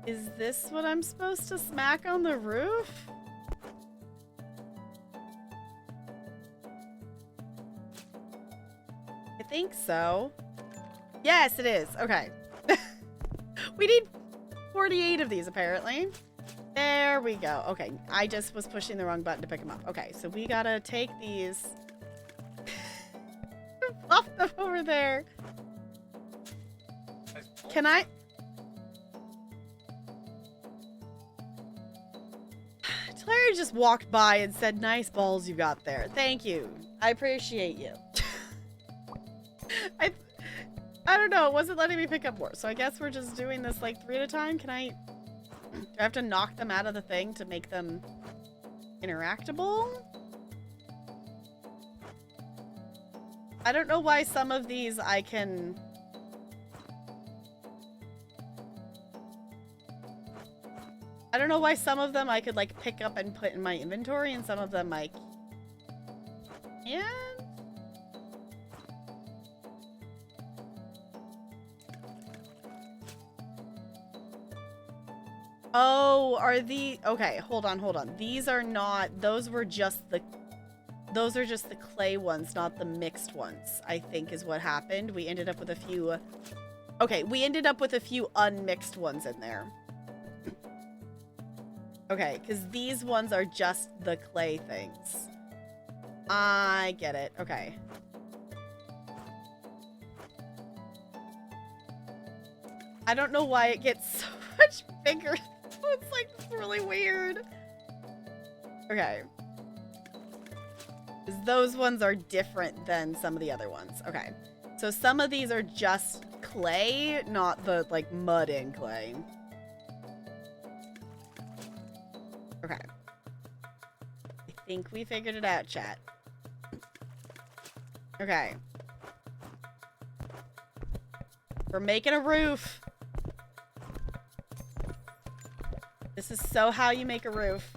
Is this what I'm supposed to smack on the roof? I think so. Yes, it is. Okay. We need 48 of these, apparently. There we go. Okay, I just was pushing the wrong button to pick them up. Okay, so we gotta take these. Fluff them over there. Can I? Larry just walked by and said, "Nice balls you got there. Thank you. I appreciate you." I don't know. It wasn't letting me pick up more. So I guess we're just doing this like 3 at a time. Can I... Do I have to knock them out of the thing to make them interactable? I don't know why some of these I can... I don't know why some of them I could like pick up and put in my inventory and some of them I can't. Oh, are the... Okay, hold on. These are not... Those were just the... Those are just the clay ones, not the mixed ones, I think is what happened. We ended up with a few... Okay, we ended up with a few unmixed ones in there. Okay, because these ones are just the clay things. I get it. Okay. I don't know why it gets so much bigger. It's like really weird. Okay. Those ones are different than some of the other ones. Okay. So some of these are just clay, not the like mud in clay. Okay. I think we figured it out, chat. Okay. We're making a roof. This is so how you make a roof.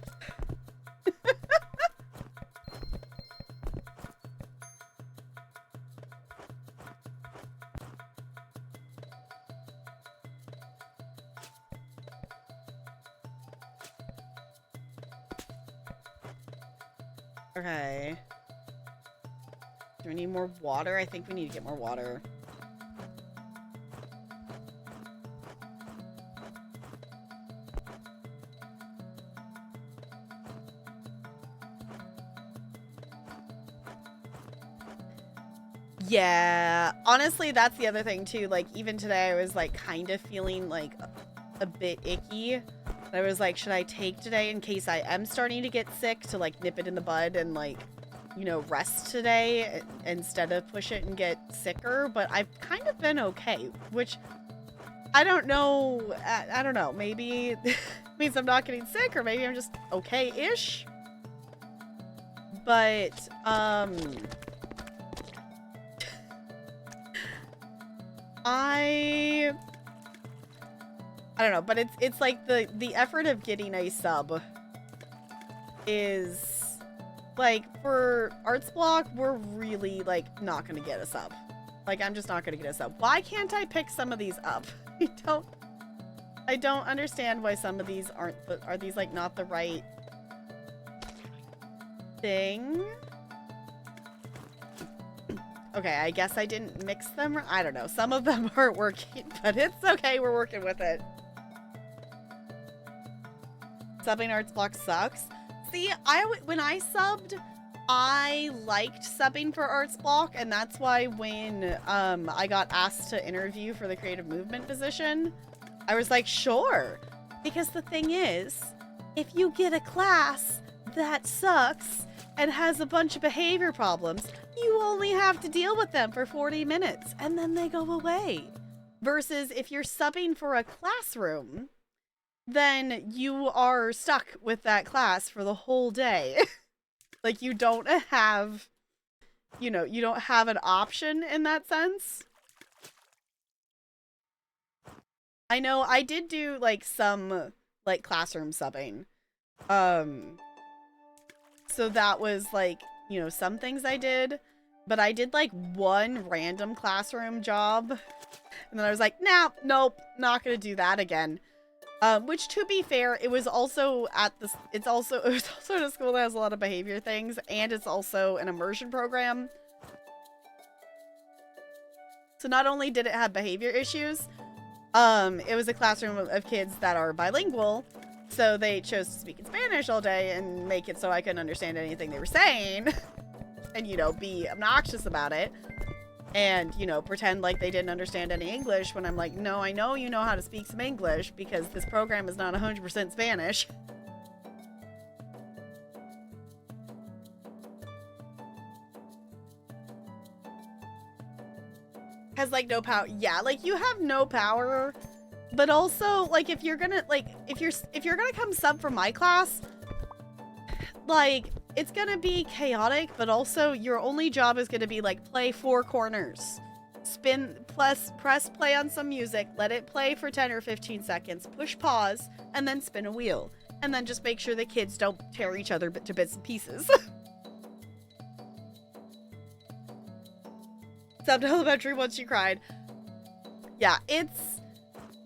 Okay. Do we need more water? I think we need to get more water. Yeah, honestly, that's the other thing too. Like, even today, I was like kind of feeling like a bit icky. I was like, should I take today in case I am starting to get sick to like nip it in the bud and like, you know, rest today instead of push it and get sicker? But I've kind of been okay, which I don't know. I don't know. Maybe it means I'm not getting sick, or maybe I'm just okay-ish. But, I don't know, but it's like the effort of getting a sub is like, for Arts Block, we're really like not gonna get a sub. Like, I'm just not gonna get a sub. Why can't I pick some of these up? I don't understand why some of these aren't are these like not the right thing? Okay, I guess I didn't mix them. I don't know. Some of them aren't working, but it's okay. We're working with it. Subbing Arts Block sucks. See, when I subbed, I liked subbing for Arts Block, and that's why when I got asked to interview for the Creative Movement position, I was like, sure. Because the thing is, if you get a class that sucks and has a bunch of behavior problems, you only have to deal with them for 40 minutes and then they go away. Versus if you're subbing for a classroom, then you are stuck with that class for the whole day. Like, you don't have, you know, you don't have an option in that sense. I know I did do like some like classroom subbing. So that was like, you know, some things I did, but I did like one random classroom job. And then I was like, nah, nope, not gonna do that again. Which, to be fair, it was also at this. It was also at a school that has a lot of behavior things, and it's also an immersion program. So not only did it have behavior issues, it was a classroom of kids that are bilingual, so they chose to speak in Spanish all day and make it so I couldn't understand anything they were saying, and you know, be obnoxious about it. And, you know, pretend like they didn't understand any English when I'm like, no, I know you know how to speak some English because this program is not 100% Spanish. Has like no power. Yeah, like you have no power. But also, like, if you're gonna, like, if you're gonna come sub for my class, like, it's gonna be chaotic, but also your only job is gonna be like play 4 corners, press play on some music, let it play for 10 or 15 seconds, push pause, and then spin a wheel, and then just make sure the kids don't tear each other to bits and pieces. Sub to elementary once you cried. Yeah,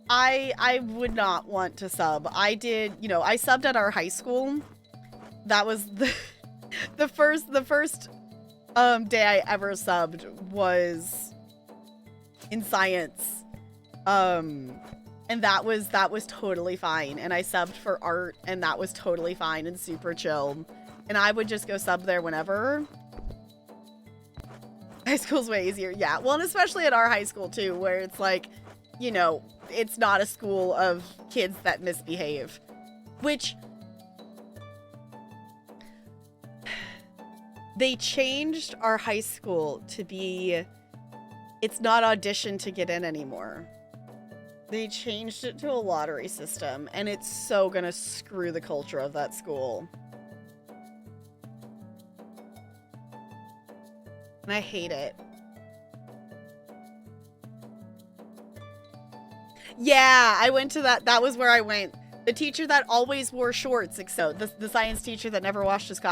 I would not want to sub. I did, you know, I subbed at our high school. That was the first day I ever subbed was in science. And that was totally fine. And I subbed for art, and that was totally fine and super chill. And I would just go sub there whenever. High school's way easier. Yeah. Well, and especially at our high school too, where it's like, you know, it's not a school of kids that misbehave, which they changed our high school to be, it's not audition to get in anymore. They changed it to a lottery system, and it's so gonna screw the culture of that school. And I hate it. Yeah, I went to that. That was where I went. The teacher that always wore shorts, except the science teacher that never washed his costume.